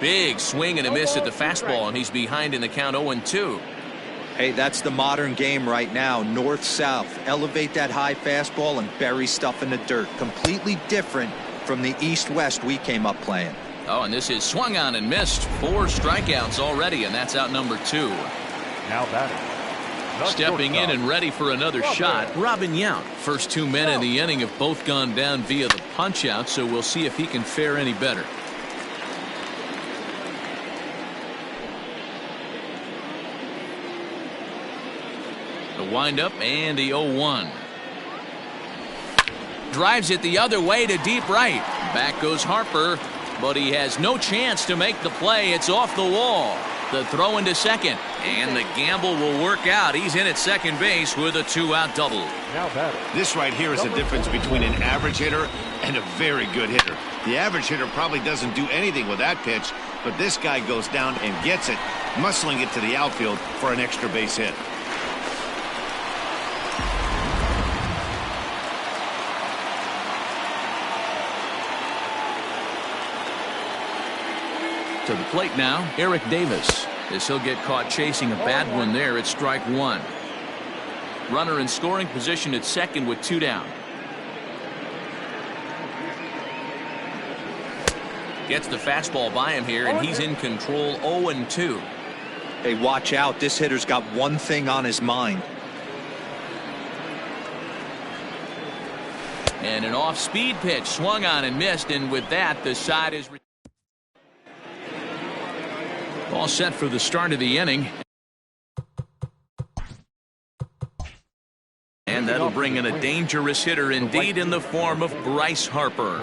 Big swing and a miss at the fastball, and he's behind in the count 0-2. Hey, that's the modern game right now. North-south. Elevate that high fastball and bury stuff in the dirt. Completely different from the east-west we came up playing. Oh, and this is swung on and missed. 4 strikeouts already, and that's out number 2. Now batting. Stepping in and ready for another shot, Robin Yount. First 2 men in the inning have both gone down via the punch-out, so we'll see if he can fare any better. The windup and the 0-1. Drives it the other way to deep right. Back goes Harper, but he has no chance to make the play. It's off the wall. The throw into second, and the gamble will work out. He's in at second base with a 2-out double. Now batting. This right here is the difference between an average hitter and a very good hitter. The average hitter probably doesn't do anything with that pitch, but this guy goes down and gets it, muscling it to the outfield for an extra base hit. To the plate now, Eric Davis, as he'll get caught chasing a bad one there at strike 1. Runner in scoring position at second with 2 down. Gets the fastball by him here, and he's in control. 0-2. Hey, watch out. This hitter's got one thing on his mind. And an off-speed pitch swung on and missed, and with that, the side is all set for the start of the inning. And that'll bring in a dangerous hitter indeed in the form of Bryce Harper.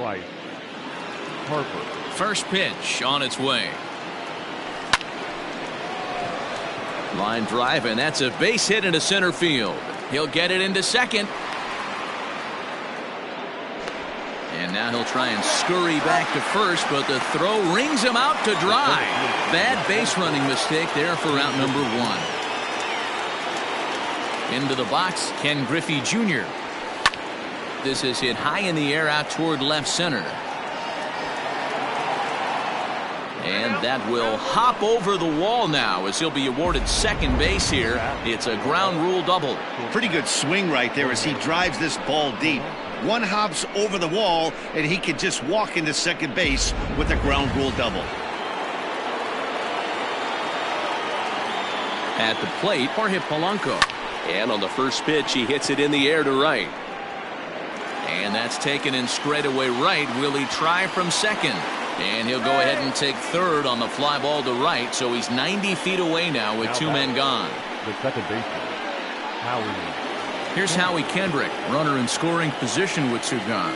First pitch on its way. Line drive, and that's a base hit into center field. He'll get it into second. And now he'll try and scurry back to first, but the throw rings him out to dry. Bad base running mistake there for out number 1. Into the box, Ken Griffey Jr. This is hit high in the air out toward left center. And that will hop over the wall now as he'll be awarded second base here. It's a ground rule double. Pretty good swing right there as he drives this ball deep. One hops over the wall, and he can just walk into second base with a ground rule double. At the plate, Jorge Polanco. And on the first pitch, he hits it in the air to right. And that's taken in straightaway right. Will he try from second? And he'll go ahead and take third on the fly ball to right, so he's 90 feet away now with 2 men gone. The second baseman, Howie. Here's Howie Kendrick, runner in scoring position with 2 gone.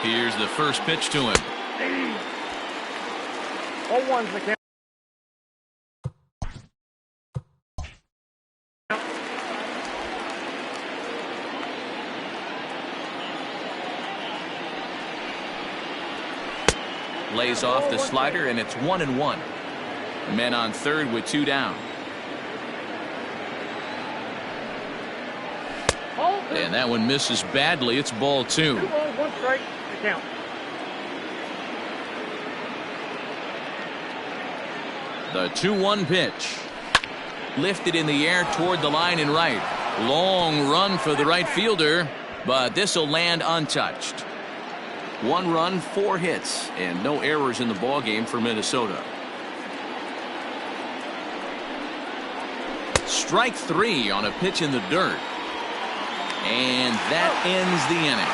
Here's the first pitch to him. 0-1's the count. Lays off the slider, and it's 1-1. Men on third with 2 down. And that one misses badly. It's ball 2. 1 strike to count. The 2-1 pitch. Lifted in the air toward the line and right. Long run for the right fielder, but this will land untouched. 1 run, 4 hits, and no errors in the ballgame for Minnesota. Strike 3 on a pitch in the dirt. And that ends the inning.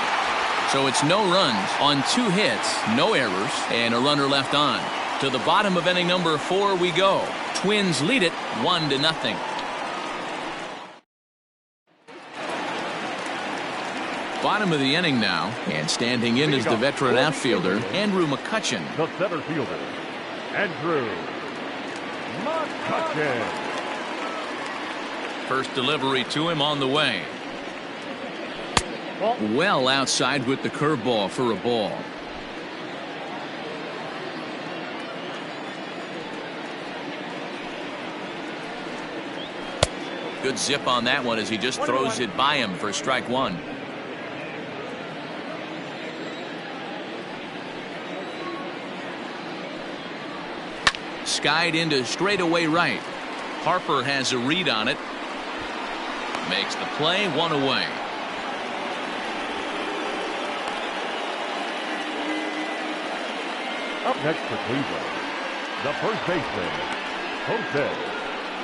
So it's no runs on 2 hits, no errors, and a runner left on. To the bottom of inning number 4 we go. Twins lead it 1-0. Bottom of the inning now, and standing in is the veteran outfielder, Andrew McCutchen. The center fielder, Andrew McCutchen. First delivery to him on the way. Well outside with the curveball for a ball. Good zip on that one as he just throws it by him for strike one. Skied into straightaway right. Harper has a read on it. Makes the play, one away. Up next for Cleveland, the first baseman, Jose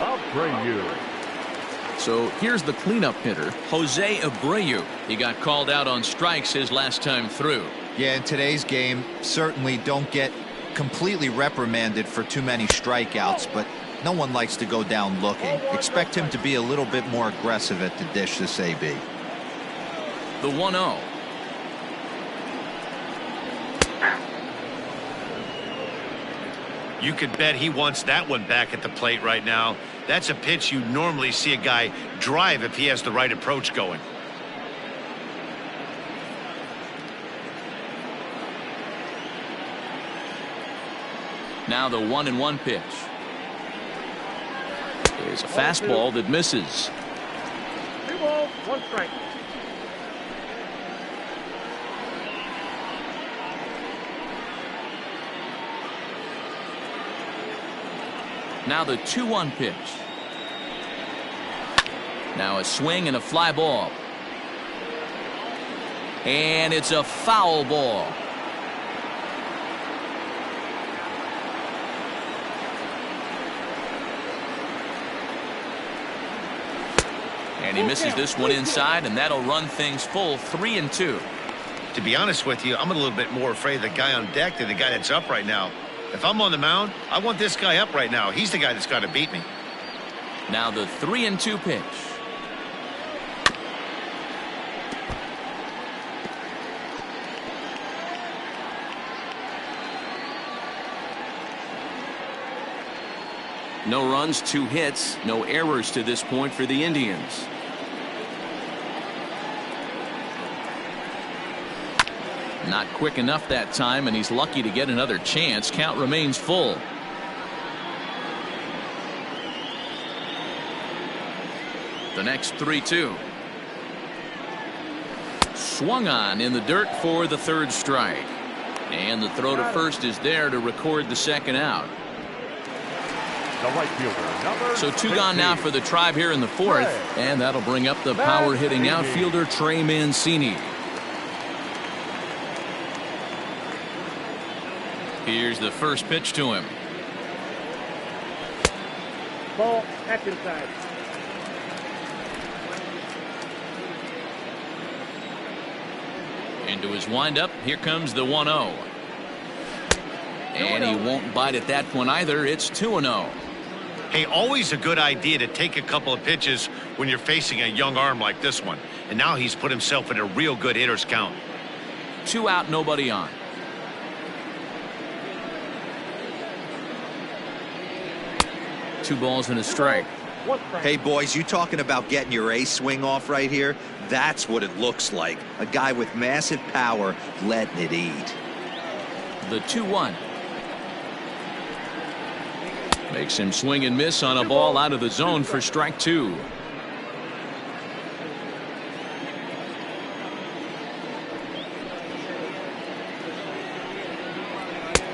Abreu. So here's the cleanup hitter, Jose Abreu. He got called out on strikes his last time through. Yeah, in today's game, certainly don't get completely reprimanded for too many strikeouts, but no one likes to go down looking. Expect him to be a little bit more aggressive at the dish this AB. The 1-0. You could bet he wants that one back at the plate right now. That's a pitch you normally see a guy drive if he has the right approach going. Now the 1-1 pitch. There's a fastball that misses. 2 balls, 1 strike. Now the 2-1 pitch. Now a swing and a fly ball. And it's a foul ball. And he misses this one inside, and that'll run things full 3-2. To be honest with you, I'm a little bit more afraid of the guy on deck than the guy that's up right now. If I'm on the mound, I want this guy up right now. He's the guy that's got to beat me. Now the 3-2 pitch. No runs, 2 hits, no errors to this point for the Indians. Not quick enough that time, and he's lucky to get another chance. Count remains full. The next 3-2. Swung on in the dirt for the 3rd strike. And the throw to first is there to record the 2nd out. The right fielder, number So 2 gone now for the Tribe here in the 4th. And that'll bring up the power hitting outfielder Trey Mancini. Here's the first pitch to him. Ball, that's inside. Into his windup. Here comes the 1-0. And he won't bite at that one either. It's 2-0. Hey, always a good idea to take a couple of pitches when you're facing a young arm like this one. And now he's put himself in a real good hitter's count. 2 out, nobody on. Two balls and a strike. Hey, boys, you talking about getting your ace swing off right here? That's what it looks like. A guy with massive power letting it eat. The 2-1. Makes him swing and miss on a ball out of the zone for strike 2.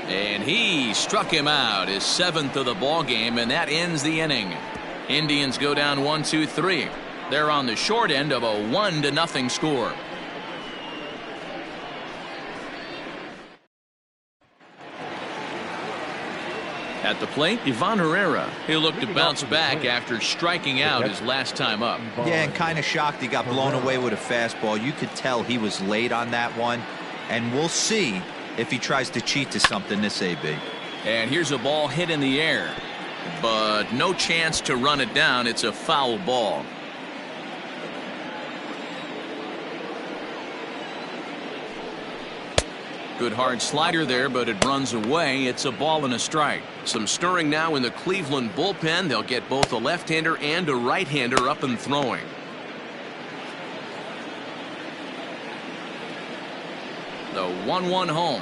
And he struck him out, his 7th of the ball game, and that ends the inning. Indians go down 1-2-3. They're on the short end of a 1-0 score. At the plate, Ivan Herrera. He'll look to bounce back after striking out his last time up. Yeah, and kind of shocked he got blown away with a fastball. You could tell he was late on that one, and we'll see if he tries to cheat to something this AB. And here's a ball hit in the air, but no chance to run it down. It's a foul ball. Good hard slider there, but it runs away. It's a ball and a strike. Some stirring now in the Cleveland bullpen. They'll get both a left-hander and a right-hander up and throwing. The 1-1 home.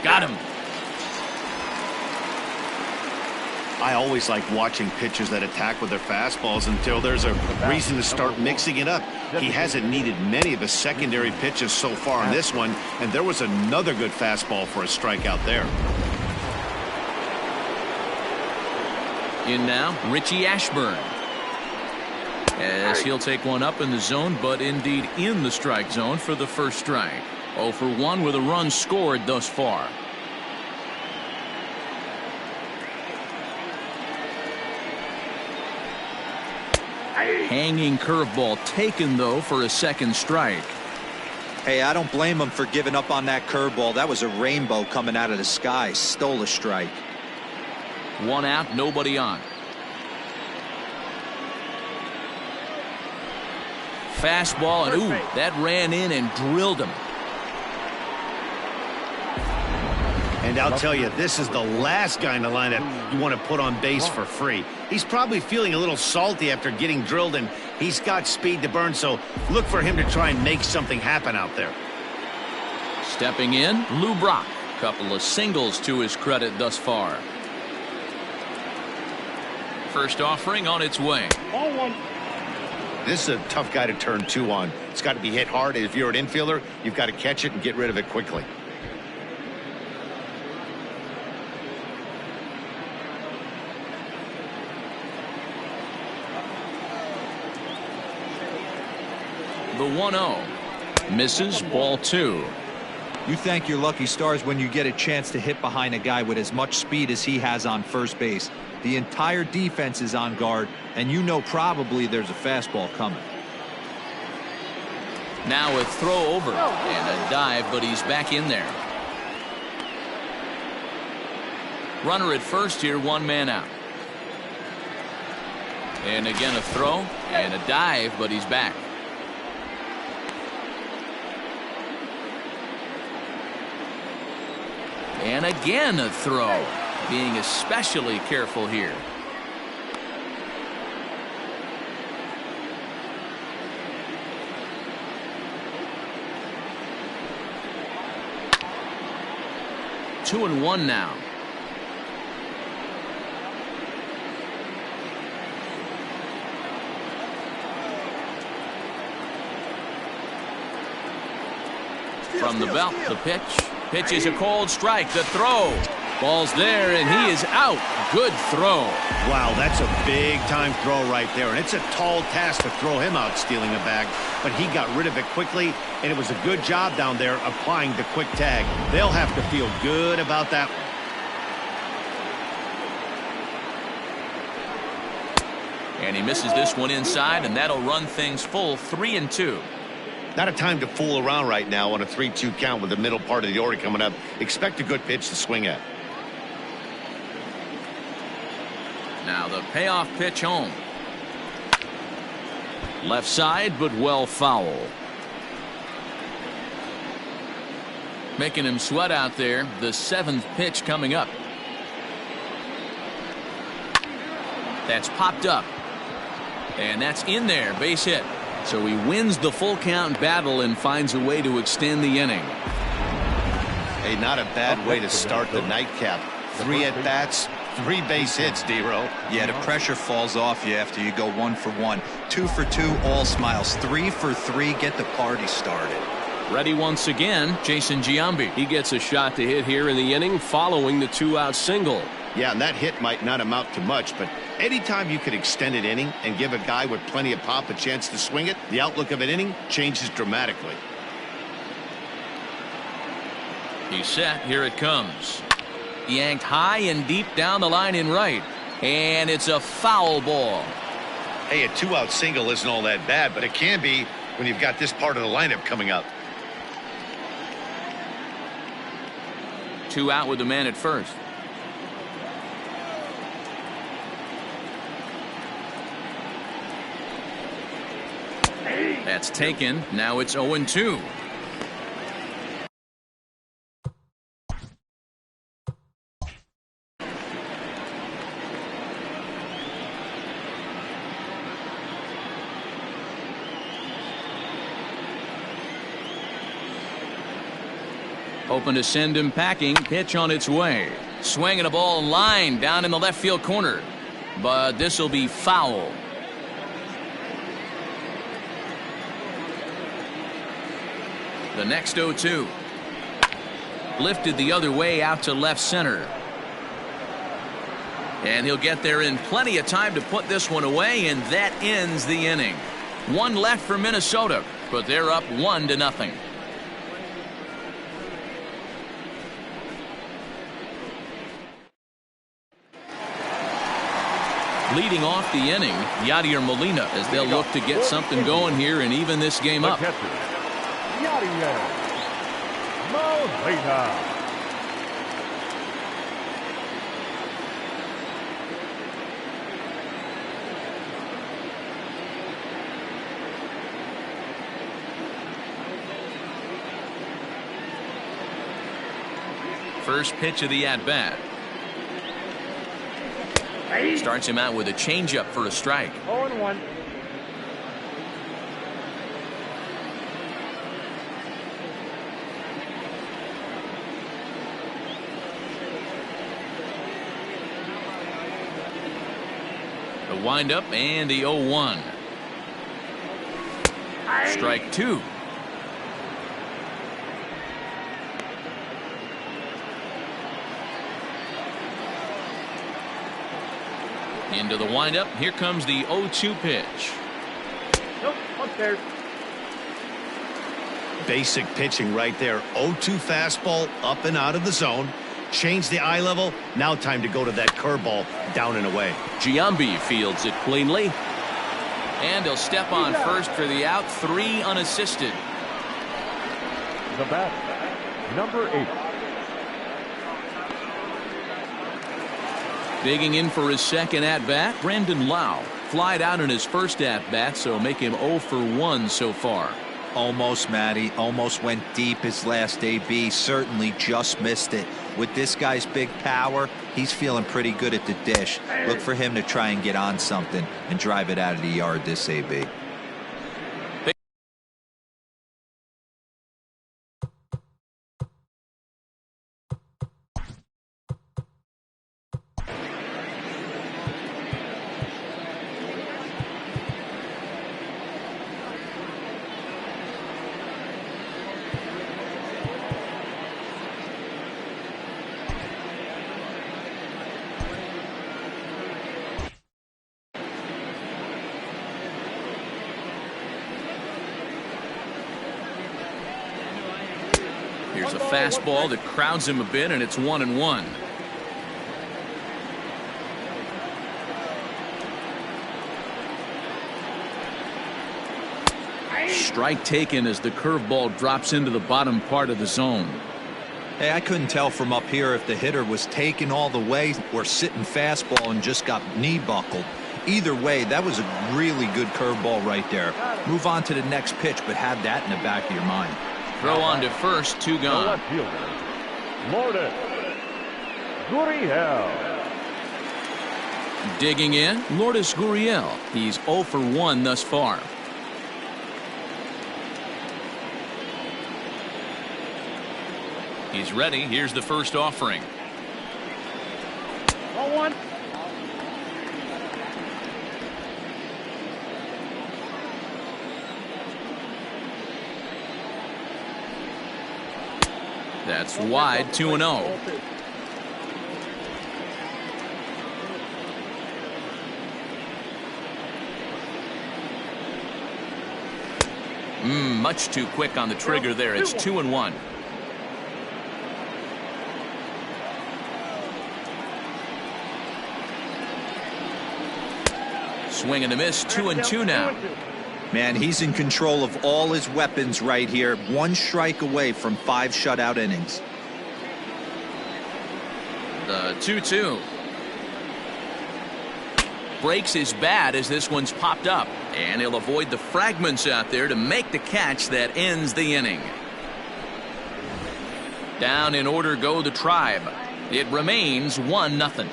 Got him. I always like watching pitchers that attack with their fastballs until there's a reason to start mixing it up. He hasn't needed many of his secondary pitches so far in this one, and there was another good fastball for a strikeout there. In now, Richie Ashburn. As he'll take one up in the zone, but indeed in the strike zone for the first strike. 0 for 1 with a run scored thus far. Hanging curveball taken, though, for a second strike. Hey, I don't blame him for giving up on that curveball. That was a rainbow coming out of the sky. Stole a strike. 1 out, nobody on. Fastball, and ooh, that ran in and drilled him. And I'll tell you, this is the last guy in the lineup you want to put on base for free. He's probably feeling a little salty after getting drilled, and he's got speed to burn, so look for him to try and make something happen out there. Stepping in, Lou Brock. Couple of singles to his credit thus far. First offering on its way. This is a tough guy to turn 2 on. It's got to be hit hard. If you're an infielder, you've got to catch it and get rid of it quickly. The 1-0. Misses, ball 2. You thank your lucky stars when you get a chance to hit behind a guy with as much speed as he has on first base. The entire defense is on guard, and you know probably there's a fastball coming. Now a throw over and a dive, but he's back in there. Runner at first here, 1 man out. And again a throw and a dive, but he's back. And again a throw. Being especially careful here. Two and 1 now. From the belt, the pitch. Pitch is a cold strike. The throw. Ball's there, and he is out. Good throw. Wow, that's a big-time throw right there, and it's a tall task to throw him out stealing a bag, but he got rid of it quickly, and it was a good job down there applying the quick tag. They'll have to feel good about that one. And he misses this one inside, and that'll run things full 3-2. Not a time to fool around right now on a 3-2 count with the middle part of the order coming up. Expect a good pitch to swing at. Now the payoff pitch home. Left side, but well foul. Making him sweat out there. The 7th pitch coming up. That's popped up. And that's in there. Base hit. So he wins the full count battle and finds a way to extend the inning. Hey, not a bad way to start the nightcap. 3 at-bats, 3 base hits, D-Row. Yeah, the pressure falls off you after you go 1 for 1. 2 for 2, all smiles. 3 for 3, get the party started. Ready once again, Jason Giambi. He gets a shot to hit here in the inning following the 2-out single. Yeah, and that hit might not amount to much, but anytime you could extend an inning and give a guy with plenty of pop a chance to swing it, the outlook of an inning changes dramatically. He's set. Here it comes. Yanked high and deep down the line in right. And it's a foul ball. Hey, a 2-out single isn't all that bad, but it can be when you've got this part of the lineup coming up. 2 out with the man at first. That's taken. Now it's 0-2. Hoping to send him packing. Pitch on its way. Swinging a ball line down in the left field corner. But this will be foul. The next 0-2. Lifted the other way out to left center. And he'll get there in plenty of time to put this one away, and that ends the inning. One left for Minnesota, but they're up 1-0. Leading off the inning, Yadier Molina, as they'll look to get something going here and even this game up. Yadier Molina. First pitch of the at-bat. Starts him out with a changeup for a strike. 0-1. The windup and the 0-1. Strike two. Into the windup. Here comes the 0-2 pitch. Nope, upstairs. Basic pitching right there. 0-2 fastball up and out of the zone. Change the eye level. Now time to go to that curveball down and away. Giambi fields it cleanly. And he'll step on first for the out. 3 unassisted. The bat, number 8. Digging in for his second at-bat, Brandon Lau. Flied out in his first at-bat, so make him 0 for 1 so far. Almost, Matty. Almost went deep his last AB. Certainly just missed it. With this guy's big power, he's feeling pretty good at the dish. Look for him to try and get on something and drive it out of the yard this AB. Here's a fastball that crowds him a bit, and it's 1-1. Strike taken as the curveball drops into the bottom part of the zone. Hey, I couldn't tell from up here if the hitter was taken all the way or sitting fastball and just got knee buckled. Either way, that was a really good curveball right there. Move on to the next pitch, but have that in the back of your mind. Throw on to first, 2 The gone. left fielder, Lourdes Gurriel. Digging in, Lourdes Gurriel. He's 0 for 1 thus far. He's ready. Here's the first offering. 0-1. That's wide, 2-0. Much too quick on the trigger there. It's 2-1. Swing and a miss, 2-2 now. Man, he's in control of all his weapons right here. 1 strike away from 5 shutout innings. The 2-2. Breaks his bat as this one's popped up. And he'll avoid the fragments out there to make the catch that ends the inning. Down in order go the Tribe. It remains 1-0.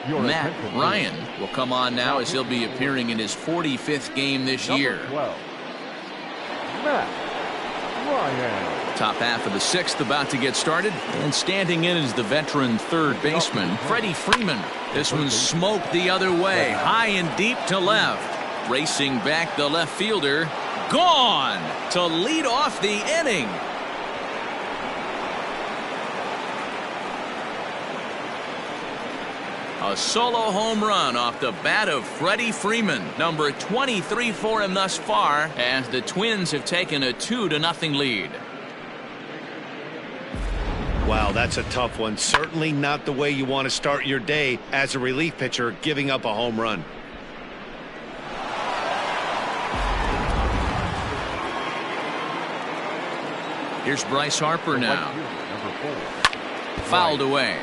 Your Matt attention, Ryan will come on now as he'll be appearing in his 45th game this year. Number 12, Matt Ryan. Top half of the 6th about to get started, and standing in is the veteran third baseman, Freddie Freeman. This one's smoked the other way, high and deep to left. Racing back the left fielder, gone to lead off the inning. A solo home run off the bat of Freddie Freeman, number 23 for him thus far, as the Twins have taken a 2-0 lead. Wow, that's a tough one. Certainly not the way you want to start your day as a relief pitcher, giving up a home run. Here's Bryce Harper now. Number 4, Fouled away.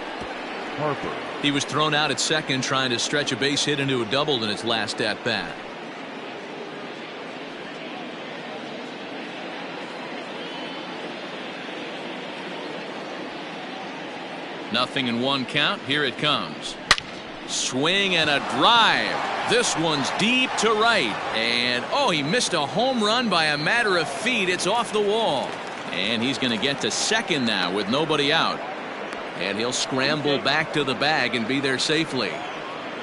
Harper. He was thrown out at second trying to stretch a base hit into a double in his last at bat. Nothing in one count. Here it comes. Swing and a drive. This one's deep to right. And oh, he missed a home run by a matter of feet. It's off the wall. And he's going to get to second now with nobody out. And he'll scramble back to the bag and be there safely.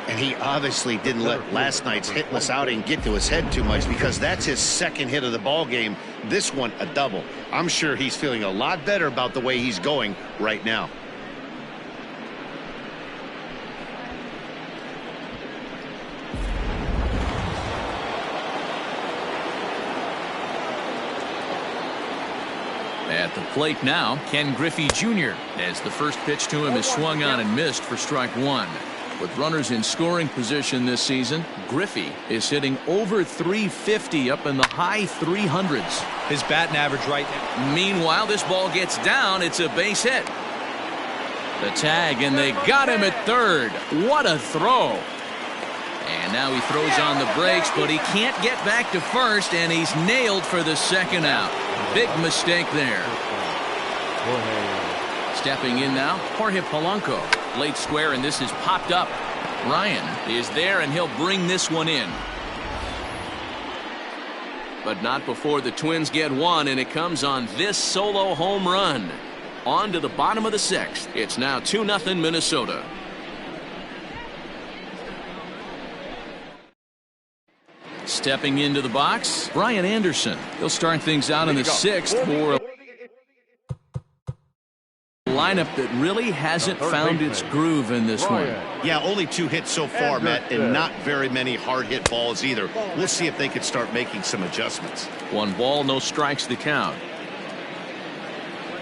And he obviously didn't let last night's hitless outing get to his head too much, because that's his second hit of the ball game. This one a double. I'm sure he's feeling a lot better about the way he's going right now. At the plate now, Ken Griffey Jr. as the first pitch to him is swung on and missed for strike one. With runners in scoring position this season, Griffey is hitting over 350 up in the high 300s. His batting average right now. Meanwhile, this ball gets down. It's a base hit. The tag, and they got him at third. What a throw. And now he throws on the brakes, but he can't get back to first, and he's nailed for the second out. Big mistake there. Stepping in now, Jorge Polanco. Late square, and this is popped up. Ryan is there, and he'll bring this one in. But not before the Twins get one, and it comes on this solo home run. On to the bottom of the 6th. It's now 2-0 Minnesota. Stepping into the box, Brian Anderson. He'll start things out in the 6th for a lineup that really hasn't found its groove in this one. Yeah, only 2 hits so far, Matt, and not very many hard hit balls either. We'll see if they can start making some adjustments. 1 ball, no strikes the count.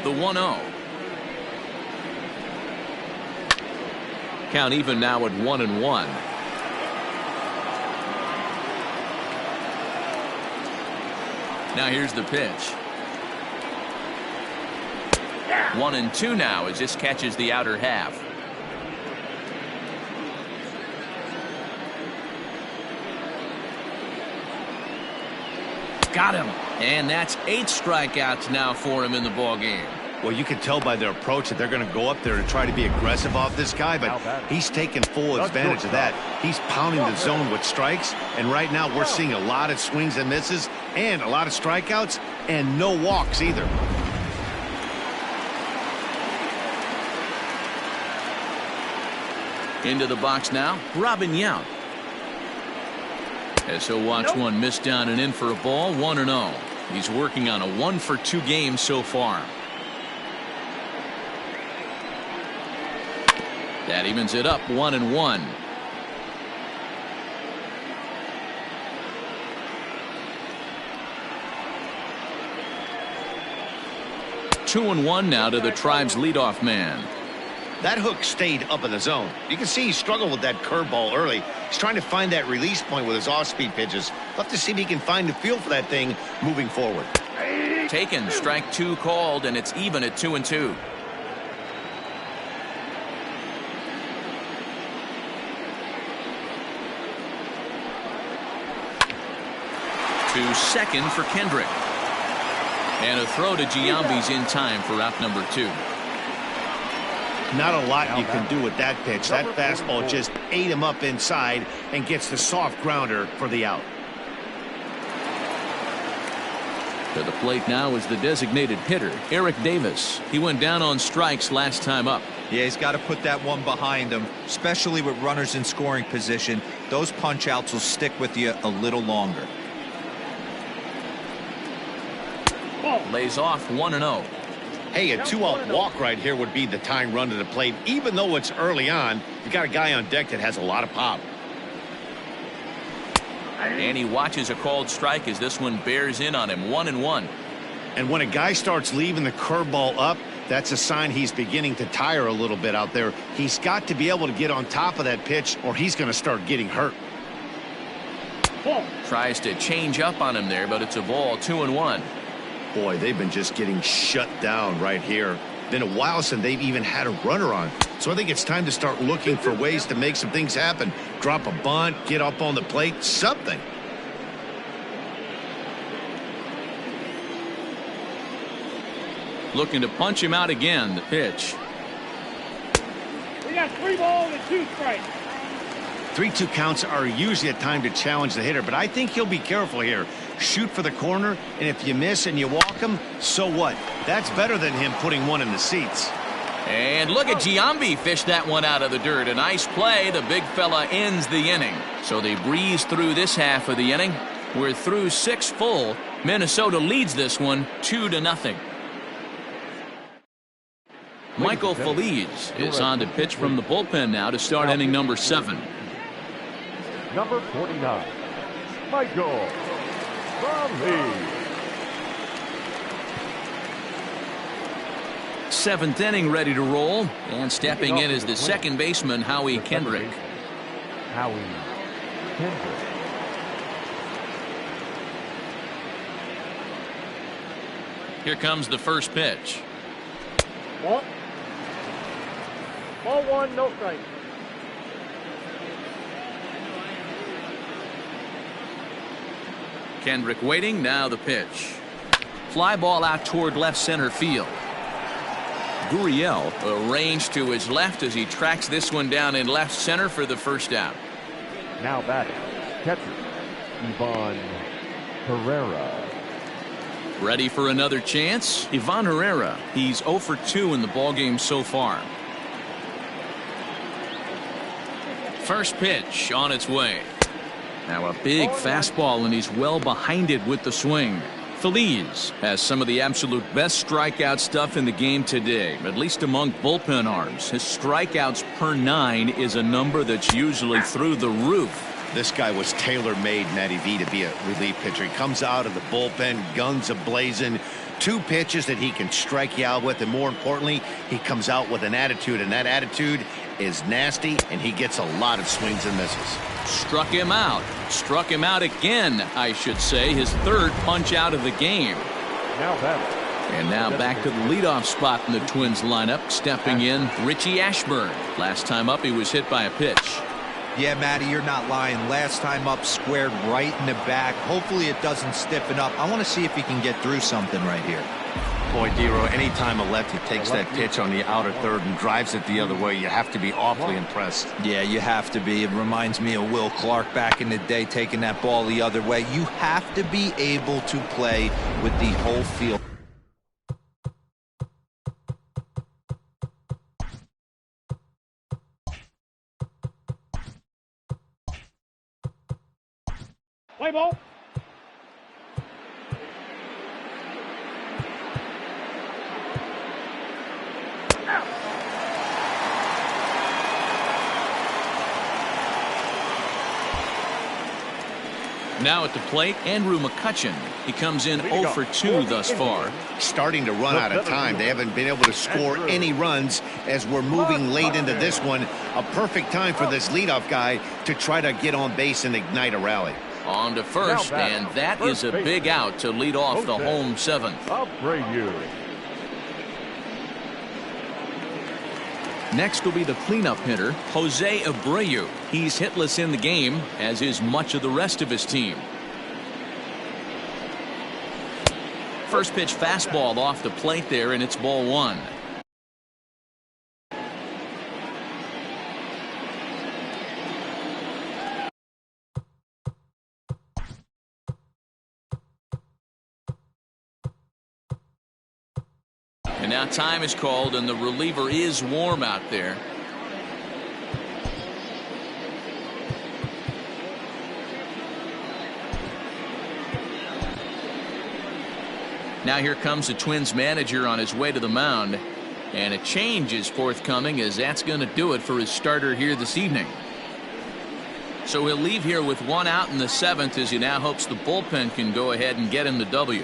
The 1-0. Count even now at 1-1. Now here's the pitch. 1-2 now as this catches the outer half. Got him. And that's 8 strikeouts now for him in the ball game. Well, you can tell by their approach that they're going to go up there and try to be aggressive off this guy, but he's taking full advantage of that. He's pounding the zone with strikes, and right now we're seeing a lot of swings and misses and a lot of strikeouts and no walks either. Into the box now, Robin Yount. As he'll watch one miss down and in for a ball, 1-0. He's working on a 1-for-2 game so far. That evens it up, 1-1. Two and 1 now to the Tribe's leadoff man. That hook stayed up in the zone. You can see he struggled with that curveball early. He's trying to find that release point with his off-speed pitches. Love to see if he can find the feel for that thing moving forward. Taken, strike 2 called, and it's even at 2-2. To second for Kendrick. And a throw to Giambi's in time for out number 2. Not a lot you can do with that pitch. That fastball just ate him up inside and gets the soft grounder for the out. To the plate now is the designated hitter, Eric Davis. He went down on strikes last time up. Yeah, he's got to put that one behind him, especially with runners in scoring position. Those punch outs will stick with you a little longer. Lays off 1-0. Hey, a 2-out walk right here would be the tying run to the plate. Even though it's early on, you got a guy on deck that has a lot of pop. And he watches a called strike as this one bears in on him. 1-1. And when a guy starts leaving the curveball up, that's a sign he's beginning to tire a little bit out there. He's got to be able to get on top of that pitch or he's going to start getting hurt. Tries to change up on him there, but it's a ball. 2-1. Boy, they've been just getting shut down right here. Been a while since they've even had a runner on. So I think it's time to start looking for ways to make some things happen. Drop a bunt, get up on the plate, something. Looking to punch him out again. The pitch. We got 3 balls and 2 strikes. 3-2 counts are usually a time to challenge the hitter, but I think he'll be careful here. Shoot for the corner, and if you miss and you walk him, so what? That's better than him putting one in the seats. And look at Giambi fish that one out of the dirt. A nice play. The big fella ends the inning. So they breeze through this half of the inning. We're through 6 full. Minnesota leads this one 2-0. Michael Feliz is on to pitch from the bullpen now to start inning number 7. Number 49, Michael Feliz. 7th inning ready to roll. And stepping in is the second baseman, Howie Kendrick. Howie Kendrick. Here comes the first pitch. Ball 1, no strike. Kendrick waiting. Now the pitch. Fly ball out toward left center field. Gurriel arranged to his left as he tracks this one down in left center for the first out. Now batting, catcher, Ivan Herrera. Ready for another chance? Ivan Herrera. He's 0 for 2 in the ballgame so far. First pitch on its way. Now a big fastball, and he's well behind it with the swing. Feliz has some of the absolute best strikeout stuff in the game today, at least among bullpen arms. His strikeouts per 9 is a number that's usually through the roof. This guy was tailor-made, Matty V, to be a relief pitcher. He comes out of the bullpen, guns a-blazing, 2 pitches that he can strike you out with, and more importantly, he comes out with an attitude, and that attitude is nasty, and he gets a lot of swings and misses. Struck him out. Struck him out again, I should say. His 3rd punch out of the game. Now batting. And now back to the leadoff spot in the Twins lineup. Stepping in, Richie Ashburn. Last time up, he was hit by a pitch. Yeah, Matty, you're not lying. Last time up, squared right in the back. Hopefully it doesn't stiffen up. I want to see if he can get through something right here. Boy, Dero, anytime a lefty takes that pitch on the outer third and drives it the other way, you have to be awfully impressed. Yeah, you have to be. It reminds me of Will Clark back in the day taking that ball the other way. You have to be able to play with the whole field. Play ball. Now at the plate, Andrew McCutchen. He comes in 0 for 2 thus far. Starting to run out of time. They haven't been able to score any runs as we're moving late into this one. A perfect time for this leadoff guy to try to get on base and ignite a rally. On to first, and that is a big out to lead off the home 7th. Abreu. Next will be the cleanup hitter, Jose Abreu. He's hitless in the game, as is much of the rest of his team. First pitch fastball off the plate there, and it's ball 1. And now time is called, and the reliever is warm out there. Now here comes the Twins manager on his way to the mound. And a change is forthcoming, as that's going to do it for his starter here this evening. So he'll leave here with 1 out in the 7th, as he now hopes the bullpen can go ahead and get him the W.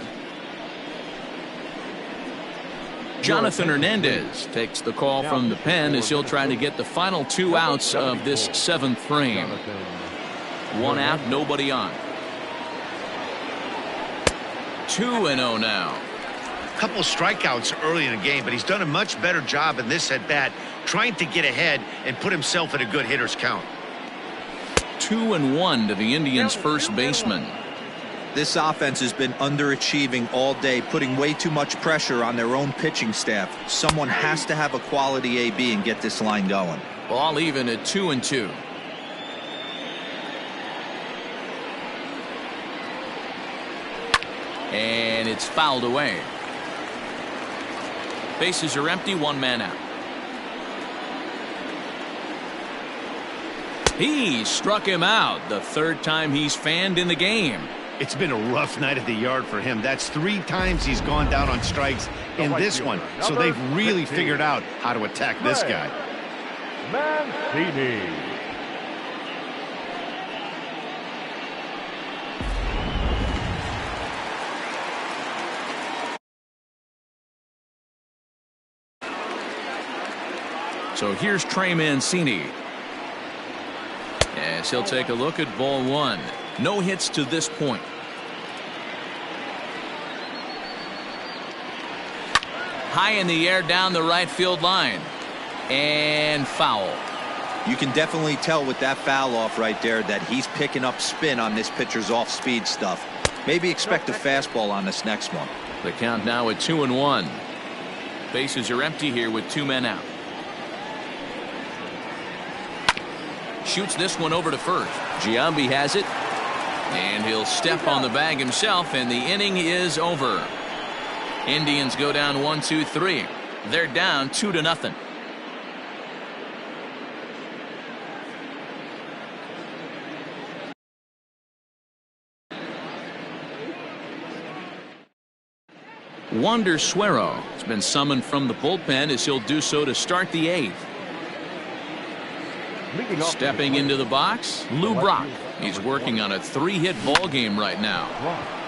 Jonathan Hernandez takes the call from the pen as he'll try to get the final 2 outs of this 7th frame. 1 out, nobody on. 2-0 now. Couple strikeouts early in the game, but he's done a much better job in this at bat, trying to get ahead and put himself in a good hitter's count. 2-1 to the Indians' first baseman. This offense has been underachieving all day, putting way too much pressure on their own pitching staff. Someone has to have a quality AB and get this line going. Ball even at 2-2. And it's fouled away. Bases are empty, 1 man out. He struck him out, the 3rd time he's fanned in the game. It's been a rough night at the yard for him. That's 3 times he's gone down on strikes in this one. So they've really figured out how to attack this guy. Mancini. So here's Trey Mancini. As he'll take a look at ball 1. No hits to this point. High in the air down the right field line. And foul. You can definitely tell with that foul off right there that he's picking up spin on this pitcher's off-speed stuff. Maybe expect a fastball on this next one. The count now at 2-1. Bases are empty here with 2 men out. Shoots this one over to first. Giambi has it. And he'll step on the bag himself, and the inning is over. Indians go down 1-2-3. They're down 2-0. Wander Suero has been summoned from the bullpen, as he'll do so to start the 8th. Stepping into the box, Lou Brock. He's working on a 3-hit ball game right now.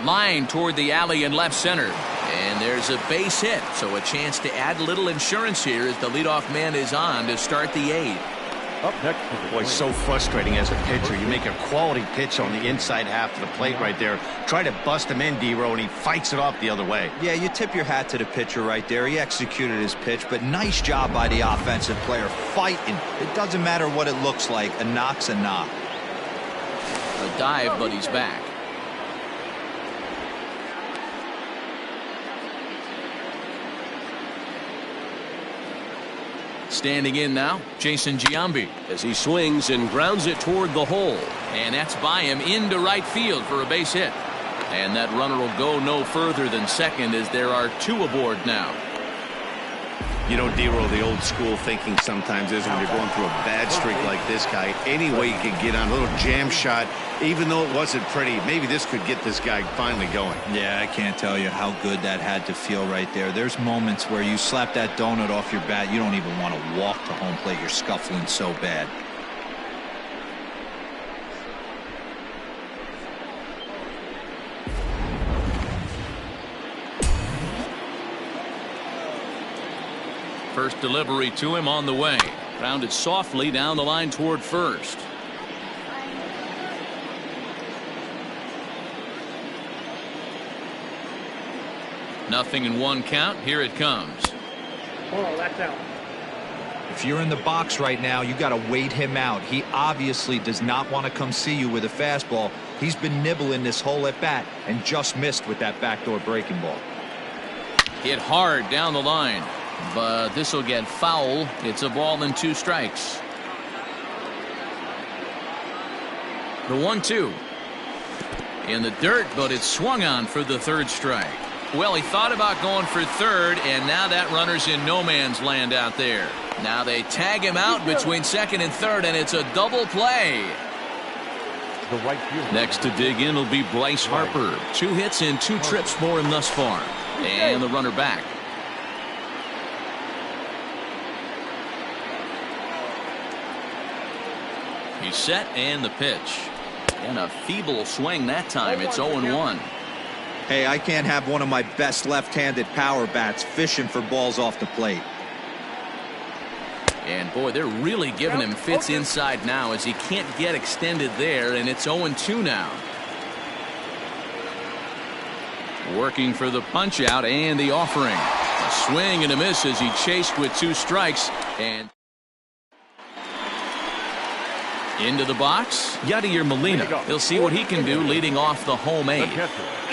Line toward the alley in left center. And there's a base hit, so a chance to add a little insurance here as the leadoff man is on to start the 8th. Up next, Boy, so frustrating as a pitcher. You make a quality pitch on the inside half of the plate right there. Try to bust him in, D-Row, and he fights it off the other way. Yeah, you tip your hat to the pitcher right there. He executed his pitch, but nice job by the offensive player fighting. It doesn't matter what it looks like. A knock's a knock. A dive, but he's back. Standing in now, Jason Giambi, as he swings and grounds it toward the hole. And that's by him into right field for a base hit. And that runner will go no further than second, as there are 2 aboard now. You know, D-Row, the old school thinking sometimes is when you're going through a bad streak like this guy, any way you can get on a little jam shot, even though it wasn't pretty, maybe this could get this guy finally going. Yeah, I can't tell you how good that had to feel right there. There's moments where you slap that donut off your bat, you don't even want to walk to home plate. You're scuffling so bad. First delivery to him on the way. Grounded softly down the line toward first. Nothing in 1 count. Here it comes. Oh, that's out. If you're in the box right now, you got to wait him out. He obviously does not want to come see you with a fastball. He's been nibbling this whole at bat and just missed with that backdoor breaking ball. Hit hard down the line, but this will get foul. It's a ball and 2 strikes. The 1-2 in the dirt, but it's swung on for the 3rd strike. Well, he thought about going for third, and now that runner's in no man's land out there. Now they tag him out between second and third, and it's a double play. The right fielder. Next to dig in will be Bryce Harper. 2 hits and 2 trips for him thus far. And the runner back. He's set, and the pitch. And a feeble swing that time. It's 0-1. Hey, I can't have one of my best left-handed power bats fishing for balls off the plate. And boy, they're really giving him fits inside now as he can't get extended there, and it's 0-2 now. Working for the punch out and the offering. A swing and a miss as he chased with 2 strikes. And into the box, Yadier Molina. He'll see what he can do leading off the home 8.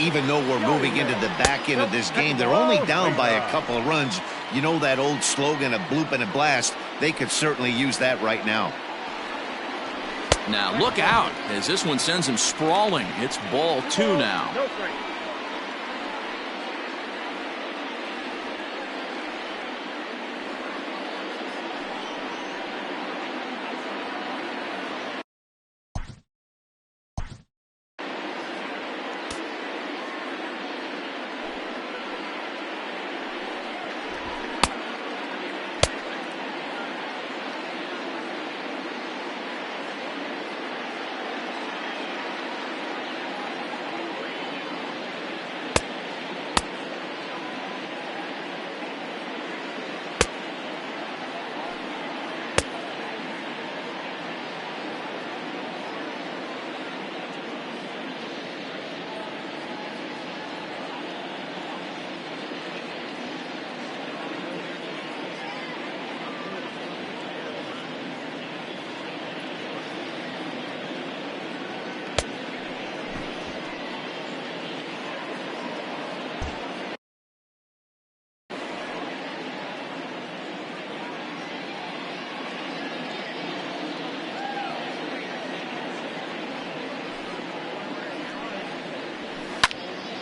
Even though we're moving into the back end of this game, they're only down by a couple of runs. You know that old slogan, a bloop and a blast. They could certainly use that right now. Now look out as this one sends him sprawling. It's ball 2 now. No strike.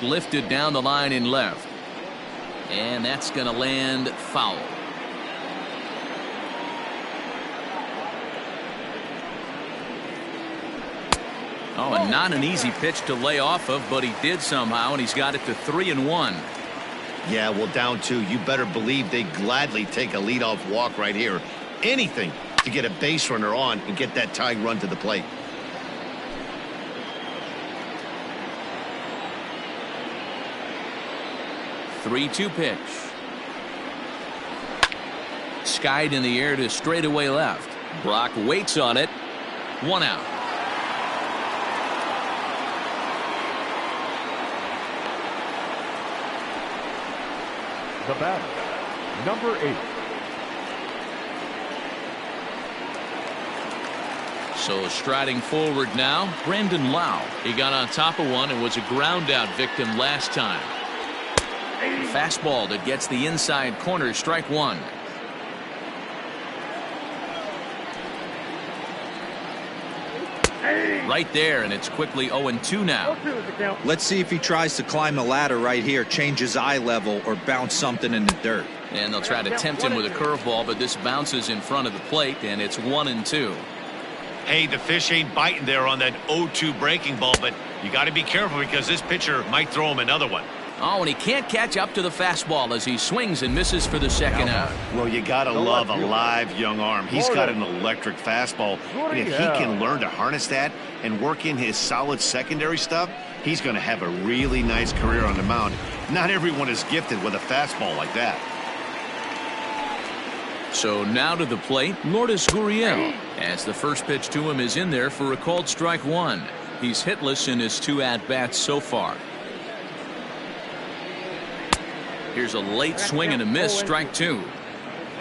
Lifted down the line in left, and that's going to land foul. Oh, and not an easy pitch to lay off of, but he did somehow, and he's got it to 3-1. Yeah, well, down 2. You better believe they'd gladly take a leadoff walk right here. Anything to get a base runner on and get that tying run to the plate. Three-two pitch. Skied in the air to straightaway left. Brock waits on it. 1 out. The batter, number 8. So striding forward now, Brandon Lau. He got on top of one and was a ground out victim last time. Fastball that gets the inside corner, strike 1. Right there, and it's quickly 0-2 now. Let's see if he tries to climb the ladder right here, change his eye level, or bounce something in the dirt. And they'll try to tempt him with a curveball, but this bounces in front of the plate, and it's 1-2. Hey, the fish ain't biting there on that 0-2 breaking ball, but you got to be careful because this pitcher might throw him another one. Oh, and he can't catch up to the fastball as he swings and misses for the second out. Well, you got to love a live young arm. He's got an electric fastball, and if he can learn to harness that and work in his solid secondary stuff, he's going to have a really nice career on the mound. Not everyone is gifted with a fastball like that. So now to the plate, Lourdes Gurriel, as the first pitch to him is in there for a called strike 1. He's hitless in his 2 at-bats so far. Here's a late swing and a miss, strike 2.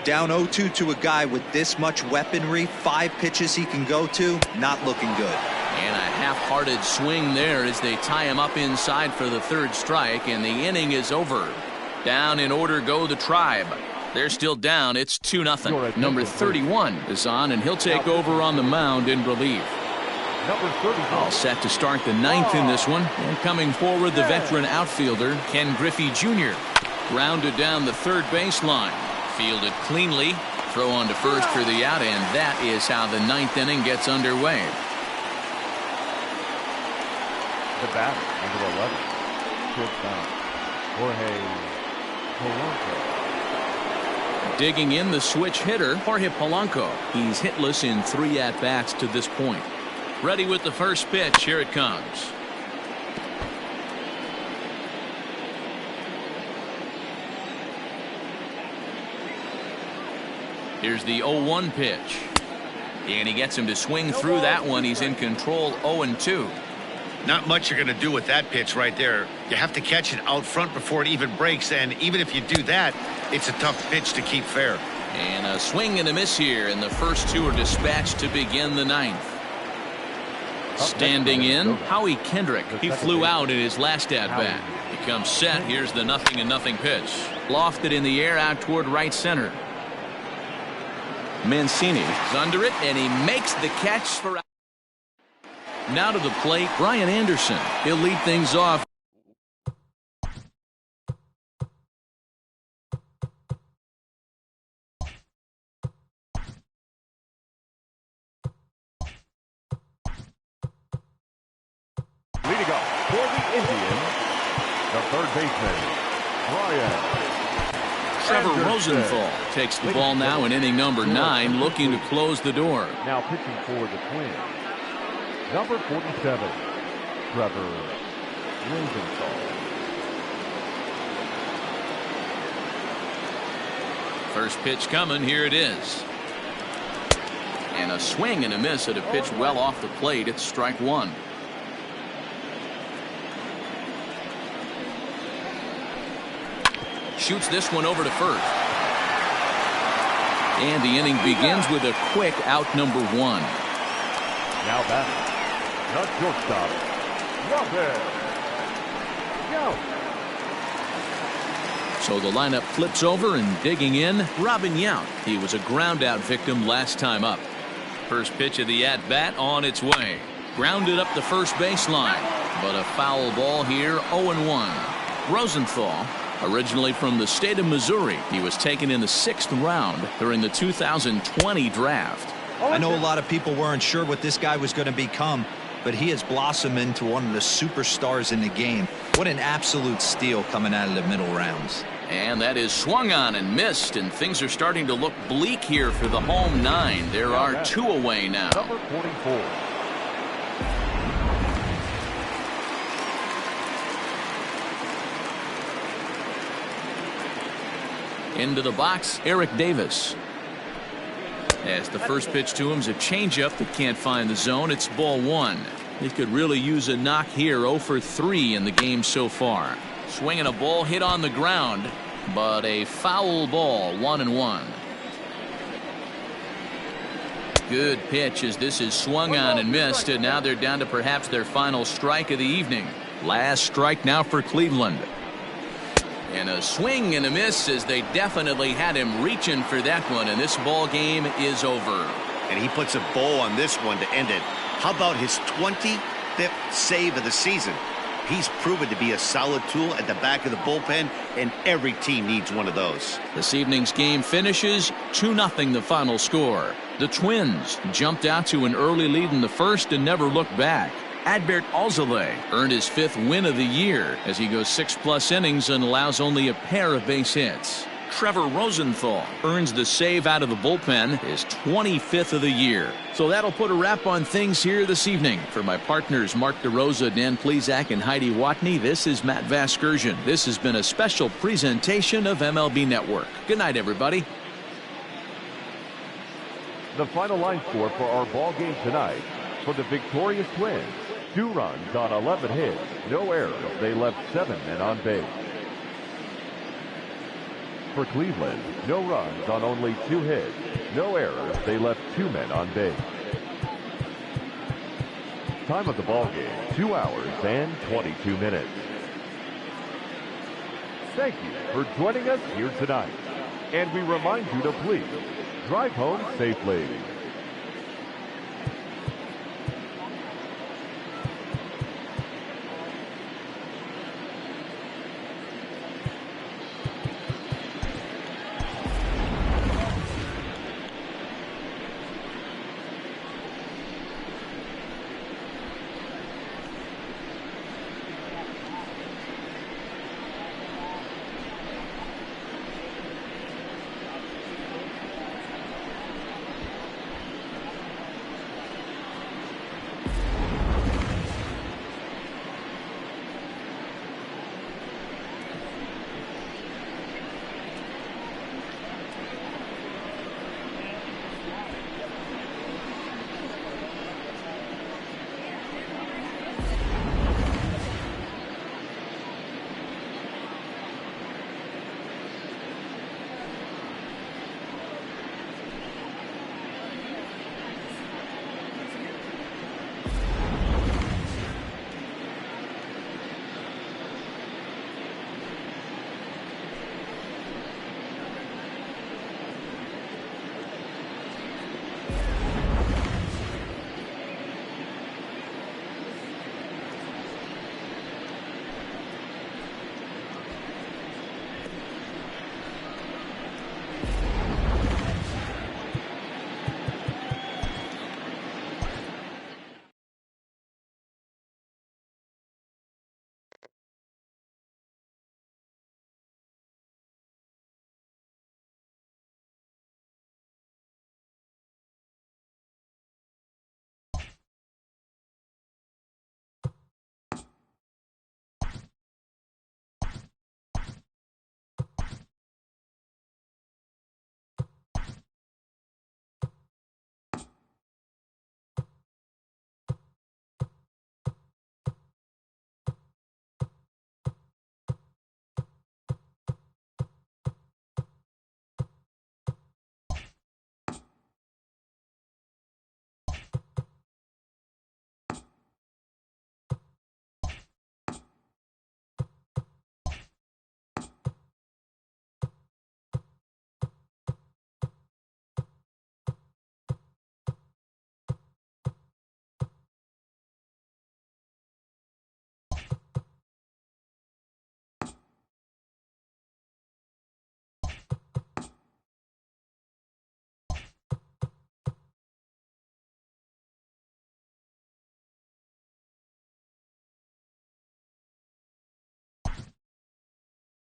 Down 0-2 to a guy with this much weaponry, 5 pitches he can go to, not looking good. And a half-hearted swing there as they tie him up inside for the 3rd strike, and the inning is over. Down in order go the Tribe. They're still down. It's 2-0. Number 31 is on, and he'll take over on the mound in relief. Number 34. All set to start the ninth in this one. And coming forward, the veteran outfielder, Ken Griffey Jr. Grounded down the third baseline. Fielded cleanly. Throw on to first for the out, and that is how the ninth inning gets underway. The batter, number 11. Shortstop, Jorge Polanco. Digging in, the switch hitter, Jorge Polanco. He's hitless in 3 at-bats to this point. Ready with the first pitch. Here it comes. Here's the 0-1 pitch. And he gets him to swing through that one. He's in control, 0-2. Not much you're going to do with that pitch right there. You have to catch it out front before it even breaks, and even if you do that, it's a tough pitch to keep fair. And a swing and a miss here, and the first two are dispatched to begin the ninth. Standing in, Howie Kendrick. He flew out in his last at-bat. He comes set. Here's the 0-0 pitch. Lofted in the air out toward right center. Mancini is under it, and he makes the catch for out. Now to the plate, Brian Anderson. He'll lead things off. Leading off for the Indians, the third baseman, Brian Trevor Anderson. Rosenthal takes the ball now in inning number 9, looking to close the door. Now pitching for the Twins, number 47, Trevor Rosenthal. First pitch coming. Here it is. And a swing and a miss at a pitch well off the plate. It's strike one. Shoots this one over to first. And the inning begins with a quick out number 1. Now batting, the shortstop, Robin Yount. So the lineup flips over, and digging in, Robin Yount. He was a ground out victim last time up. First pitch of the at bat on its way. Grounded up the first baseline, but a foul ball here. 0-1. Rosenthal, originally from the state of Missouri, he was taken in the 6th round during the 2020 draft. I know a lot of people weren't sure what this guy was going to become, but he has blossomed into one of the superstars in the game. What an absolute steal coming out of the middle rounds. And that is swung on and missed, and things are starting to look bleak here for the home 9. There are 2 away now. Number 44. Into the box, Eric Davis. As the first pitch to him is a changeup that can't find the zone. It's ball 1. He could really use a knock here. 0 for 3 in the game so far. Swinging a ball hit on the ground, but a foul ball. 1-1. Good pitch as this is swung on and missed, and now they're down to perhaps their final strike of the evening. Last strike now for Cleveland. And a swing and a miss as they definitely had him reaching for that one, and this ball game is over. And he puts a bow on this one to end it. How about his 25th save of the season? He's proven to be a solid tool at the back of the bullpen, and every team needs one of those. This evening's game finishes 2-0 the final score. The Twins jumped out to an early lead in the first and never looked back. Adbert Alzolay earned his 5th win of the year as he goes 6+ innings and allows only a pair of base hits. Trevor Rosenthal earns the save out of the bullpen, his 25th of the year. So that'll put a wrap on things here this evening. For my partners Mark DeRosa, Dan Plesac, and Heidi Watney, this is Matt Vasgersian. This has been a special presentation of MLB Network. Good night, everybody. The final line score for our ball game tonight: for the victorious Twins, 2 runs on 11 hits, no errors. They left 7 men on base. For Cleveland, no runs on only 2 hits, no errors. They left 2 men on base. Time of the ball game: 2 hours and 22 minutes. Thank you for joining us here tonight, and we remind you to please drive home safely.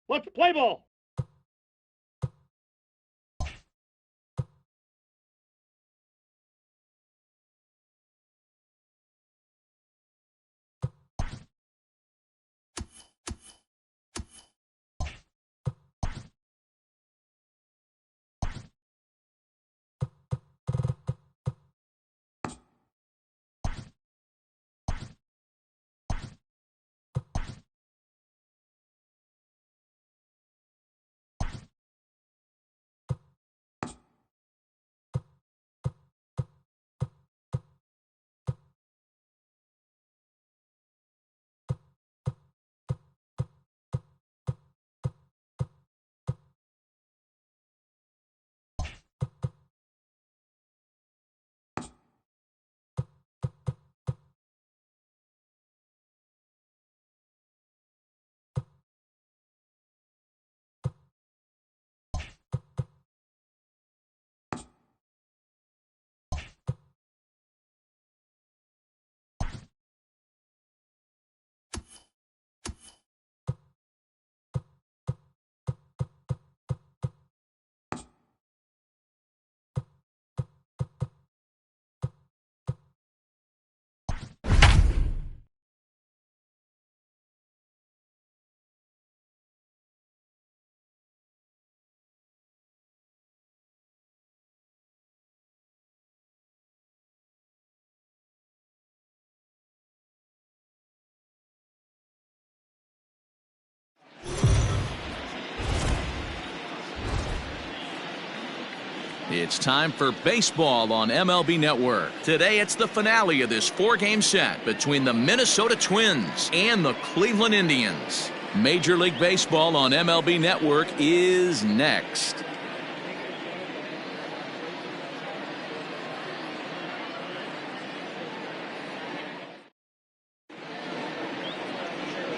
Let's play ball. It's time for baseball on MLB Network. Today it's the finale of this 4-game set between the Minnesota Twins and the Cleveland Indians. Major League Baseball on MLB Network is next.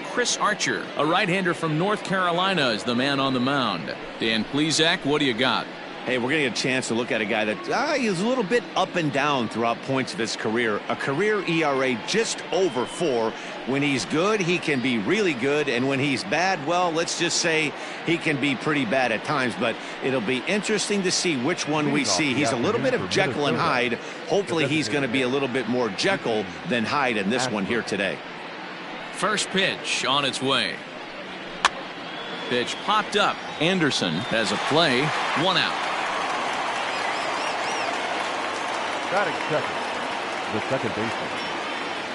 Chris Archer, a right-hander from North Carolina, is the man on the mound. Dan Plesac, what do you got? Hey, we're getting a chance to look at a guy that he's a little bit up and down throughout points of his career. A career ERA just over 4. When he's good, he can be really good. And when he's bad, well, let's just say he can be pretty bad at times. But it'll be interesting to see which one we see. He's a little bit of Jekyll and Hyde. Hopefully he's going to be a little bit more Jekyll than Hyde in this one here today. First pitch on its way. Pitch popped up. Anderson has a play. 1 out. Batting second, the second baseman,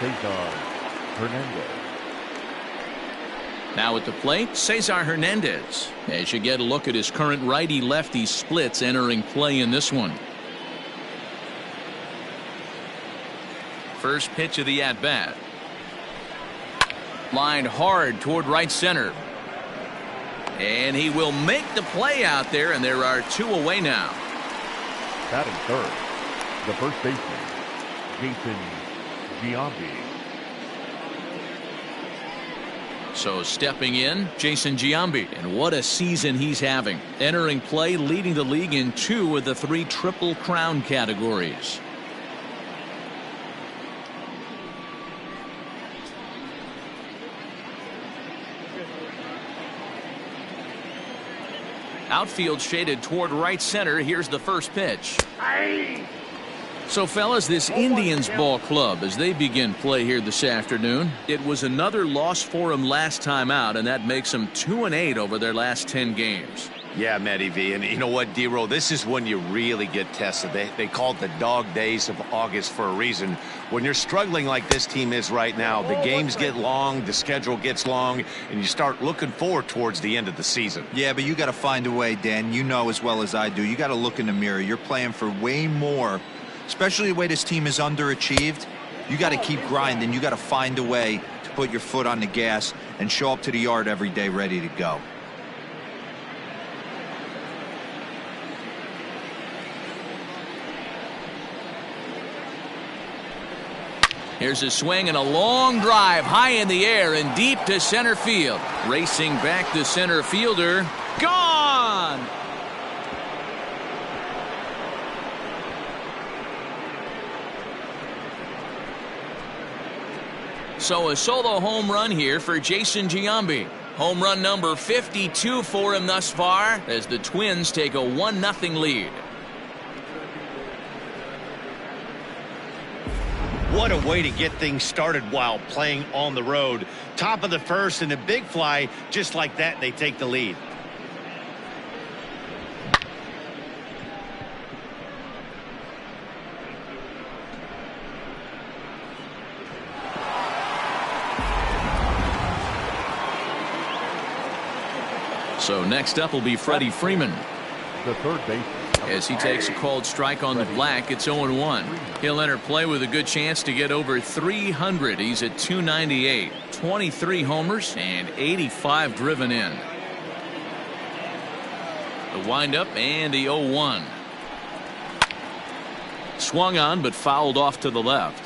Cesar Hernandez. Now at the plate, Cesar Hernandez. As you get a look at his current righty-lefty splits entering play in this one. First pitch of the at-bat. Lined hard toward right center. And he will make the play out there, and there are 2 away now. Batting third, the first baseman, Jason Giambi. So stepping in, Jason Giambi. And what a season he's having. Entering play, leading the league in 2 of the 3 Triple Crown categories. Outfield shaded toward right center. Here's the first pitch. So, fellas, this Indians ball club, as they begin play here this afternoon, it was another loss for them last time out, and that makes them 2-8 over their last 10 games. Yeah, Matty V, and you know what, D-Roll, this is when you really get tested. They call it the dog days of August for a reason. When you're struggling like this team is right now, the games get long, the schedule gets long, and you start looking forward towards the end of the season. Yeah, but you got to find a way, Dan. You know as well as I do. You got to look in the mirror. You're playing for way more, especially the way this team is underachieved. You got to keep grinding. You got to find a way to put your foot on the gas and show up to the yard every day ready to go. Here's a swing and a long drive high in the air and deep to center field. Racing back the center fielder. Gone! So a solo home run here for Jason Giambi. Home run number 52 for him thus far as the Twins take a 1-0 lead. What a way to get things started while playing on the road. Top of the first and a big fly. Just like that, they take the lead. So next up will be Freddie Freeman. The third base. As he takes a called strike on the black, it's 0-1. He'll enter play with a good chance to get over 300. He's at 298, 23 homers, and 85 driven in. The windup and the 0-1. Swung on but fouled off to the left.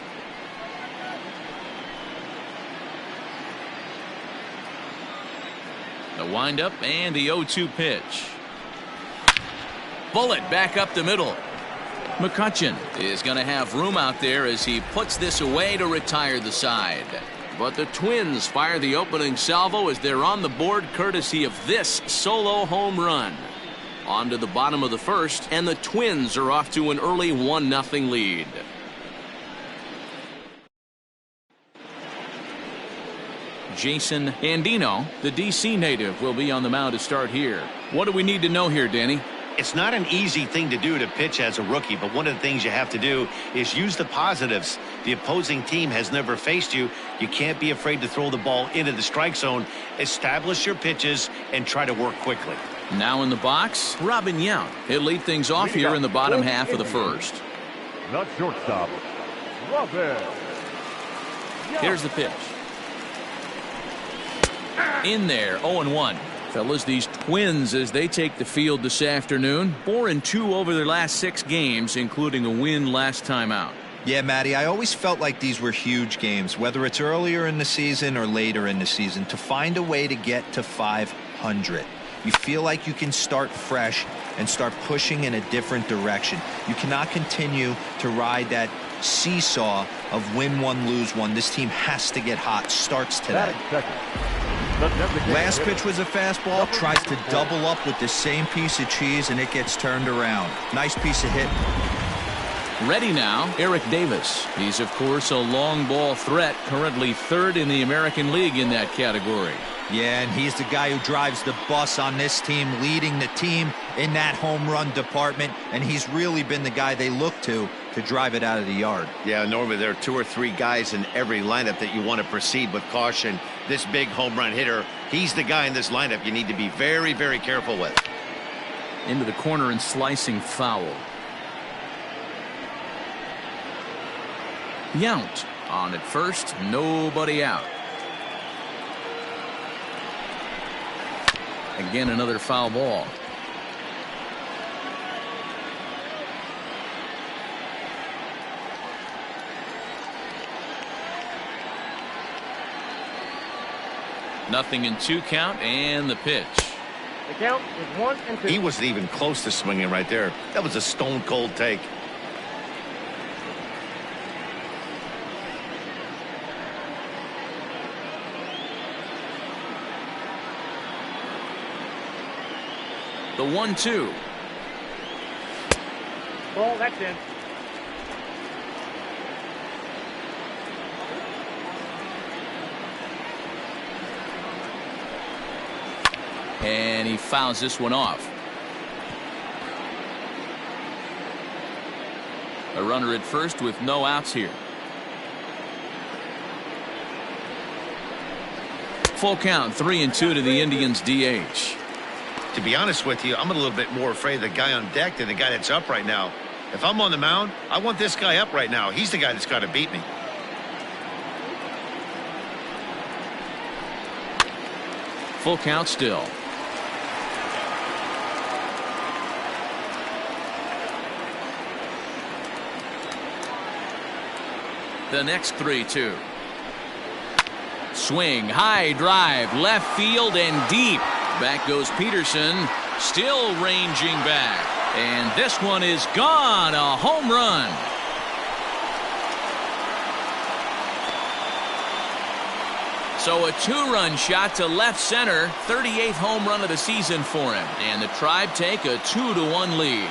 The windup and the 0-2 pitch. Bullet back up the middle. McCutchen is going to have room out there as he puts this away to retire the side. But the Twins fire the opening salvo as they're on the board courtesy of this solo home run. On to the bottom of the first, and the Twins are off to an early 1-0 lead. Jason Andino, the D.C. native, will be on the mound to start here. What do we need to know here, Danny? It's not an easy thing to do to pitch as a rookie, but one of the things you have to do is use the positives. The opposing team has never faced you. You can't be afraid to throw the ball into the strike zone. Establish your pitches and try to work quickly. Now in the box, Robin Yount. He'll lead things off here in the bottom half of the first. Not shortstop, Robin. Here's the pitch. In there, 0-1. Fellas, these Twins, as they take the field this afternoon, 4-2 over their last 6 games, including a win last time out. Yeah, Matty, I always felt like these were huge games, whether it's earlier in the season or later in the season, to find a way to get to 500. You feel like you can start fresh and start pushing in a different direction. You cannot continue to ride that seesaw of win one, lose one. This team has to get hot. Starts today. Last pitch was a fastball. Tries to double up with the same piece of cheese, and it gets turned around. Nice piece of hit. Ready now, Eric Davis. He's, of course, a long ball threat, currently 3rd in the American League in that category. Yeah, and he's the guy who drives the bus on this team, leading the team in that home run department, and he's really been the guy they look to drive it out of the yard. Yeah, normally there are 2 or 3 guys in every lineup that you want to proceed with caution. This big home run hitter, he's the guy in this lineup you need to be very, very careful with. Into the corner and slicing foul. Yount on at first, nobody out. Again, another foul ball. Nothing in 2 count, and the pitch. The count is 1-2. He wasn't even close to swinging right there. That was a stone cold take. The 1-2. Ball, that's in. And he fouls this one off. A runner at first with no outs here. Full count, 3-2 to the Indians DH. To be honest with you, I'm a little bit more afraid of the guy on deck than the guy that's up right now. If I'm on the mound, I want this guy up right now. He's the guy that's got to beat me. Full count still. The next 3-2. Swing, high drive, left field and deep. Back goes Peterson, still ranging back. And this one is gone, a home run. So a 2-run shot to left center, 38th home run of the season for him. And the Tribe take a 2-1 lead.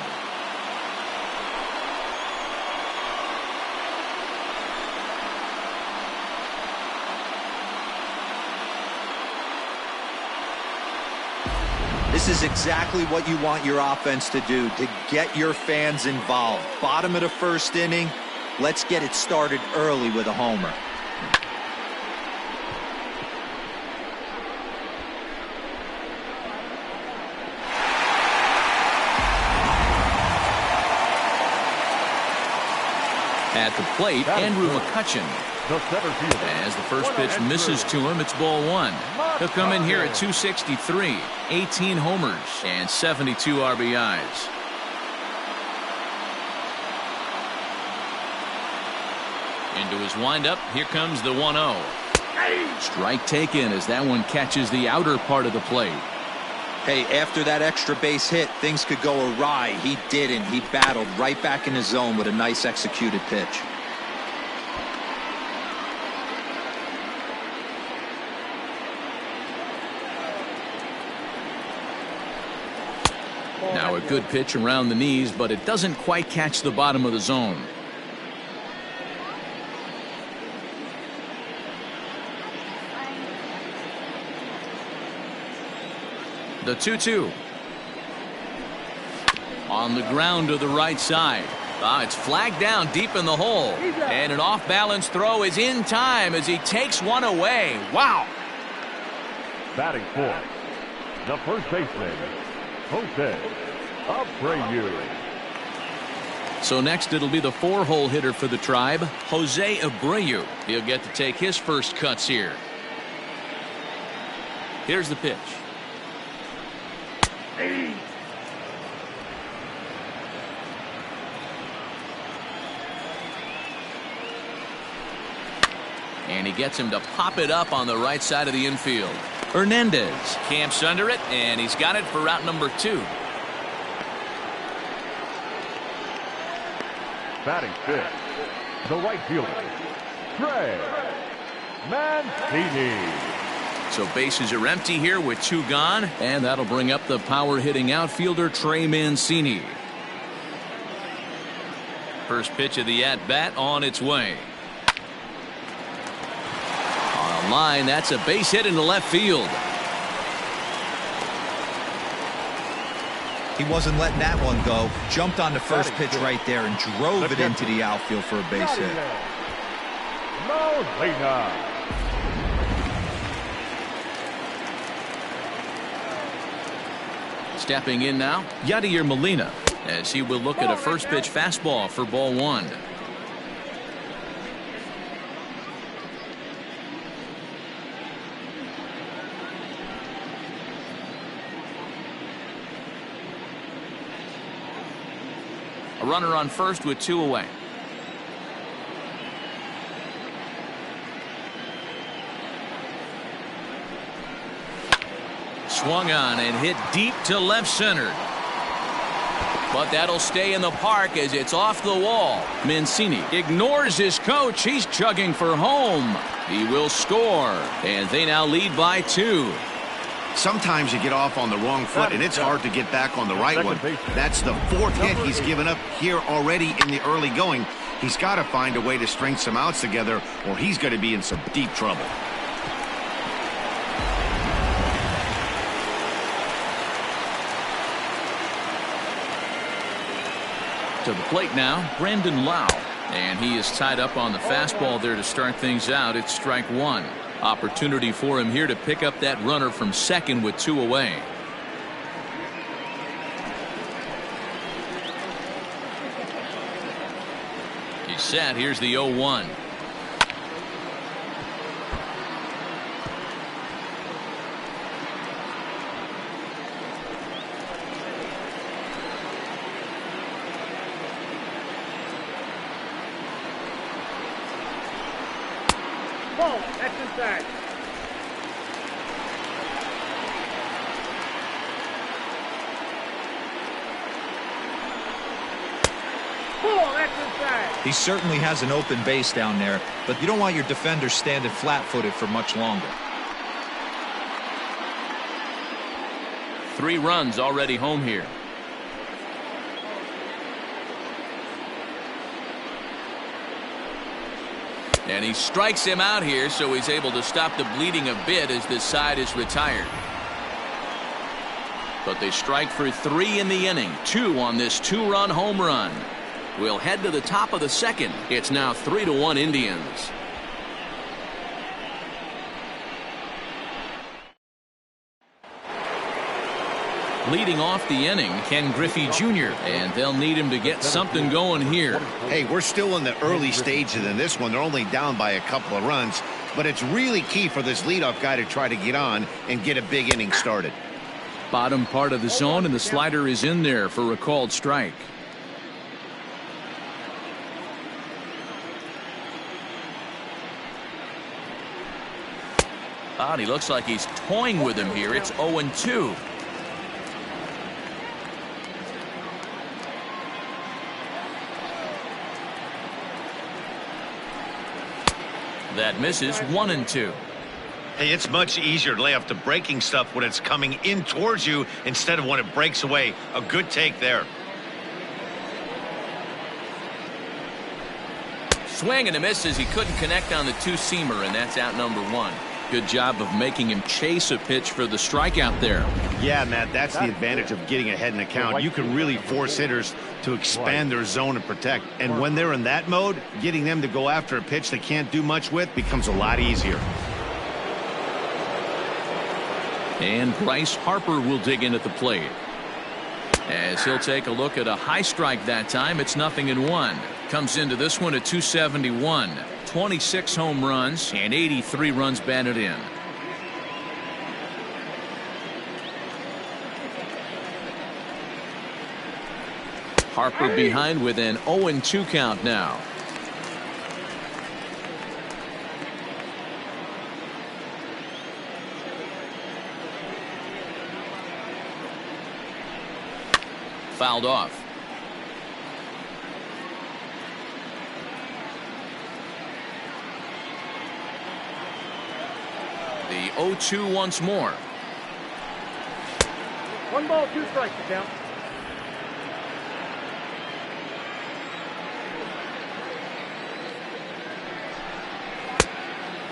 This is exactly what you want your offense to do, to get your fans involved. Bottom of the first inning, let's get it started early with a homer. At the plate, Andrew McCutchen. As the first pitch misses to him, it's ball 1. He'll come in here at 263, 18 homers, and 72 RBIs. Into his windup, here comes the 1-0. Strike taken as that one catches the outer part of the plate. Hey, after that extra base hit, things could go awry. He didn't. He battled right back in his zone with a nice executed pitch. Now a good pitch around the knees, but it doesn't quite catch the bottom of the zone. The 2-2. On the ground to the right side. It's flagged down deep in the hole. And an off-balance throw is in time as he takes one away. Wow. Batting fourth, the first baseman, Jose Abreu. So next it'll be the 4-hole hitter for the Tribe, Jose Abreu. He'll get to take his first cuts here. Here's the pitch. And he gets him to pop it up on the right side of the infield. Hernandez camps under it, and he's got it for route number 2. Batting fifth, the right fielder, Trey Mancini. So bases are empty here with 2 gone, and that'll bring up the power-hitting outfielder Trey Mancini. First pitch of the at-bat on its way. On a line, that's a base hit into left field. He wasn't letting that one go. Jumped on the first pitch right there and drove it into the outfield for a base hit. Molina. Stepping in now, Yadier Molina, as he will look at a first pitch fastball for ball 1. A runner on first with 2 away. Swung on and hit deep to left center. But that'll stay in the park as it's off the wall. Mancini ignores his coach. He's chugging for home. He will score. And they now lead by 2. Sometimes you get off on the wrong foot, and it's hard to get back on the right one. That's the 4th hit he's given up here already in the early going. He's got to find a way to string some outs together, or he's going to be in some deep trouble. To the plate now, Brandon Lau. And he is tied up on the fastball there to start things out. It's strike 1. Opportunity for him here to pick up that runner from second with 2 away. He's set. Here's the 0-1. Ball, that's inside. Ball, that's inside. He certainly has an open base down there, but you don't want your defender standing flat-footed for much longer. 3 runs already home here. And he strikes him out here, so he's able to stop the bleeding a bit as this side is retired. But they strike for 3 in the inning, 2 on this 2-run home run. We'll head to the top of the second. It's now 3-1 Indians. Leading off the inning, Ken Griffey Jr., and they'll need him to get something going here. Hey, we're still in the early stages in this one. They're only down by a couple of runs, but it's really key for this leadoff guy to try to get on and get a big inning started. Bottom part of the zone, and the slider is in there for a called strike. And he looks like he's toying with him here. It's 0-2. That misses. 1-2. Hey, it's much easier to lay off the breaking stuff when it's coming in towards you instead of when it breaks away. A good take there. Swing and a miss as he couldn't connect on the 2-seamer, and that's out number 1. Good job of making him chase a pitch for the strikeout there. Yeah, Matt, that's the advantage of getting ahead in the count. You can really force hitters to expand their zone and protect. And when they're in that mode, getting them to go after a pitch they can't do much with becomes a lot easier. And Bryce Harper will dig in at the plate. As he'll take a look at a high strike that time. It's 0-1. Comes into this one at 271. 26 home runs and 83 runs batted in. Harper behind with an 0-2 count now. Fouled off. The 0-2 once more. 1 ball, 2 strikes to count.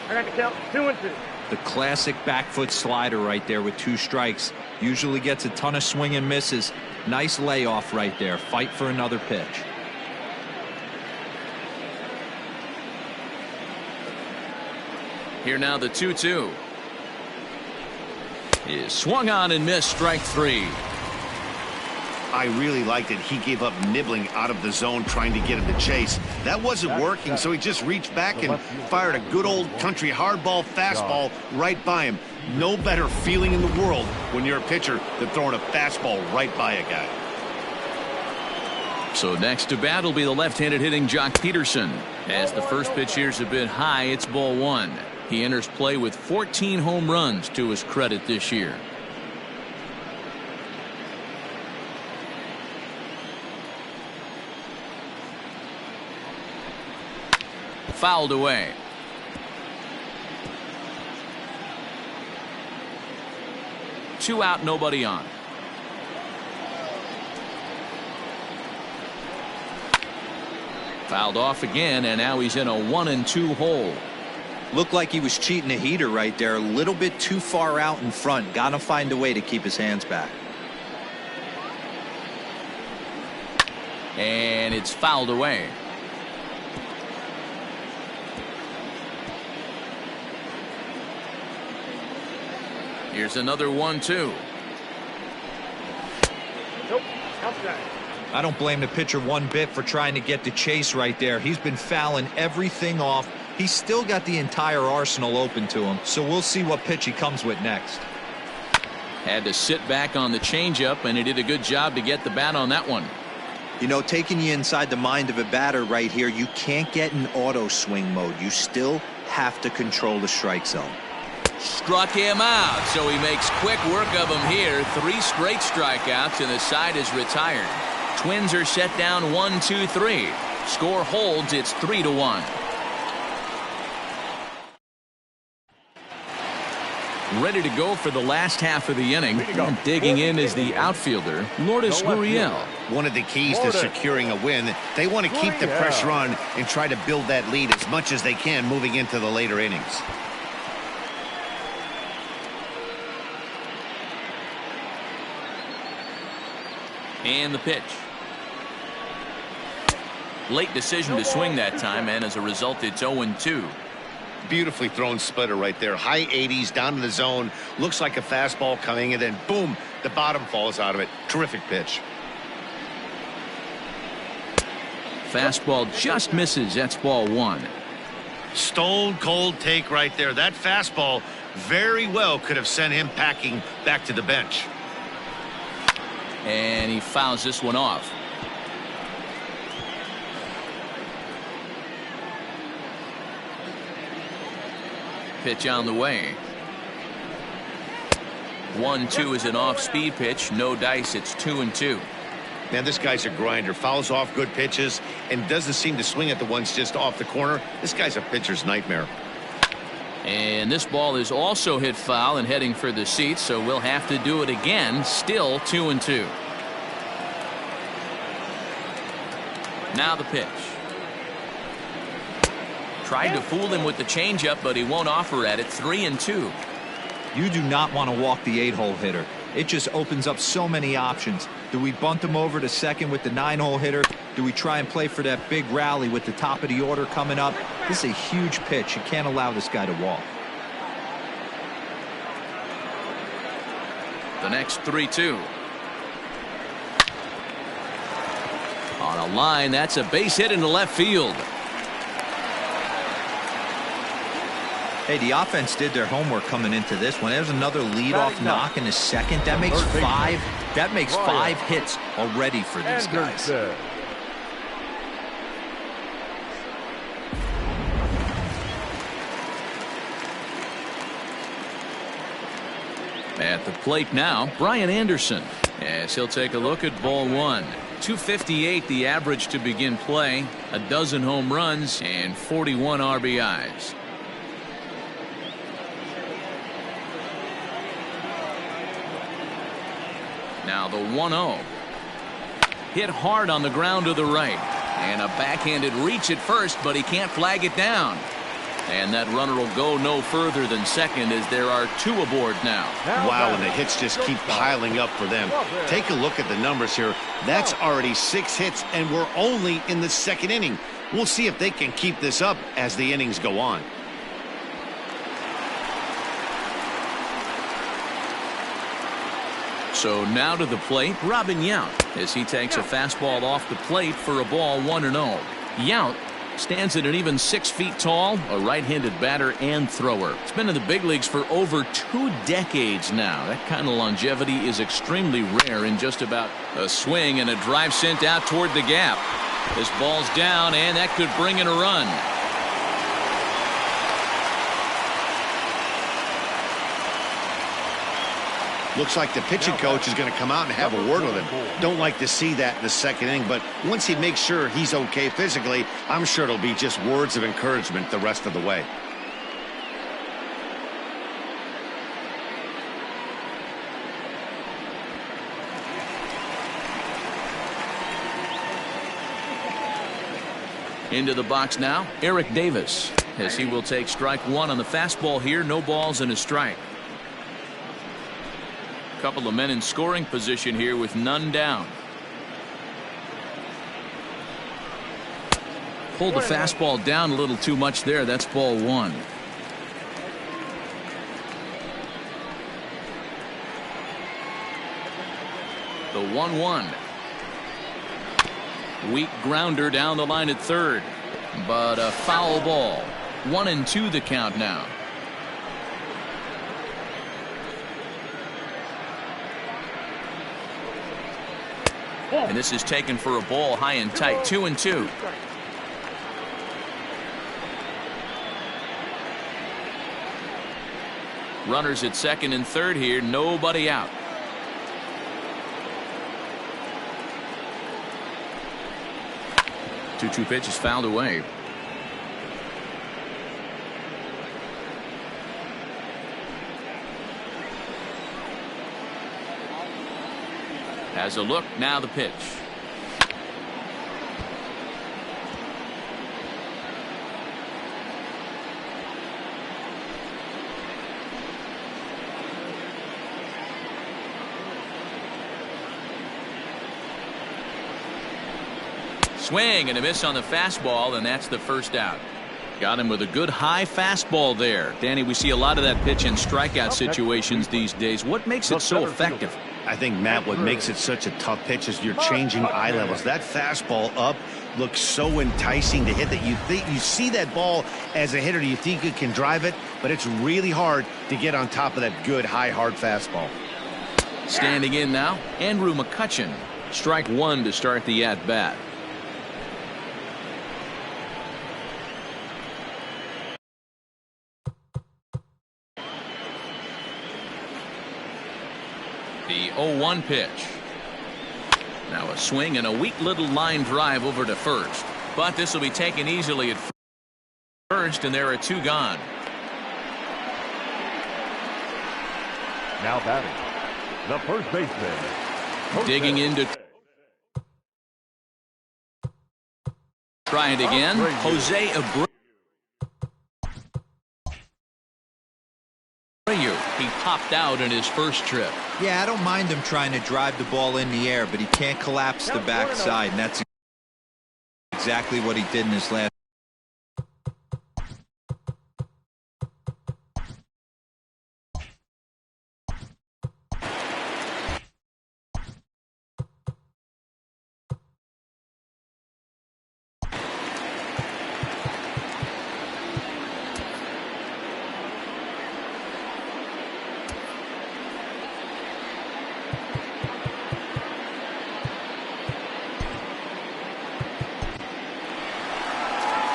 I got to count 2-2. The classic back foot slider right there with 2 strikes. Usually gets a ton of swing and misses. Nice layoff right there. Fight for another pitch. Here now the 2-2. Is swung on and missed. Strike 3. I really liked it. He gave up nibbling out of the zone trying to get him to chase. That wasn't working, so he just reached back and fired a good old country hardball fastball right by him. No better feeling in the world when you're a pitcher than throwing a fastball right by a guy. So next to bat will be the left-handed hitting Jock Peterson. As the first pitch here's a bit high, it's ball 1. He enters play with 14 home runs to his credit this year. Fouled away. Two out, nobody on. Fouled off again, and now he's in a 1-2 hole. Looked like he was cheating a heater right there. A little bit too far out in front. Got to find a way to keep his hands back. And it's fouled away. Here's another 1-2. Nope, outside. I don't blame the pitcher one bit for trying to get the chase right there. He's been fouling everything off. He's still got the entire arsenal open to him, so we'll see what pitch he comes with next. Had to sit back on the changeup, and he did a good job to get the bat on that one. You know, taking you inside the mind of a batter right here, you can't get in auto swing mode. You still have to control the strike zone. Struck him out, so he makes quick work of him here. 3 straight strikeouts, and the side is retired. Twins are set down 1-2-3. Score holds. It's 3-1. Ready to go for the last half of the inning. And digging in is the outfielder, Lourdes Gurriel. One of the keys to securing a win, they want to keep the pressure on and try to build that lead as much as they can moving into the later innings. And the pitch. Late decision to swing that time, and as a result, it's 0-2. Beautifully thrown splitter right there. High 80s down in the zone. Looks like a fastball coming, and then boom, the bottom falls out of it. Terrific pitch. Fastball just misses. That's ball 1. Stone cold take right there. That fastball very well could have sent him packing back to the bench. And he fouls this one off. Pitch on the way. 1-2 is an off-speed pitch. No dice. It's 2-2. Man, this guy's a grinder. Fouls off good pitches and doesn't seem to swing at the ones just off the corner. This guy's a pitcher's nightmare. And this ball is also hit foul and heading for the seats, so we'll have to do it again. Still 2-2. Now the pitch. Tried to fool him with the changeup, but he won't offer at it. 3-2. You do not want to walk the 8-hole hitter. It just opens up so many options. Do we bunt him over to second with the 9-hole hitter? Do we try and play for that big rally with the top of the order coming up? This is a huge pitch. You can't allow this guy to walk. The next 3-2. On a line, that's a base hit into left field. Hey, the offense did their homework coming into this one. There's another leadoff knock in the second. That makes five. That makes 5 hits already for these guys. At the plate now, Brian Anderson, as he'll take a look at ball 1. 258 the average to begin play, a dozen home runs and 41 RBIs. Now the 1-0. Hit hard on the ground to the right. And a backhanded reach at first, but he can't flag it down. And that runner will go no further than second as there are 2 aboard now. Wow, and the hits just keep piling up for them. Take a look at the numbers here. That's already 6 hits, and we're only in the second inning. We'll see if they can keep this up as the innings go on. So now to the plate, Robin Yount, as he takes a fastball off the plate for a ball 1-0. Yount stands at an even 6 feet tall, a right-handed batter and thrower. He's been in the big leagues for over 2 decades now. That kind of longevity is extremely rare in just about a swing, and a drive sent out toward the gap. This ball's down, and that could bring in a run. Looks like the pitching coach is going to come out and have a word with him. Don't like to see that in the second inning, but once he makes sure he's okay physically, I'm sure it'll be just words of encouragement the rest of the way. Into the box now, Eric Davis, as he will take strike 1 on the fastball here. No balls and a strike. Couple of men in scoring position here with none down. Pulled the fastball down a little too much there. That's ball 1. The 1-1. Weak grounder down the line at third, but a foul ball. 1-2 the count now. And this is taken for a ball high and tight. 2-2. Runners at second and third here. Nobody out. 2-2 pitch is fouled away. Has a look, now the pitch. Swing and a miss on the fastball, and that's the first out. Got him with a good high fastball there. Danny, we see a lot of that pitch in strikeout situations these days. What makes it so effective? I think, Matt, what makes it such a tough pitch is you're changing eye levels. That fastball up looks so enticing to hit that you see that ball as a hitter, you think you can drive it, but it's really hard to get on top of that good high hard fastball. Standing in now, Andrew McCutchen. Strike one to start the at bat. The 0-1 pitch. Now a swing and a weak little line drive over to first. But this will be taken easily at first, and there are two gone. Now batting, the first baseman. Digging into. Try it again. Jose Abreu. He popped out in his first trip. Yeah, I don't mind him trying to drive the ball in the air, but he can't collapse the backside, and that's exactly what he did in his last.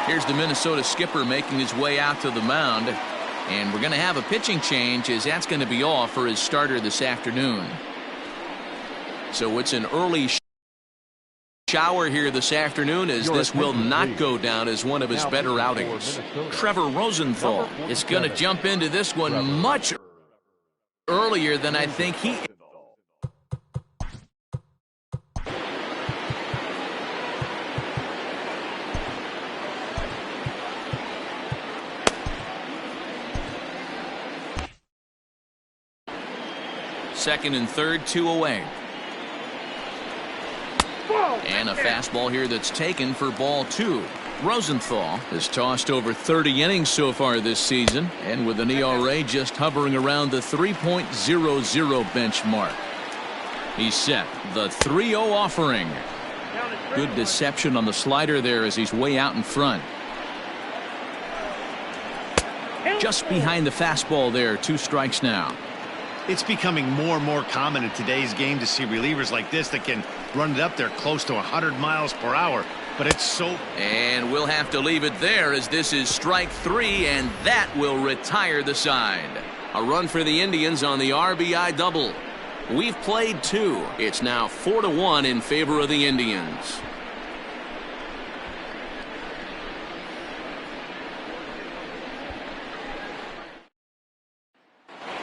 Here's the Minnesota skipper making his way out to the mound. And we're going to have a pitching change, as that's going to be all for his starter this afternoon. So it's an early shower here this afternoon, as this will not go down as one of his better outings. Trevor Rosenthal is going to jump into this one much earlier than I think he. Second and third, 2 away. And a fastball here that's taken for ball 2. Rosenthal has tossed over 30 innings so far this season, and with an ERA just hovering around the 3.00 benchmark. He's set. The 3-0 offering. Good deception on the slider there as he's way out in front. Just behind the fastball there. 2 strikes now. It's becoming more and more common in today's game to see relievers like this that can run it up there close to 100 miles per hour. But it's so. And we'll have to leave it there, as this is strike 3, and that will retire the side. A run for the Indians on the RBI double. We've played 2. It's now 4-1 in favor of the Indians.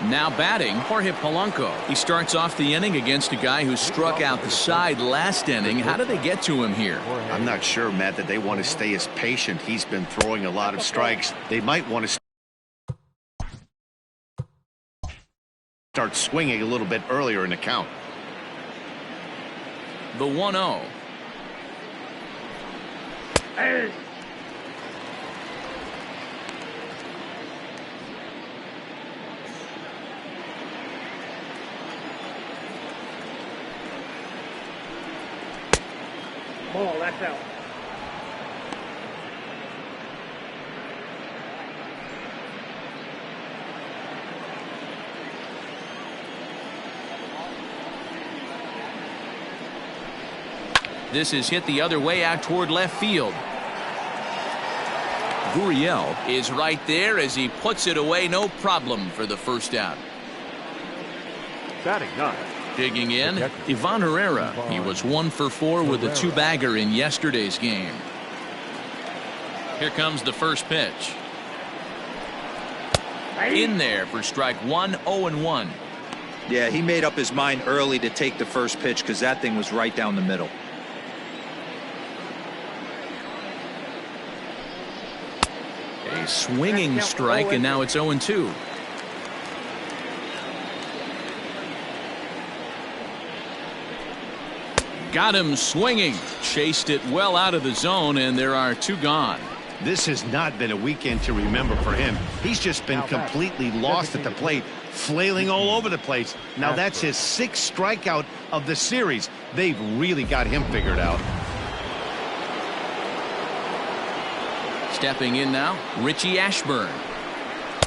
Now batting, Jorge Polanco. He starts off the inning against a guy who struck out the side last inning. How did they get to him here? I'm not sure, Matt, that they want to stay as patient. He's been throwing a lot of strikes. They might want to start swinging a little bit earlier in the count. The 1-0. Hey. Ball, that's out. This is hit the other way out toward left field. Gurriel is right there as he puts it away, no problem for the first out. Batting 9. Digging in, Ivan Herrera. He was 1 for 4 with a 2-bagger in yesterday's game. Here comes the first pitch. In there for strike one, 0-1. Yeah, he made up his mind early to take the first pitch because that thing was right down the middle. A swinging strike, and now it's 0-2. Got him swinging. Chased it well out of the zone, and there are 2 gone. This has not been a weekend to remember for him. He's just been completely lost at the plate, flailing all over the place. Now that's his 6th strikeout of the series. They've really got him figured out. Stepping in now, Richie Ashburn,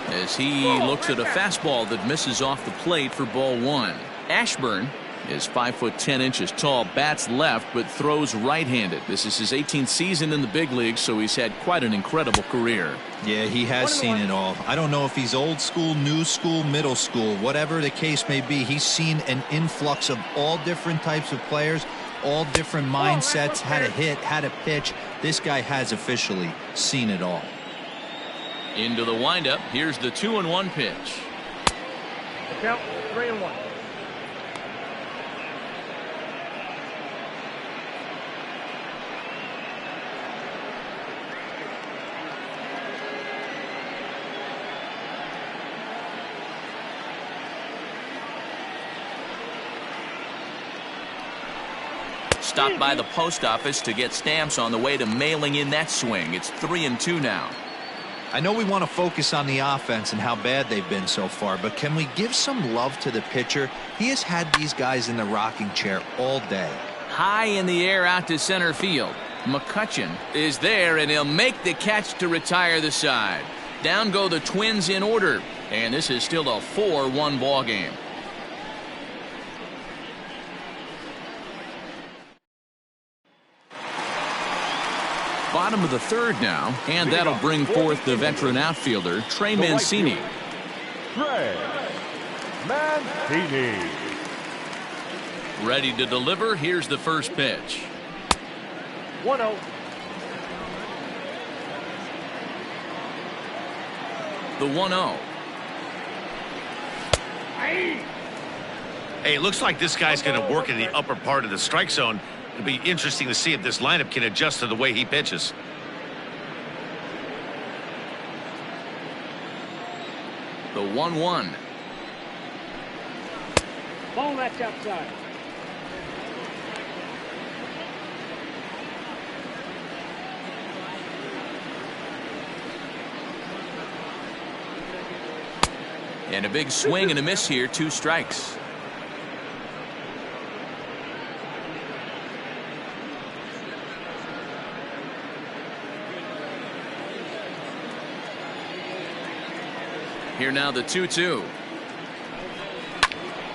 as he looks at a fastball that misses off the plate for ball 1. Ashburn is 5'10" tall, bats left, but throws right-handed. This is his 18th season in the big leagues, so he's had quite an incredible career. Yeah, he has seen it all. I don't know if he's old school, new school, middle school, whatever the case may be. He's seen an influx of all different types of players, all different mindsets, how to hit, how to pitch. This guy has officially seen it all. Into the windup. Here's the 2-1 pitch. Count 3-1. Stopped by the post office to get stamps on the way to mailing in that swing. It's 3-2 now. I know we want to focus on the offense and how bad they've been so far, but can we give some love to the pitcher? He has had these guys in the rocking chair all day. High in the air out to center field. McCutchen is there, and he'll make the catch to retire the side. Down go the Twins in order, and this is still a 4-1 ball game. Bottom of the 3rd now, and that'll bring forth the veteran outfielder, Trey Mancini. Trey Mancini. Ready to deliver. Here's the first pitch. 1-0. The 1-0. Hey, it looks like this guy's going to work in the upper part of the strike zone. It'll be interesting to see if this lineup can adjust to the way he pitches. The 1-1. Ball, that's outside. And a big swing and a miss here. 2 strikes. Here now the 2-2.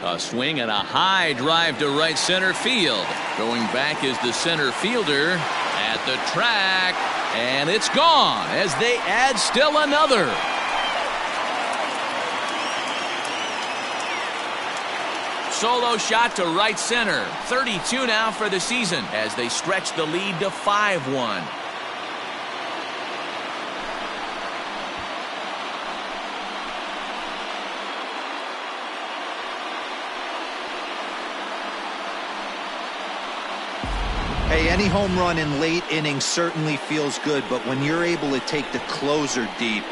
A swing and a high drive to right center field. Going back is the center fielder at the track, and it's gone as they add still another. Solo shot to right center. 32 now for the season as they stretch the lead to 5-1. Hey, any home run in late innings certainly feels good, but when you're able to take the closer deep,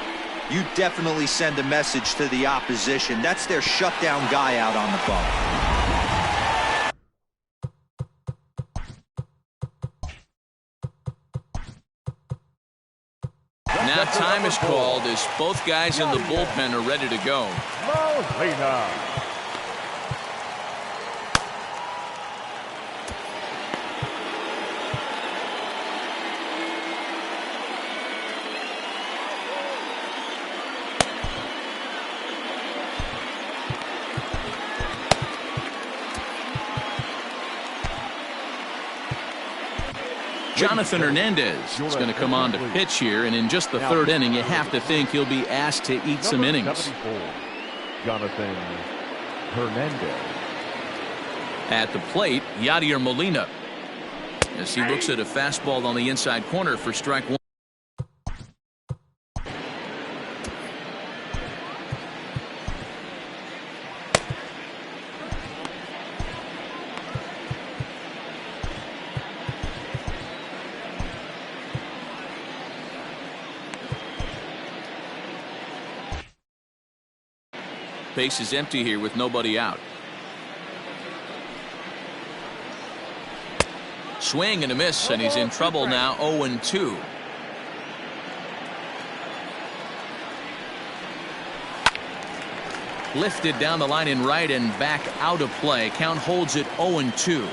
you definitely send a message to the opposition. That's their shutdown guy out on the bump. Now time is called as both guys in the bullpen are ready to go. Molina. Jonathan Hernandez is going to come on to pitch here, and in just the 3rd inning, you have to think he'll be asked to eat some innings. Jonathan Hernandez. At the plate, Yadier Molina, as he looks at a fastball on the inside corner for strike 1. Base is empty here with nobody out. Swing and a miss, and he's in trouble now. 0-2. Lifted down the line in right and back out of play. Count holds it 0-2.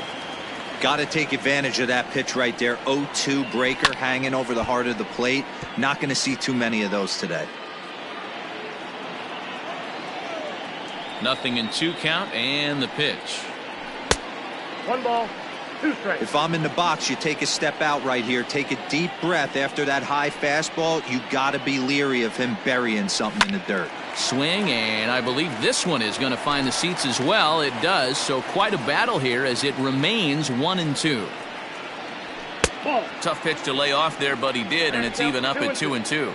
Got to take advantage of that pitch right there. 0-2 breaker hanging over the heart of the plate. Not going to see too many of those today. Nothing in 2 count, and the pitch. 1 ball, 2 strikes. If I'm in the box, you take a step out right here. Take a deep breath after that high fastball. You got to be leery of him burying something in the dirt. Swing, and I believe this one is going to find the seats as well. It does, so quite a battle here as it remains 1-2. Ball. Tough pitch to lay off there, but he did, and it's even up at 2-2.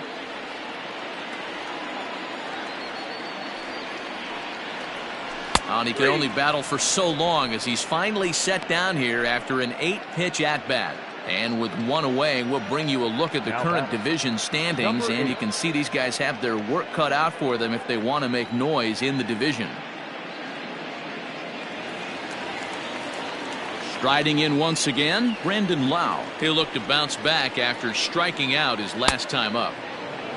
And he could only battle for so long as he's finally set down here after an 8-pitch at-bat. And with 1 away, we'll bring you a look at the current division standings, and you can see these guys have their work cut out for them if they want to make noise in the division. Striding in once again, Brandon Lowe. He'll look to bounce back after striking out his last time up.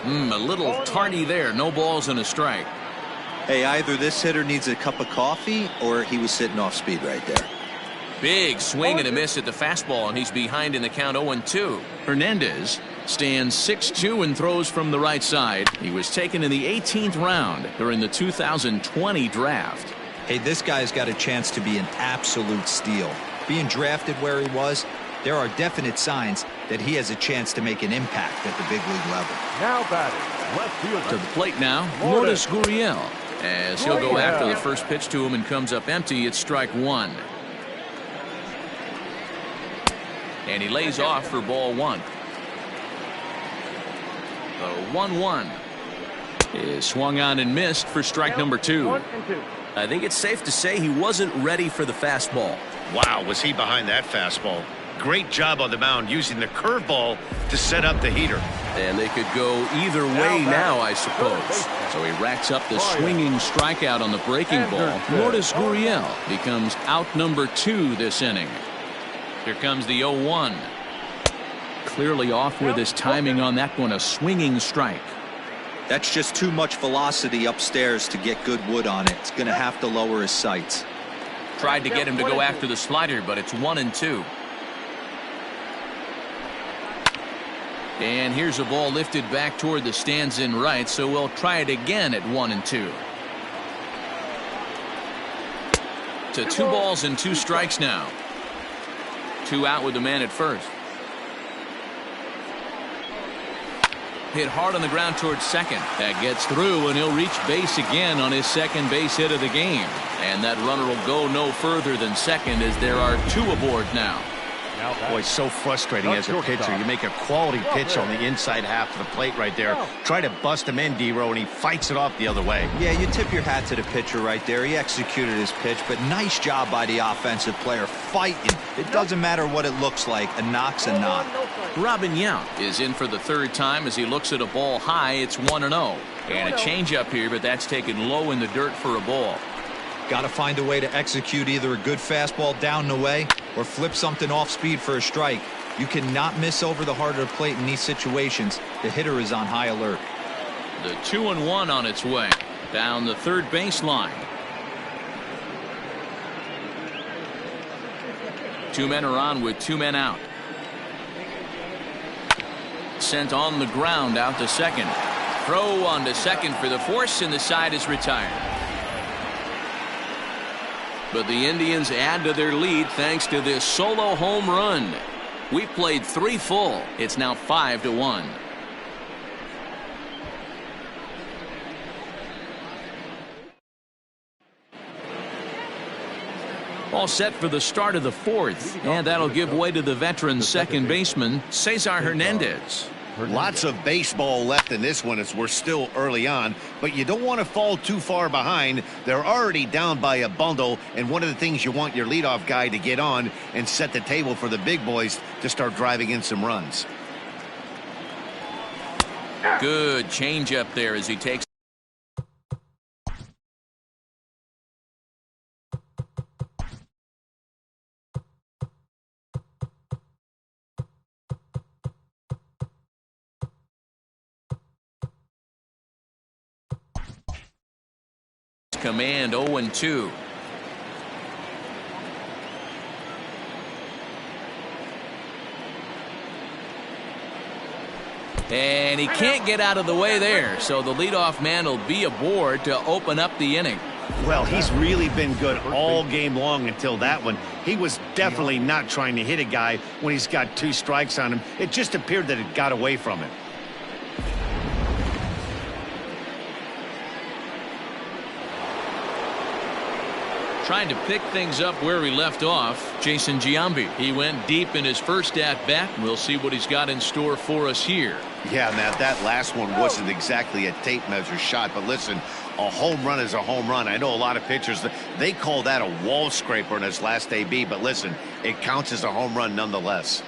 A little tardy there. No balls and a strike. Hey, either this hitter needs a cup of coffee or he was sitting off speed right there. Big swing and a miss at the fastball, and he's behind in the count 0-2. Hernandez stands 6'2" and throws from the right side. He was taken in the 18th round during the 2020 draft. Hey, this guy's got a chance to be an absolute steal. Being drafted where he was, there are definite signs that he has a chance to make an impact at the big league level. Now batting, left fielder. To the plate now, Lourdes Gurriel. As he'll go after the first pitch to him and comes up empty, it's strike 1. And he lays off for ball 1. The 1-1 is swung on and missed for strike number 2. 1 and 2. I think it's safe to say he wasn't ready for the fastball. Wow, was he behind that fastball. Great job on the mound using the curveball to set up the heater. And they could go either way now, I suppose. So he racks up the swinging strikeout on the breaking ball. Lourdes Gurriel becomes out number 2 this inning. Here comes the 0-1. Clearly off with his timing on that one, a swinging strike. That's just too much velocity upstairs to get good wood on it. It's going to have to lower his sights. Tried to get him to go after the slider, but it's 1-2. And here's a ball lifted back toward the stands in right, so we'll try it again at 1-2. To 2 balls and 2 strikes now. 2 out with the man at first. Hit hard on the ground towards second. That gets through, and he'll reach base again on his second base hit of the game. And that runner will go no further than second as there are 2 aboard now. Boy, so frustrating as a pitcher. You make a quality pitch on the inside half of the plate right there. Try to bust him in, D-Row, and he fights it off the other way. Yeah, you tip your hat to the pitcher right there. He executed his pitch, but nice job by the offensive player fighting. It doesn't matter what it looks like. A knock's a knock. Robin Yount is in for the 3rd time as he looks at a ball high. It's 1-0. And a changeup here, but that's taken low in the dirt for a ball. Got to find a way to execute either a good fastball down the way or flip something off speed for a strike. You cannot miss over the heart of the plate in these situations. The hitter is on high alert. The 2-1 on its way down the third baseline. 2 men are on with 2 men out. Sent on the ground out to second. Throw on to second for the force, and the side is retired. But the Indians add to their lead thanks to this solo home run. We played 3 full. It's now 5-1. All set for the start of the 4th, and that'll give way to the veteran second baseman, Cesar Hernandez. Lots of baseball left in this one as we're still early on, but you don't want to fall too far behind. They're already down by a bundle, and one of the things you want your leadoff guy to get on and set the table for the big boys to start driving in some runs. Good change up there as he takes command 0-2. And he can't get out of the way there, so the leadoff man will be aboard to open up the inning. Well, he's really been good all game long until that one. He was definitely not trying to hit a guy when he's got 2 strikes on him. It just appeared that it got away from him. Trying to pick things up where he left off, Jason Giambi. He went deep in his first at-bat. We'll see what he's got in store for us here. Yeah, Matt, that last one wasn't exactly a tape measure shot, but listen, a home run is a home run. I know a lot of pitchers, they call that a wall scraper in his last AB, but listen, it counts as a home run nonetheless.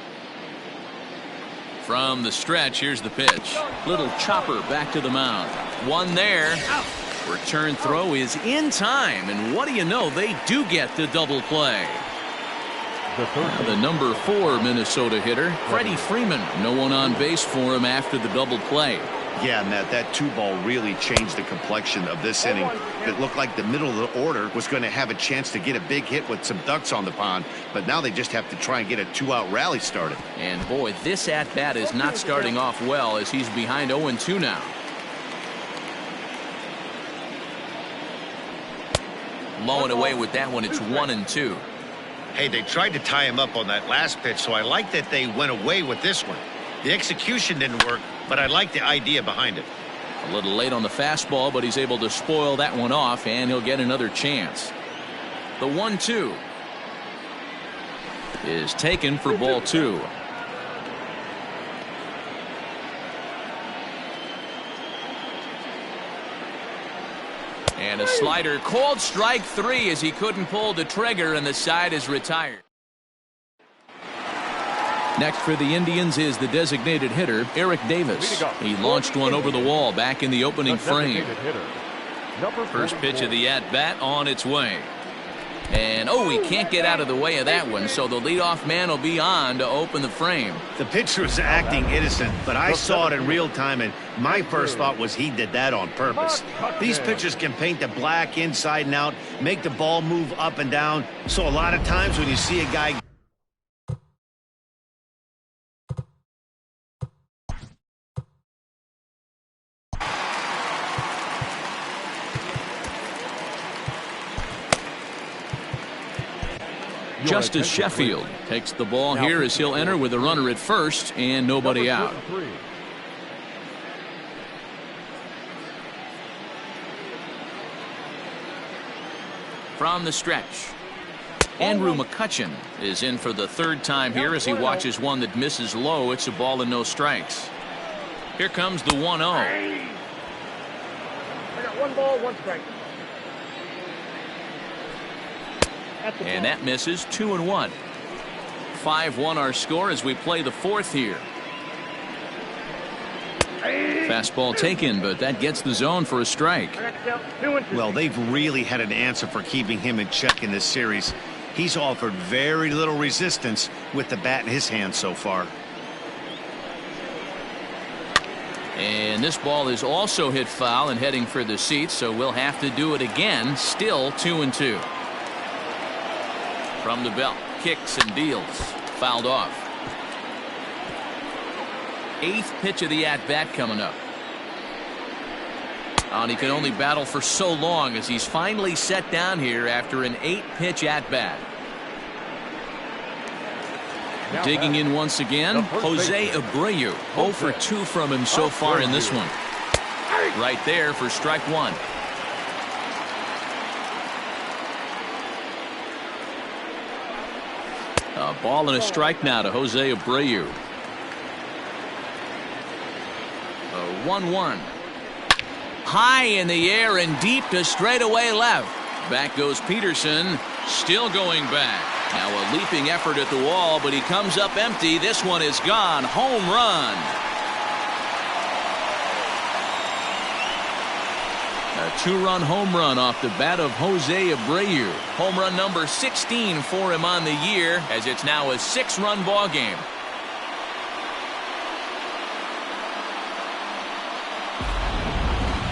From the stretch, here's the pitch. Little chopper back to the mound. One there. Return throw is in time, and what do you know, they do get the double play. The number 4 Minnesota hitter, Freddie Freeman. No one on base for him after the double play. Yeah, Matt, that 2-ball really changed the complexion of this inning. It looked like the middle of the order was going to have a chance to get a big hit with some ducks on the pond, but now they just have to try and get a 2-out rally started. And boy, this at-bat is not starting off well as he's behind 0-2 now. Low and away with that one. It's 1-2. Hey, they tried to tie him up on that last pitch, so I like that they went away with this one. The execution didn't work, but I like the idea behind it. A little late on the fastball, but he's able to spoil that one off, and he'll get another chance. The 1-2 is taken for ball 2. And a slider called strike 3 as he couldn't pull the trigger, and the side is retired. Next for the Indians is the designated hitter, Eric Davis. He launched one over the wall back in the opening frame. First pitch of the at-bat on its way. And, oh, he can't get out of the way of that one, so the leadoff man will be on to open the frame. The pitcher was acting innocent, but I saw it in real time, and my first thought was he did that on purpose. These pitchers can paint the black inside and out, make the ball move up and down, so a lot of times when you see a guy Justice Sheffield takes the ball here as he'll enter with a runner at first and nobody out. From the stretch, Andrew McCutchen is in for the 3rd time here as he watches one that misses low. It's a ball and no strikes. Here comes the 1-0. I got 1 ball, 1 strike. And that misses. 2-1. 5-1 our score as we play the 4th here. Fastball taken, but that gets the zone for a strike. Well, they've really had an answer for keeping him in check in this series. He's offered very little resistance with the bat in his hand so far. And this ball is also hit foul and heading for the seats, so we'll have to do it again. Still 2-2. From the belt, kicks and deals. Fouled off. 8th pitch of the at-bat coming up. And he can only battle for so long as he's finally set down here after an 8-pitch at-bat. Digging in once again, Jose Abreu. 0 for 2 from him so far in this one. Right there for strike 1. A ball and a strike now to Jose Abreu. A 1-1. High in the air and deep to straightaway left. Back goes Peterson. Still going back. Now a leaping effort at the wall, but he comes up empty. This one is gone. Home run. A 2-run home run off the bat of Jose Abreu. Home run number 16 for him on the year, as it's now a 6-run ball game.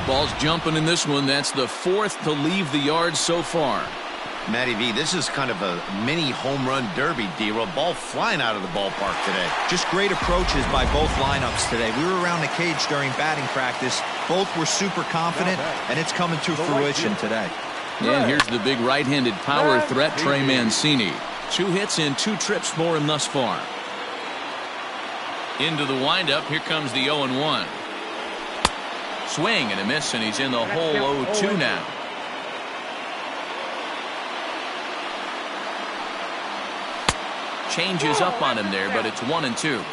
Ball's jumping in this one. That's the 4th to leave the yard so far. Matty V, this is kind of a mini home run derby, D-Roll. Ball flying out of the ballpark today. Just great approaches by both lineups today. We were around the cage during batting practice. Both were super confident, and it's coming to fruition today. And here's the big right-handed power threat, Trey Mancini. 2 hits in 2 trips for him thus far. Into the windup. Here comes the 0-1. Swing and a miss, and he's in the hole 0-2 now. Changes up on him there, but it's 1-2.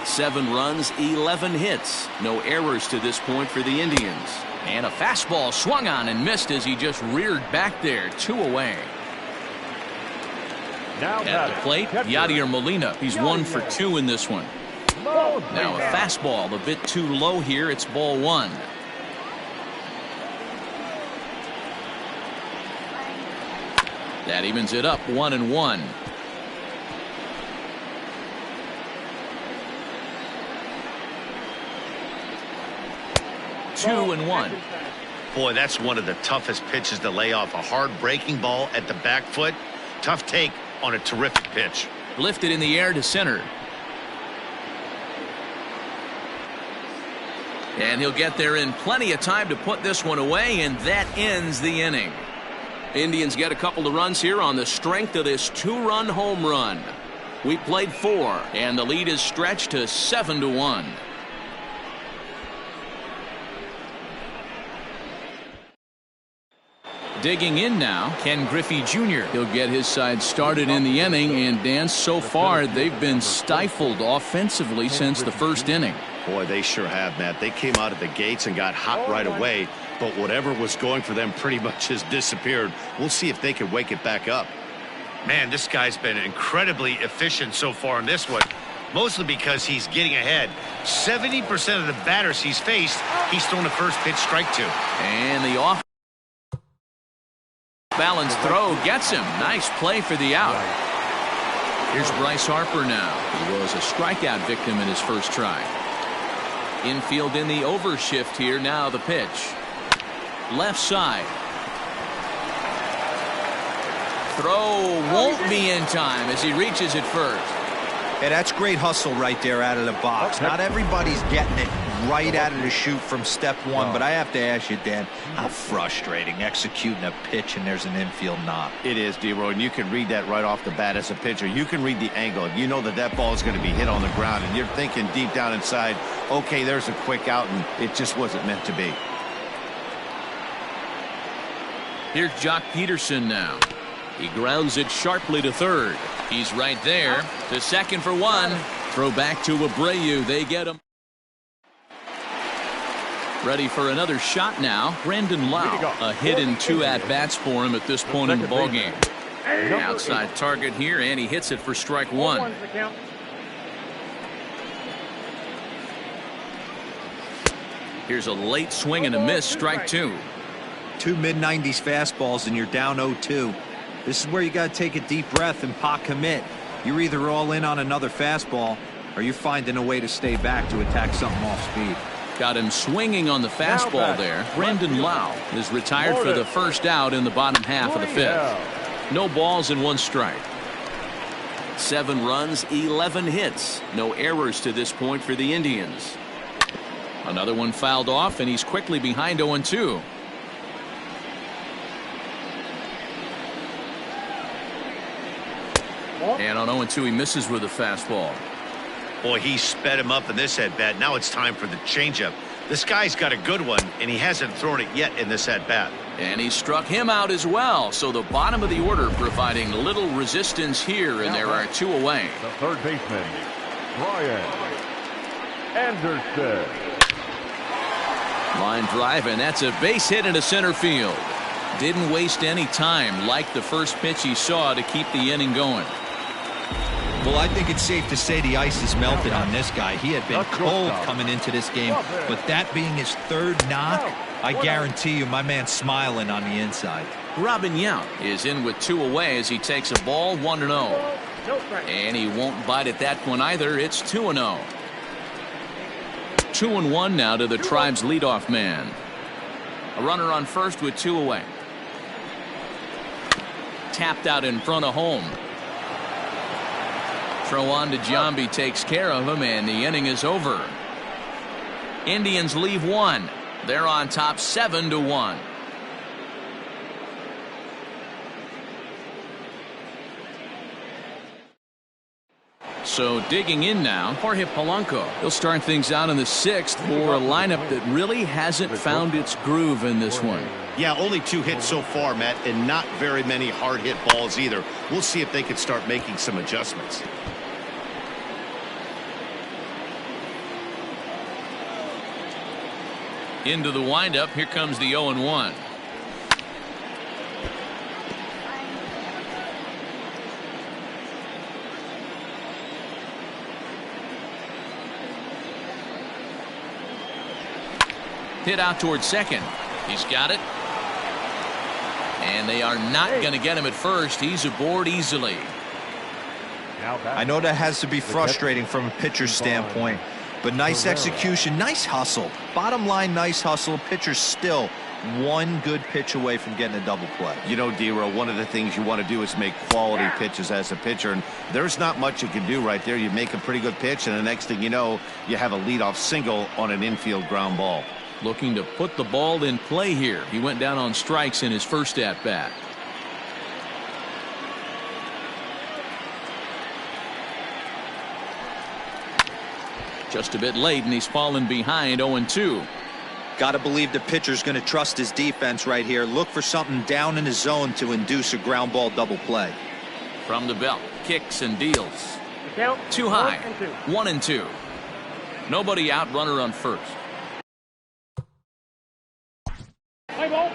7 runs, 11 hits. No errors to this point for the Indians. And a fastball swung on and missed as he just reared back there. 2 away. Now at the plate, Yadier Molina. He's 1 for 2 in this one. Now a fastball a bit too low here. It's ball 1. That evens it up 1-1. Two and 1. Boy, that's one of the toughest pitches to lay off. A hard breaking ball at the back foot. Tough take on a terrific pitch. Lifted in the air to center. And he'll get there in plenty of time to put this one away, and that ends the inning. Indians get a couple of runs here on the strength of this 2-run home run. We played 4, and the lead is stretched to 7-1. Digging in now, Ken Griffey Jr. He'll get his side started in the inning, and Dan, so far they've been stifled offensively since the first inning. Boy, they sure have, Matt. They came out of the gates and got hot right away, but whatever was going for them pretty much has disappeared. We'll see if they can wake it back up. Man, this guy's been incredibly efficient so far in this one, mostly because he's getting ahead. 70% of the batters he's faced, he's thrown a first pitch strike to. And the off balance throw gets him. Nice play for the out. Here's Bryce Harper now. He was a strikeout victim in his first try. Infield in the overshift here. Now the pitch. Left side. Throw won't be in time as he reaches it first. Hey, that's great hustle right there out of the box. Not everybody's getting it right out of the chute from step 1, but I have to ask you, Dan, how frustrating executing a pitch and there's an infield knock. It is, D-Roy, and you can read that right off the bat as a pitcher. You can read the angle. You know that ball is going to be hit on the ground, and you're thinking deep down inside, okay, there's a quick out, and it just wasn't meant to be. Here's Jock Peterson now. He grounds it sharply to third. He's right there to second for 1. Throw back to Abreu. They get him. Ready for another shot now. Brandon Lau. A hit and 2 at-bats for him at this point in the ballgame. Outside target here, and he hits it for strike 1. Here's a late swing and a miss, strike 2. 2 mid-90s fastballs and you're down 0-2. This is where you got to take a deep breath and pot commit. You're either all in on another fastball or you're finding a way to stay back to attack something off speed. Got him swinging on the fastball there. Brandon Lau is retired for the first out in the bottom half of the 5th. No balls and 1 strike. 7 runs, 11 hits. No errors to this point for the Indians. Another one fouled off, and he's quickly behind 0-2. And on 0-2, he misses with a fastball. Boy, he sped him up in this at-bat. Now it's time for the changeup. This guy's got a good one, and he hasn't thrown it yet in this at-bat. And he struck him out as well. So the bottom of the order providing little resistance here, and there are 2 away. The third baseman, Brian Anderson. Line drive, and that's a base hit into center field. Didn't waste any time like the first pitch he saw to keep the inning going. Well, I think it's safe to say the ice is melted on this guy. He had been cold coming into this game, but that being his 3rd knock, I guarantee you my man's smiling on the inside. Robin Yount is in with 2 away as he takes a ball 1-0. And he won't bite at that one either. It's 2-0. 2-1 now to the Tribe's leadoff man. A runner on first with 2 away. Tapped out in front of home. Throw on to Giambi takes care of him, and the inning is over. Indians leave 1. They're on top 7-1. So digging in now, Jorge Polanco. He'll start things out in the 6th for a lineup that really hasn't found its groove in this one. Yeah, only 2 hits so far, Matt, and not very many hard hit balls either. We'll see if they can start making some adjustments. Into the windup. Here comes the 0-1. Hit out towards second. He's got it. And they are not going to get him at first. He's aboard easily. I know that has to be frustrating from a pitcher's standpoint, but nice execution, nice hustle. Bottom line, nice hustle. Pitcher's still 1 good pitch away from getting a double play. You know, D-Row, one of the things you want to do is make quality pitches as a pitcher, and there's not much you can do right there. You make a pretty good pitch, and the next thing you know, you have a leadoff single on an infield ground ball. Looking to put the ball in play here. He went down on strikes in his first at bat. Just a bit late, and he's fallen behind 0-2. Got to believe the pitcher's going to trust his defense right here. Look for something down in his zone to induce a ground ball double play. From the belt, kicks and deals. Count. Too high. 1-2. 1-2. Nobody out, runner on first. Play ball.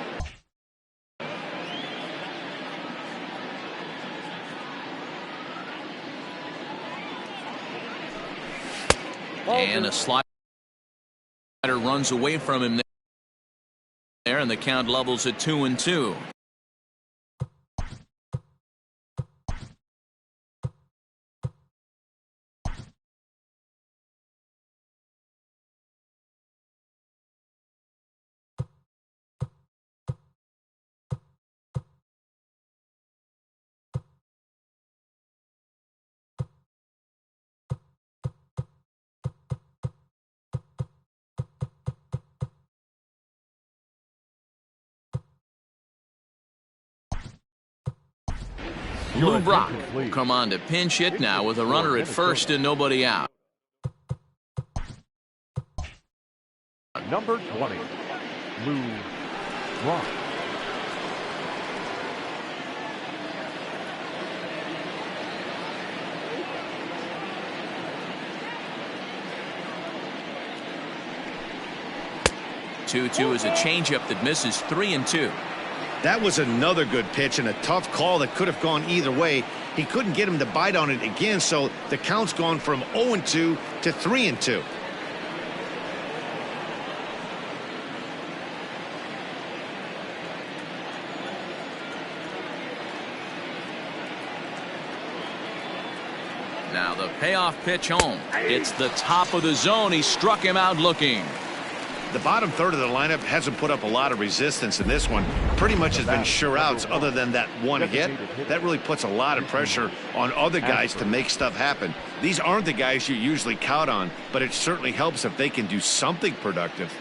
And a slider runs away from him there, and the count levels at 2-2. Lou Brock will come on to pinch hit now with a runner at first and nobody out. Number 20, Lou Brock. Two is a changeup that misses 3-2. That was another good pitch and a tough call that could have gone either way. He couldn't get him to bite on it again, so the count's gone from 0-2 to 3-2. Now the payoff pitch home. It's the top of the zone. He struck him out looking. The bottom third of the lineup hasn't put up a lot of resistance in this one. Pretty much has been sure outs other than that one hit. That really puts a lot of pressure on other guys to make stuff happen. These aren't the guys you usually count on, but it certainly helps if they can do something productive.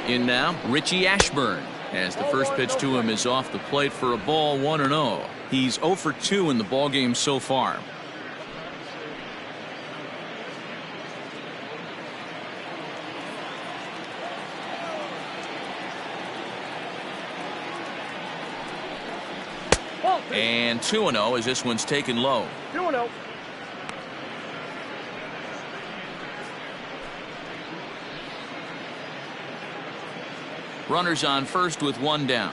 In now, Richie Ashburn, as the first pitch to him is off the plate for a ball, 1-0. He's 0 for 2 in the ballgame so far. And 2-0 as this one's taken low. 2-0. Runners on first with one down.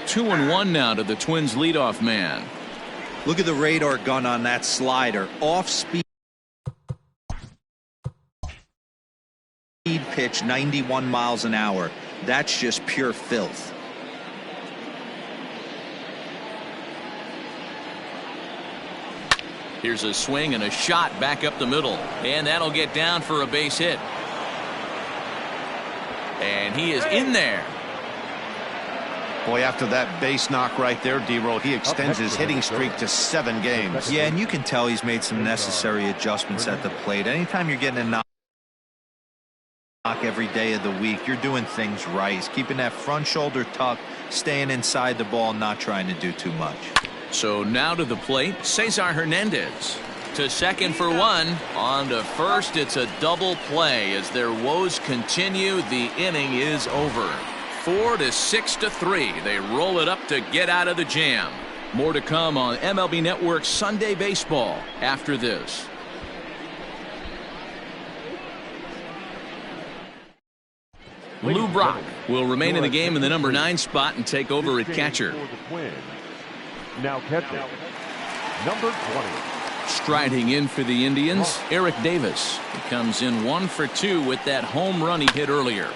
Two and one now to the Twins leadoff man. Look at the radar gun on that slider. Off speed. pitch 91 miles an hour. That's just pure filth. Here's a swing and a shot back up the middle, and that'll get down for a base hit. And he is in there. Boy, after that base knock right there, D-Roll, he extends his hitting streak to 7 games. Yeah, and you can tell he's made some necessary adjustments at the plate. Anytime you're getting a knock every day of the week, you're doing things right. He's keeping that front shoulder tucked, staying inside the ball, not trying to do too much. So now to the plate, Cesar Hernandez. To second for one. On to first, it's a double play. As their woes continue, the inning is over. 4-6-3. They roll it up to get out of the jam. More to come on MLB Network Sunday Baseball after this. Lou Brock will remain in the game in the number 9 spot and take over at catcher. Now catching, number 20. Striding in for the Indians, Eric Davis. He comes in 1 for 2 with that home run he hit earlier.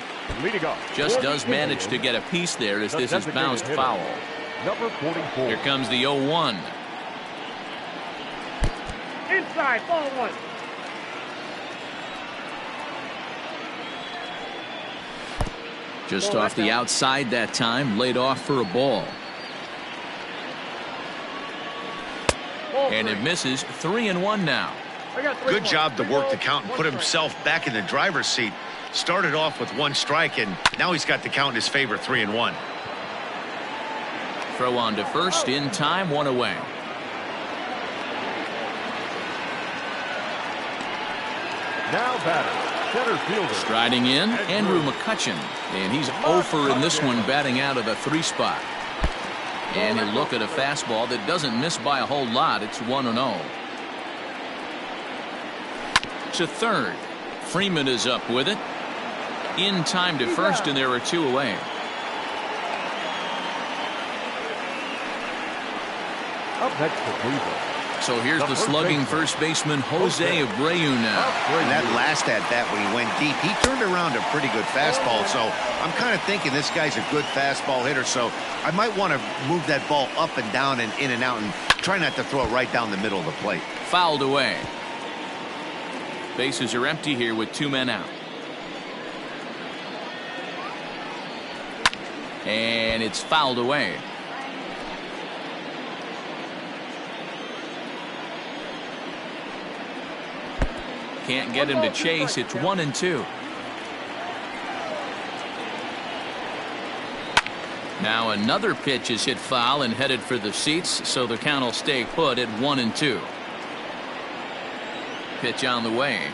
Leading off, Just does manage to get a piece there as this is bounced foul. Number 44. Here comes the 0-1. Inside, ball 1. Just off the outside that time, laid off for a ball. And it misses. 3-1 now. Good job to work the count and put himself back in the driver's seat. Started off with 1 strike, and now he's got the count in his favor, 3-1. Throw on to first in time, 1 away. Now batter, center fielder. Striding in, Andrew McCutchen. And he's 0 for in this one, batting out of the 3 spot. And he'll look at a fastball that doesn't miss by a whole lot. It's 1-0. To third. Freeman is up with it. In time to first, and there are 2 away. Up next for Cleveland. So here's the slugging first baseman Jose Abreu now. And that last at bat when he went deep, he turned around a pretty good fastball. So I'm kind of thinking this guy's a good fastball hitter. So I might want to move that ball up and down and in and out and try not to throw it right down the middle of the plate. Fouled away. Bases are empty here with 2 men out. And it's fouled away. Can't get him to chase. It's 1-2. Now another pitch is hit foul and headed for the seats, so the count will stay put at 1-2. Pitch on the way.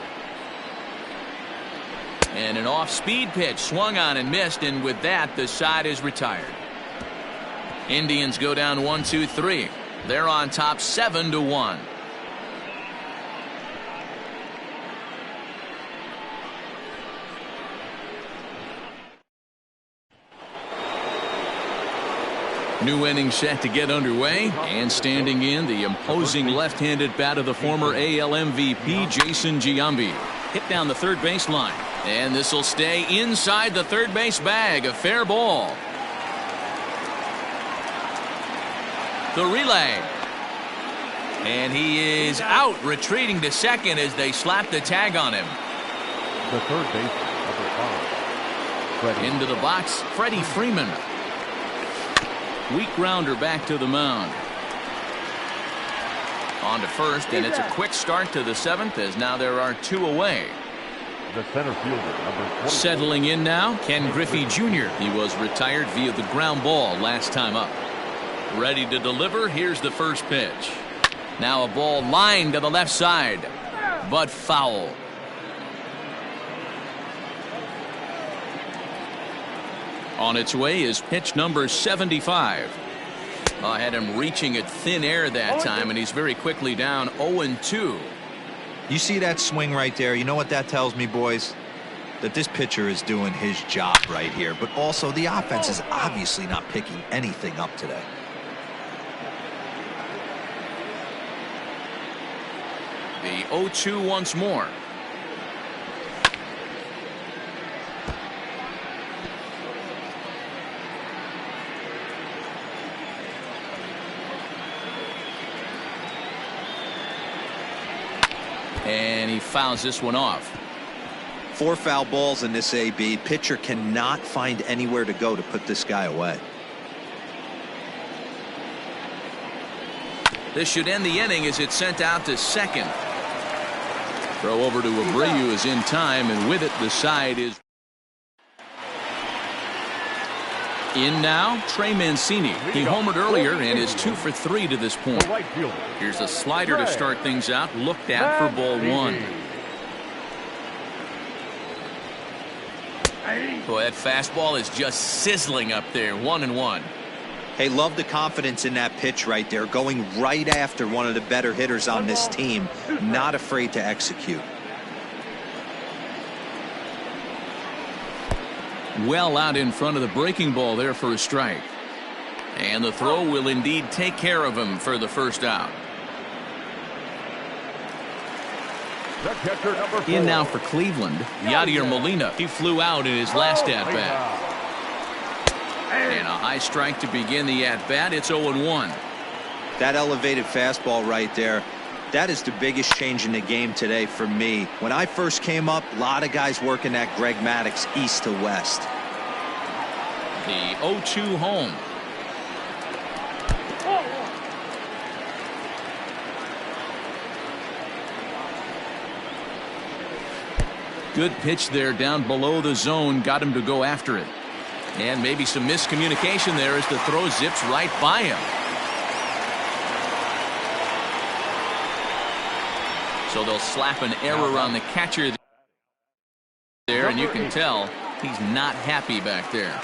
And an off-speed pitch swung on and missed, and with that the side is retired. Indians go down 1-2-3. They're on top 7-1. New inning set to get underway, and standing in, the imposing left-handed bat of the former AL MVP Jason Giambi. Hit down the third baseline, and this will stay inside the third base bag. A fair ball. The relay, and he is out, retreating to second as they slap the tag on him. The third baseman, number 5. Into the box, Freddie Freeman. Weak grounder back to the mound. On to first, and it's a quick start to the 7th as now there are 2 away. The center fielder, number 20. Settling in now, Ken Griffey Jr. He was retired via the ground ball last time up. Ready to deliver. Here's the first pitch. Now a ball lined to the left side, but foul. On its way is pitch number 75. I had him reaching at thin air that time, and he's very quickly down 0-2. You see that swing right there? You know what that tells me, boys? That this pitcher is doing his job right here, but also the offense is obviously not picking anything up today. The 0-2 once more. And he fouls this one off. 4 foul balls in this AB. Pitcher cannot find anywhere to go to put this guy away. This should end the inning as it's sent out to second. Throw over to Abreu is in time, and with it the side is in now. Trey Mancini. He homered earlier and is 2 for 3 to this point. Here's a slider to start things out, looked at for ball 1. Boy, that fastball is just sizzling up there. 1-1. Hey, love the confidence in that pitch right there, going right after one of the better hitters on this team, not afraid to execute. Well out in front of the breaking ball there for a strike. And the throw will indeed take care of him for the first out. The catcher, number 4. In now for Cleveland, Yadier Molina. He flew out in his last at-bat. And a high strike to begin the at-bat. It's 0-1. That elevated fastball right there, that is the biggest change in the game today for me. When I first came up, a lot of guys working that Greg Maddux east to west. The 0-2 home. Good pitch there down below the zone. Got him to go after it. And maybe some miscommunication there as the throw zips right by him. So they'll slap an error on the catcher there, and you can tell he's not happy back there.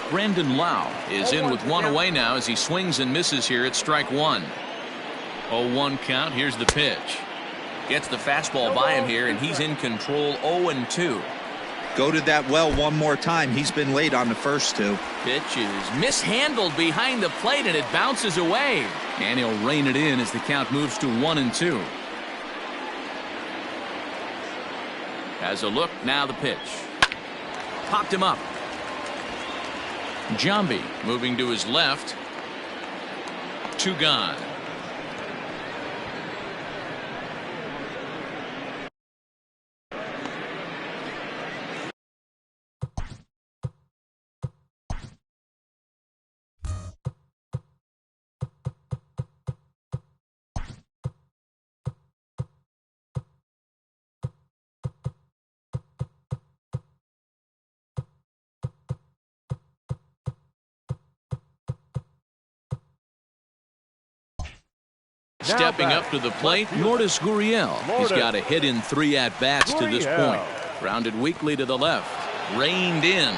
Brandon Lau is in with 1 away now as he swings and misses here at strike 1. 0-1 count. Here's the pitch. Gets the fastball by him here, and he's in control. 0-2. Go to that well one more time. He's been late on the first 2. Pitch is mishandled behind the plate, and it bounces away. And he'll rein it in as the count moves to 1-2. Has a look, now the pitch. Popped him up. Giambi moving to his left. 2 gone. Stepping up to the plate, Lourdes Gurriel. He's got a hit in 3 at-bats to this point. Grounded weakly to the left. Reined in.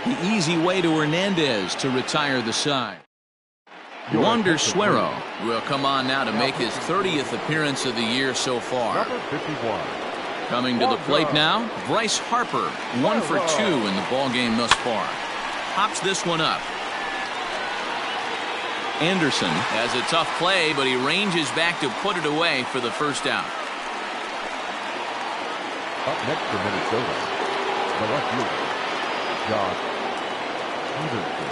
The easy way to Hernandez to retire the side. Wander Suero will come on now to make his 30th appearance of the year so far. Coming to the plate now, Bryce Harper. 1 for 2 in the ballgame thus far. Hops this one up. Anderson has a tough play, but he ranges back to put it away for the first out. Up next for Minnesota, the left fielder, Josh Peterson.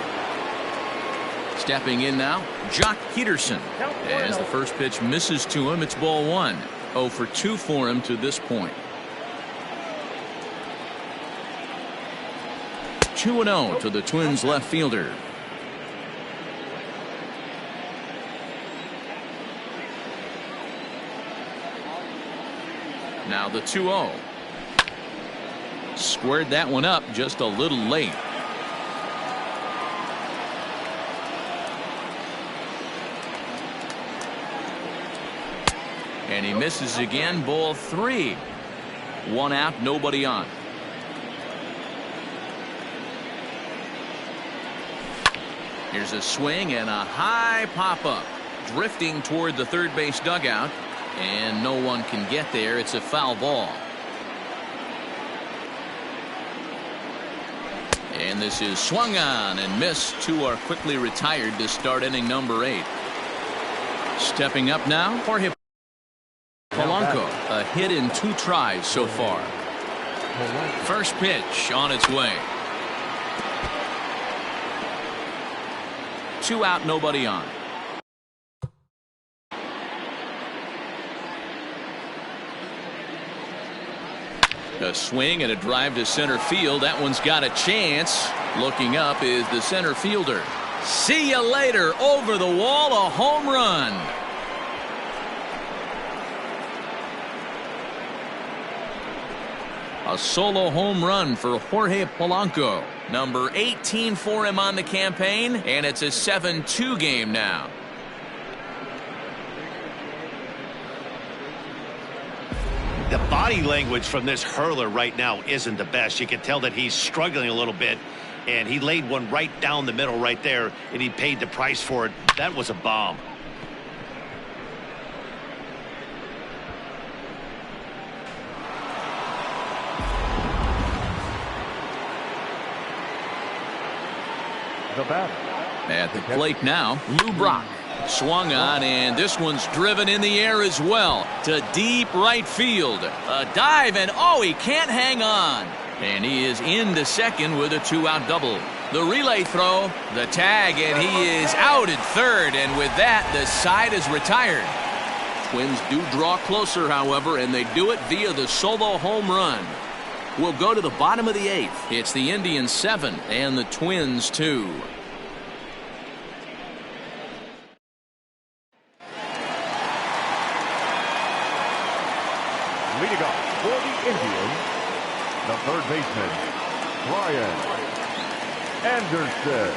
Stepping in now, Jock Peterson. As the first pitch misses to him, it's ball 1. 0 for 2 for him to this point. 2-0 to the Twins left fielder. Now the 2-0. Squared that one up just a little late. And he misses again. Ball 3. 1 out, nobody on. Here's a swing and a high pop-up. Drifting toward the third base dugout. And no one can get there. It's a foul ball. And this is swung on and missed. 2 are quickly retired to start inning number 8. Stepping up now, Jorge Polanco. A hit in 2 tries so far. First pitch on its way. 2 out, nobody on. A swing and a drive to center field. That one's got a chance. Looking up is the center fielder. See you later. Over the wall, a home run. A solo home run for Jorge Polanco. Number 18 for him on the campaign, and it's a 7-2 game now. The body language from this hurler right now isn't the best. You can tell that he's struggling a little bit, and he laid one right down the middle right there, and he paid the price for it. That was a bomb. The batter. At the plate now, Lou Brock. Swung on, and this one's driven in the air as well to deep right field. A dive, and oh, he can't hang on. And he is into second with a 2-out double. The relay throw, the tag, and he is out at third. And with that, the side is retired. Twins do draw closer, however, and they do it via the solo home run. We'll go to the bottom of the 8th. It's the Indians 7 and the Twins 2. Leading off for the Indians, the third baseman, Brian Anderson.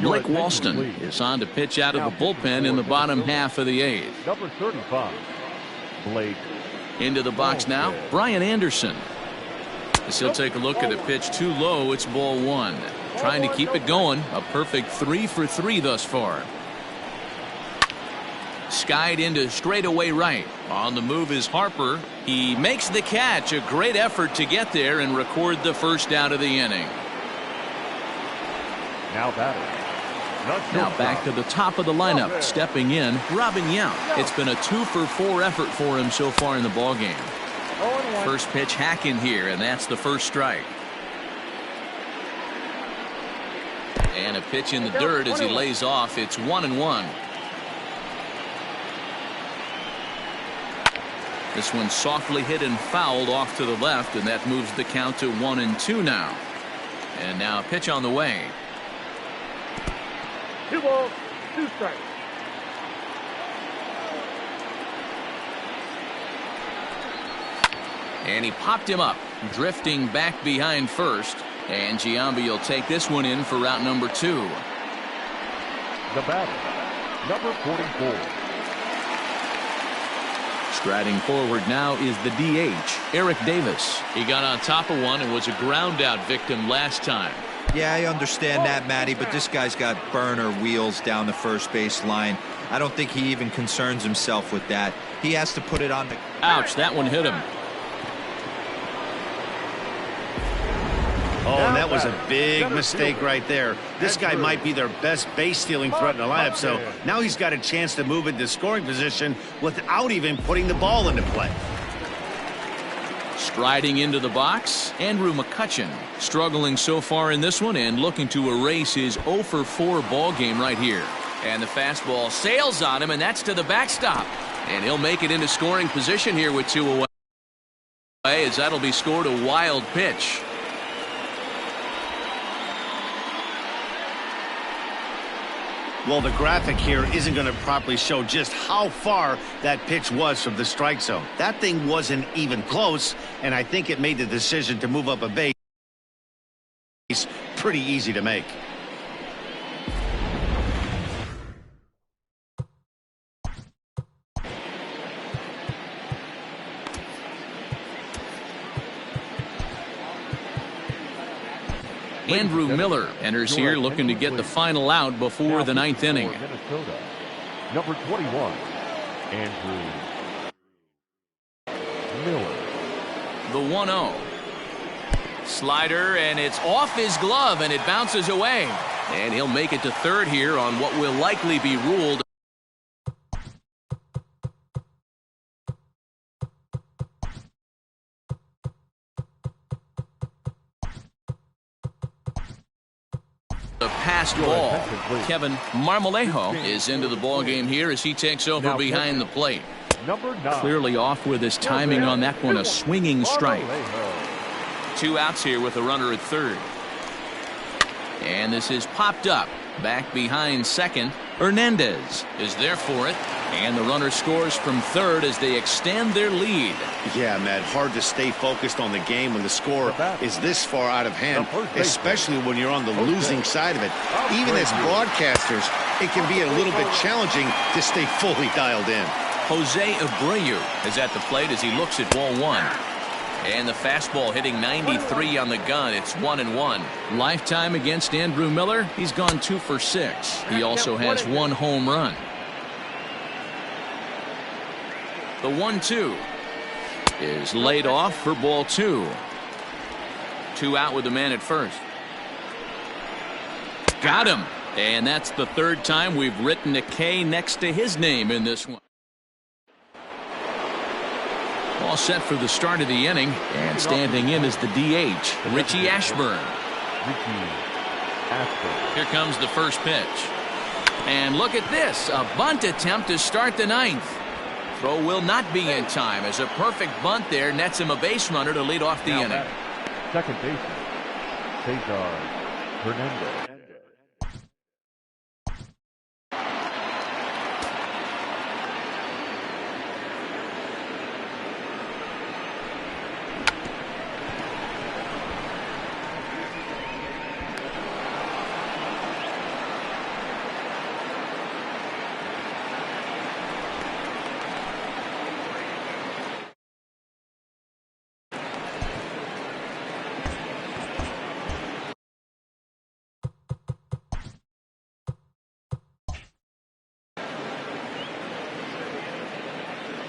Blake Walston is on to pitch out of the bullpen in the bottom half of the 8th. Number 35, Blake. Into the box now, Brian Anderson. As he'll take a look at a pitch too low, it's ball 1. Trying to keep it going, a perfect 3 for 3 thus far. Skied into straightaway right. On the move is Harper. He makes the catch. A great effort to get there and record the first out of the inning. Now batting. Now back to the top of the lineup. Stepping in, Robin Yount. It's been a 2 for 4 effort for him so far in the ballgame. First pitch hack in here, and that's the first strike. And a pitch in the dirt as he lays off. It's 1-1. This one softly hit and fouled off to the left, and that moves the count to 1-2 now. And now a pitch on the way. 2 balls, 2 strikes. And he popped him up, drifting back behind first. And Giambi will take this one in for route number 2. The batter, number 44. Striding forward now is the DH, Eric Davis. He got on top of one and was a ground out victim last time. Yeah, I understand that, Matty, but this guy's got burner wheels down the first base line. I don't think he even concerns himself with that. He has to put it on the... Ouch, that one hit him. Oh, and that was a big mistake right there. This guy might be their best base stealing threat in the lineup, so now he's got a chance to move into scoring position without even putting the ball into play. Striding into the box, Andrew McCutchen. Struggling so far in this one and looking to erase his 0 for 4 ball game right here. And the fastball sails on him, and that's to the backstop. And he'll make it into scoring position here with 2 away, as that'll be scored a wild pitch. Well, the graphic here isn't going to properly show just how far that pitch was from the strike zone. That thing wasn't even close, and I think it made the decision to move up a base pretty easy to make. Andrew Miller enters here looking to get the final out before the 9th inning. Minnesota, number 21, Andrew Miller. The 1-0. Slider, and it's off his glove, and it bounces away. And he'll make it to third here on what will likely be ruled a passed ball. Kevin Marmolejo is into the ball game here as he takes over behind the plate. Number 9. Clearly off with his timing on that one, a swinging strike. Marmolejo. 2 outs here with a runner at third. And this is popped up. Back behind second. Hernandez is there for it. And the runner scores from third as they extend their lead. Yeah, Matt, hard to stay focused on the game when the score is this far out of hand, especially when you're on the losing side of it. Even as broadcasters, it can be a little bit challenging to stay fully dialed in. Jose Abreu is at the plate as he looks at ball 1. And the fastball hitting 93 on the gun. It's 1-1. Lifetime against Andrew Miller. He's gone 2 for 6. He also has 1 home run. The 1-2 is laid off for ball 2. 2 out with the man at first. Got him. And that's the third time we've written a K next to his name in this one. All set for the start of the inning, and standing in is the DH, Richie Ashburn. Here comes the first pitch. And look at this, a bunt attempt to start the 9th. Throw will not be in time as a perfect bunt there nets him a base runner to lead off the inning. Second baseman, Cesar Hernandez.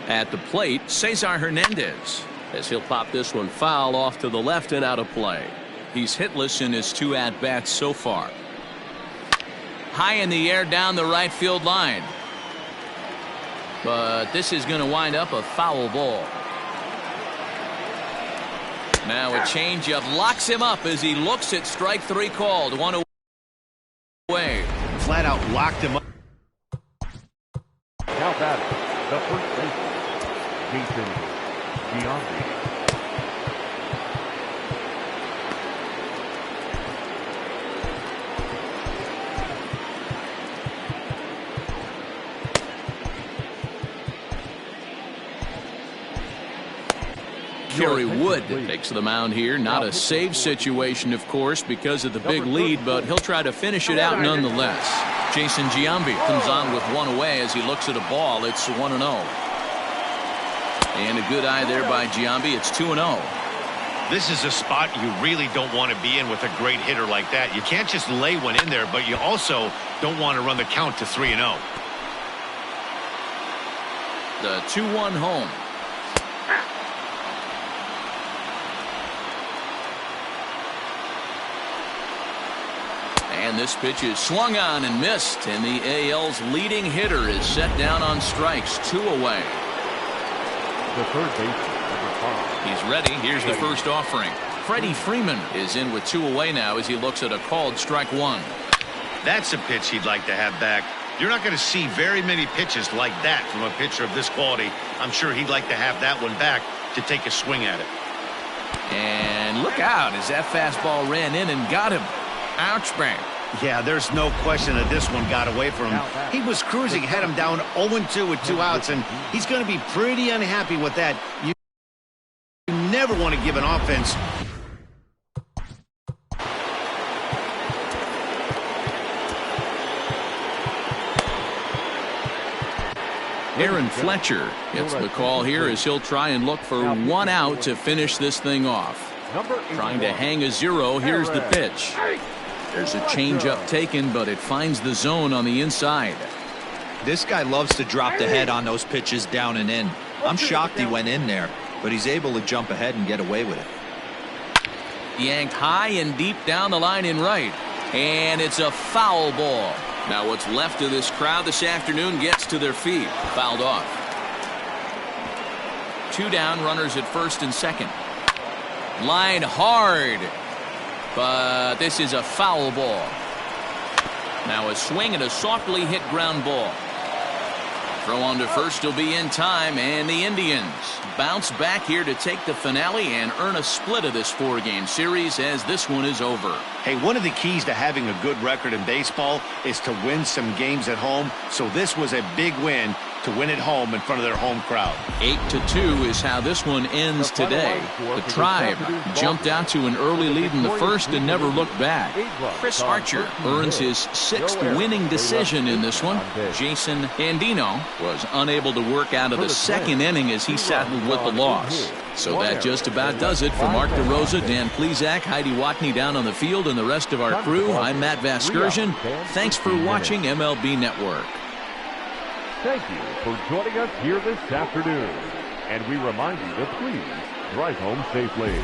At the plate, Cesar Hernandez, as he'll pop this one foul off to the left and out of play. He's hitless in his 2 at-bats so far. High in the air down the right field line. But this is going to wind up a foul ball. Now a changeup locks him up as he looks at strike 3 called. 1 away. Flat out locked him up. Now batting, the first baseman, Jason Giambi. Kerry Wood takes the mound here. Not a save situation, of course, because of the big lead, but he'll try to finish it out nonetheless. Jason Giambi comes on with 1 away as he looks at a ball. It's 1-0. And a good eye there by Giambi. It's 2-0. This is a spot you really don't want to be in with a great hitter like that. You can't just lay one in there, but you also don't want to run the count to 3-0. The 2-1 home. And this pitch is swung on and missed, and the AL's leading hitter is set down on strikes. 2 away. The third baseman, number 5. He's ready. Here's the first offering. Freddie Freeman is in with 2 away now as he looks at a called strike 1. That's a pitch he'd like to have back. You're not going to see very many pitches like that from a pitcher of this quality. I'm sure he'd like to have that one back to take a swing at it. And look out as that fastball ran in and got him. Ouch, bang. Yeah, there's no question that this one got away from him. He was cruising, had him down 0-2 with 2 outs, and he's going to be pretty unhappy with that. You never want to give an offense. Aaron Fletcher gets the call here as he'll try and look for 1 out to finish this thing off. Trying to hang a 0. Here's the pitch. There's a changeup taken, but it finds the zone on the inside. This guy loves to drop the head on those pitches down and in. I'm shocked he went in there. but he's able to jump ahead and get away with it. Yanked high and deep down the line in right. And it's a foul ball. Now what's left of this crowd this afternoon gets to their feet. Fouled off. 2 down, runners at first and second. Line hard. But this is a foul ball. Now a swing and a softly hit ground ball. Throw on to first will be in time, and the Indians bounce back here to take the finale and earn a split of this 4-game series as this one is over. Hey, one of the keys to having a good record in baseball is to win some games at home. So this was a big win to win at home in front of their home crowd. 8-2 is how this one ends today. The Tribe jumped out to an early lead in the first and never looked back. Chris Archer earns his 6th winning decision in this one. Jason Andino was unable to work out of the 2nd inning as he saddled with the loss. So that just about does it. For Mark DeRosa, Dan Plesac, Heidi Watney down on the field, and the rest of our crew, I'm Matt Vasgersian. Thanks for watching MLB Network. Thank you for joining us here this afternoon. And we remind you to please drive home safely.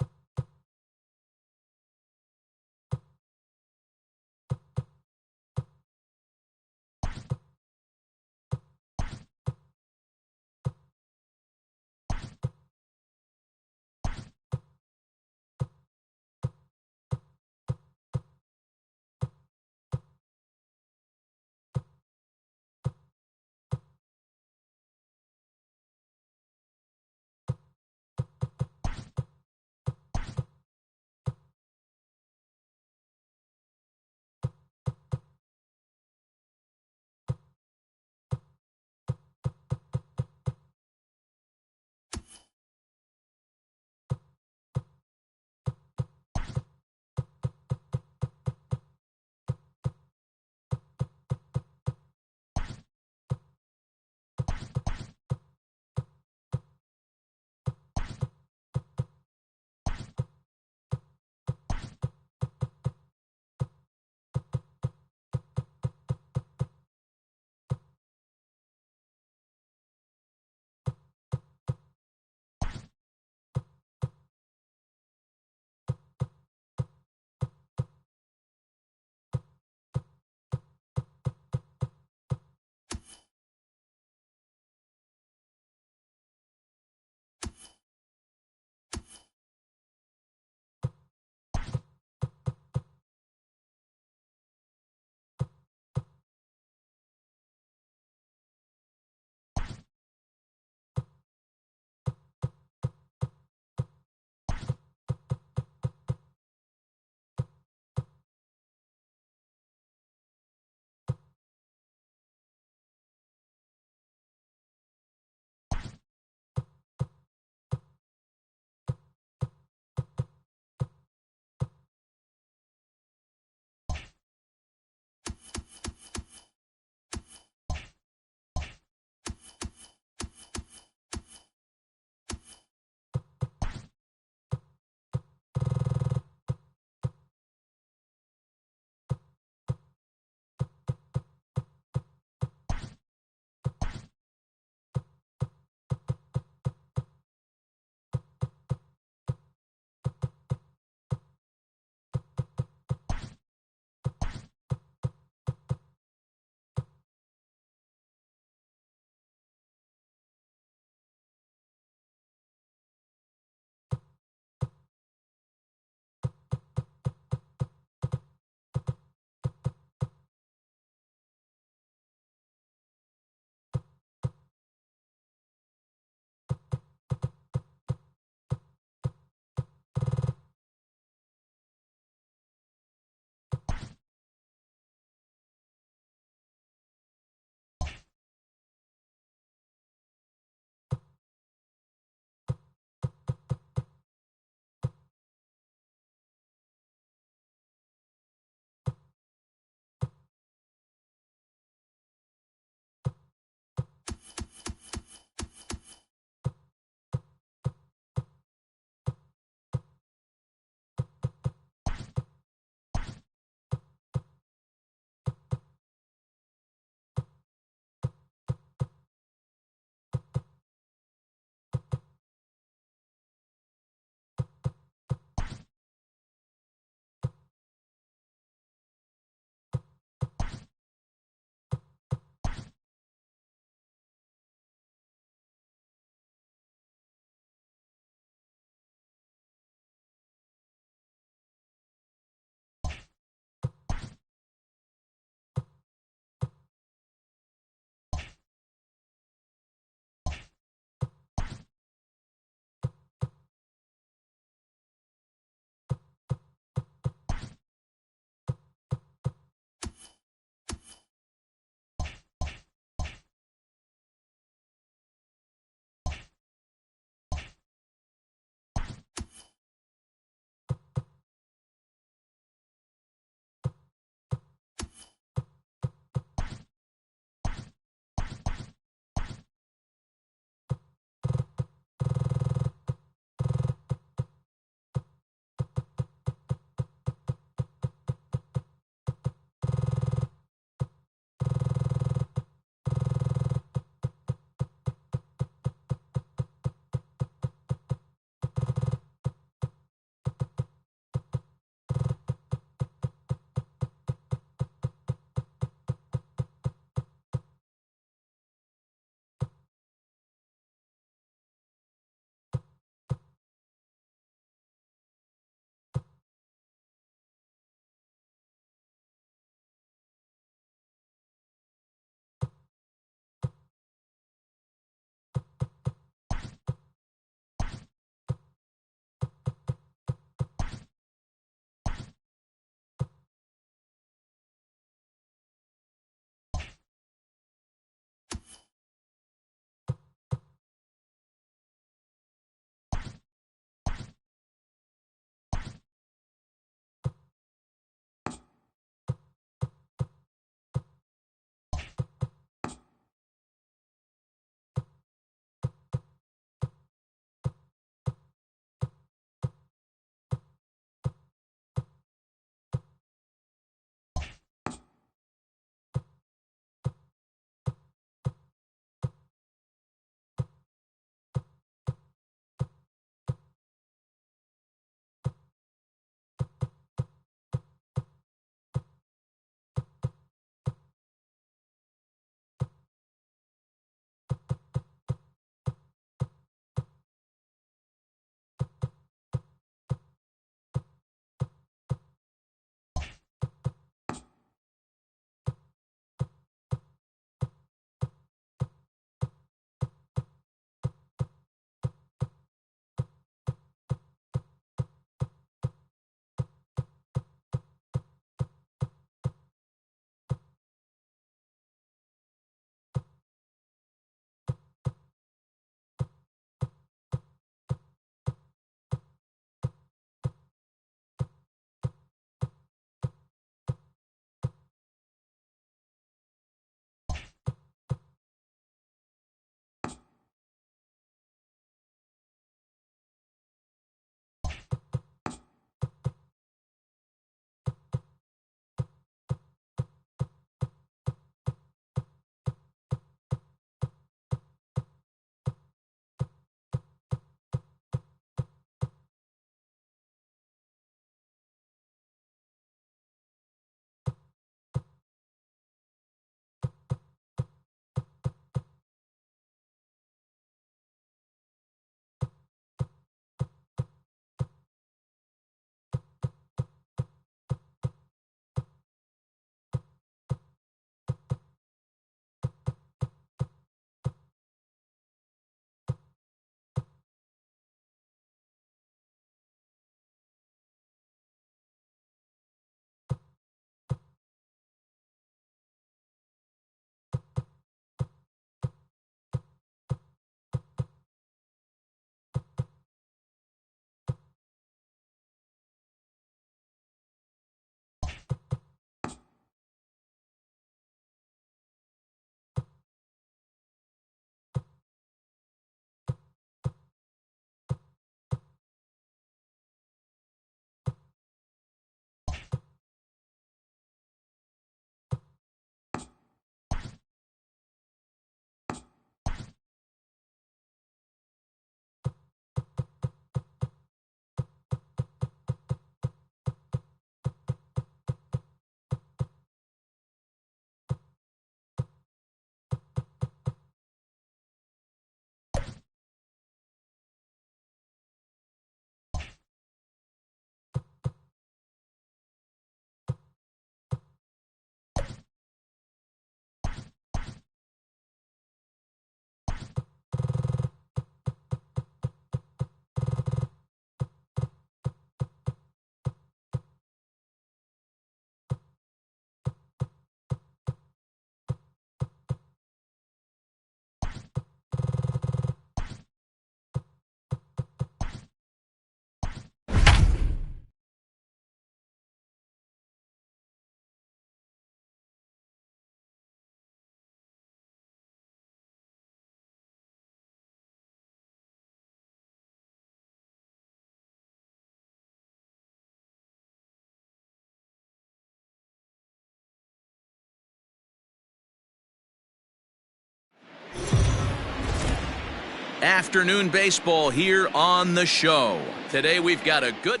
Afternoon baseball here on the show. Today we've got a good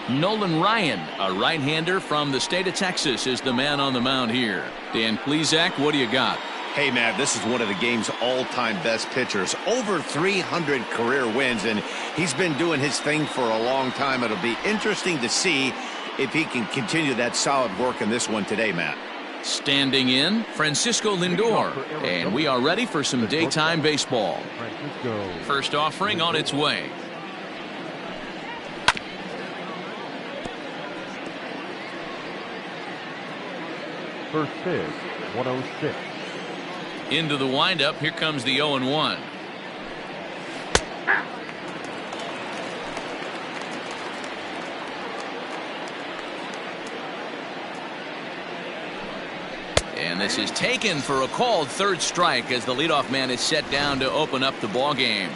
Nolan Ryan, a right-hander from the state of Texas, is the man on the mound here. Dan Plesac, what do you got? Hey, Matt, this is one of the game's all-time best pitchers. Over 300 career wins, and he's been doing his thing for a long time. It'll be interesting to see if he can continue that solid work in this one today, Matt. Standing in, Francisco Lindor. And we are ready for some daytime baseball. First offering on its way. First pitch, 106. Into the windup, here comes the 0-1. And this is taken for a called third strike as the leadoff man is set down to open up the ball game.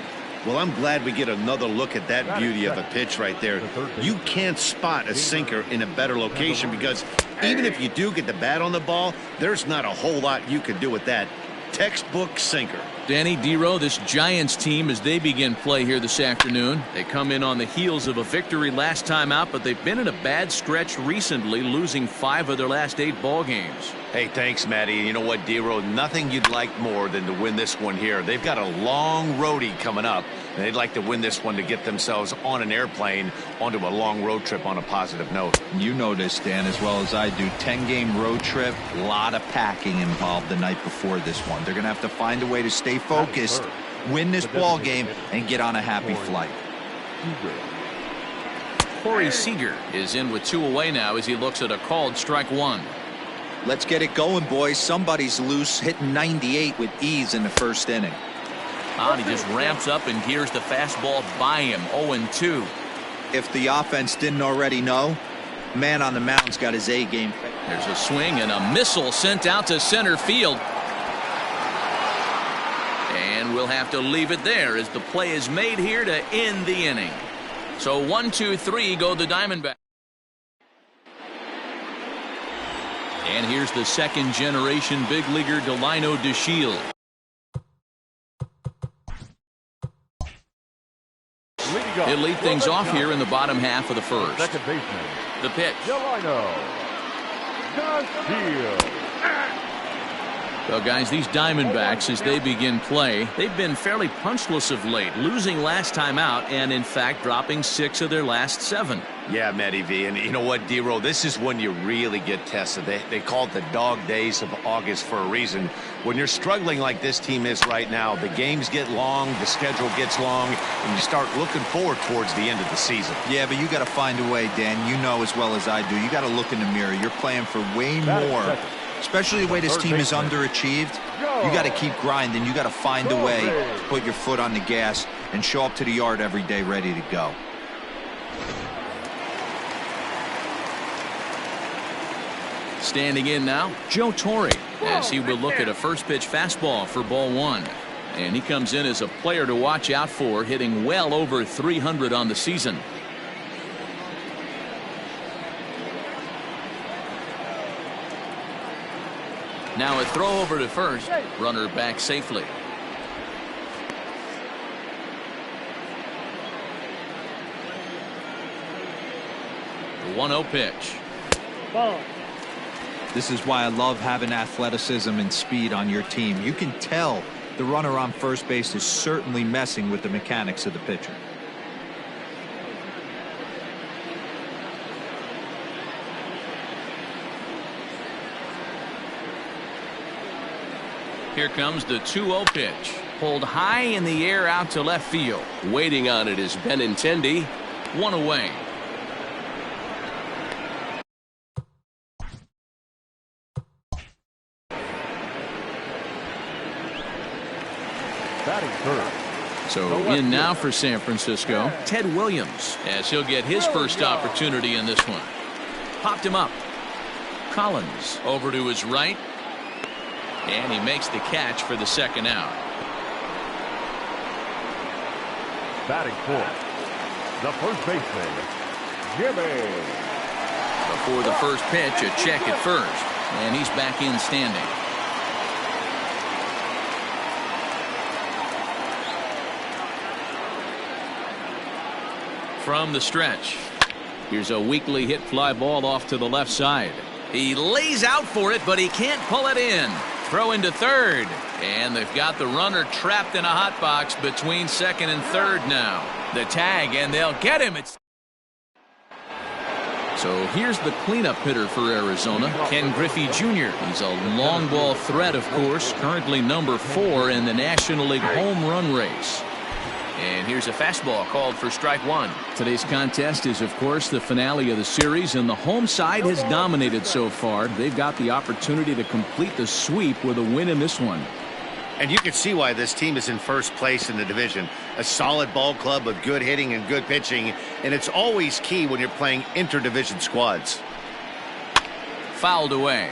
Well, I'm glad we get another look at that beauty of a pitch right there. You can't spot a sinker in a better location because even if you do get the bat on the ball, there's not a whole lot you can do with that. Textbook sinker. Danny Dero, this Giants team, as they begin play here this afternoon, they come in on the heels of a victory last time out, but they've been in a bad stretch recently, losing 5 of their last 8 ball games. Hey, thanks, Matty. You know what, Dero? Nothing you'd like more than to win this one here. They've got a long roadie coming up, and they'd like to win this one to get themselves on an airplane onto a long road trip on a positive note. You know this, Dan, as well as I do. 10-game road trip, a lot of packing involved the night before this one. They're going to have to find a way to stay focused, win this ball game, and get on a happy flight. Corey Seager is in with 2 away now as he looks at a called strike 1. Let's get it going, boys. Somebody's loose, hitting 98 with ease in the first inning. And he just ramps up and gears the fastball by him. 0-2. If the offense didn't already know, man on the mound's got his A game. There's a swing and a missile sent out to center field. And we'll have to leave it there as the play is made here to end the inning. So 1-2-3 go the Diamondbacks. And here's the second generation big leaguer Delino DeShields. He'll lead things off here in the bottom half of the first. Second baseman. The pitch. Delino DeShields. Well, guys, these Diamondbacks, as they begin play, they've been fairly punchless of late, losing last time out and, in fact, dropping 6 of their last 7. Yeah, Matty V. And you know what, Dero? This is when you really get tested. They call it the dog days of August for a reason. When you're struggling like this team is right now, the games get long, the schedule gets long, and you start looking forward towards the end of the season. Yeah, but you got to find a way, Dan. You know as well as I do. You got to look in the mirror. You're playing for way more. Especially the way this team is underachieved. You got to keep grinding. You got to find a way to put your foot on the gas and show up to the yard every day ready to go. Standing in now, Joe Torre, as he will look at a first pitch fastball for ball 1. And he comes in as a player to watch out for, hitting well over 300 on the season. Now a throw over to first, runner back safely. The 1-0 pitch. Ball. This is why I love having athleticism and speed on your team. You can tell the runner on first base is certainly messing with the mechanics of the pitcher. Here comes the 2-0 pitch. Pulled high in the air out to left field. Waiting on it is Benintendi. 1 away. Batting third. So in now for San Francisco, Ted Williams, as he'll get his first opportunity in this one. Popped him up. Collins over to his right. And he makes the catch for the second out. Batting fourth, the first baseman, Jimmy. Before the first pitch, a check at first. And he's back in standing. from the stretch. Here's a weakly hit fly ball off to the left side. He lays out for it, but he can't pull it in. Throw into third. And they've got the runner trapped in a hot box between second and third now. The tag, and they'll get him. So here's the cleanup hitter for Arizona, Ken Griffey Jr. He's a long ball threat, of course, currently number 4 in the National League home run race. And here's a fastball called for strike 1. Today's contest is, of course, the finale of the series, and the home side has dominated so far. They've got the opportunity to complete the sweep with a win in this one. And you can see why this team is in first place in the division. A solid ball club with good hitting and good pitching, and it's always key when you're playing interdivision squads. Fouled away.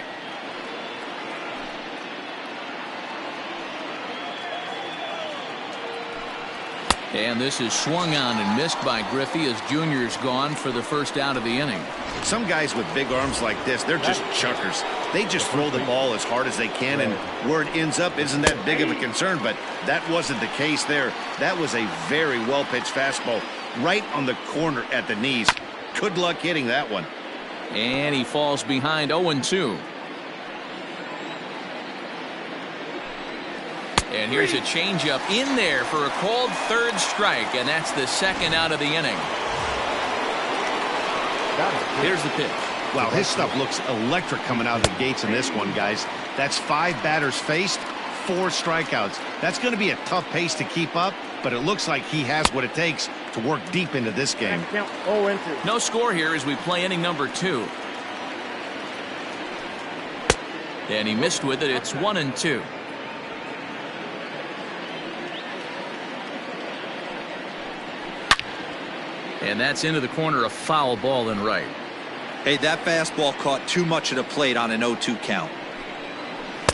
And this is swung on and missed by Griffey as Junior's gone for the first out of the inning. Some guys with big arms like this, they're just chuckers. They just throw the ball as hard as they can, and where it ends up isn't that big of a concern, but that wasn't the case there. That was a very well-pitched fastball right on the corner at the knees. Good luck hitting that one. And he falls behind 0-2. And here's a changeup in there for a called third strike, and that's the second out of the inning. Here's the pitch. Wow, his stuff looks electric coming out of the gates in this one, guys. That's 5 batters faced, 4 strikeouts. That's going to be a tough pace to keep up, but it looks like he has what it takes to work deep into this game. No score here as we play inning number 2. And he missed with it. It's 1-2. And that's into the corner, a foul ball in right. Hey, that fastball caught too much of the plate on an 0-2 count.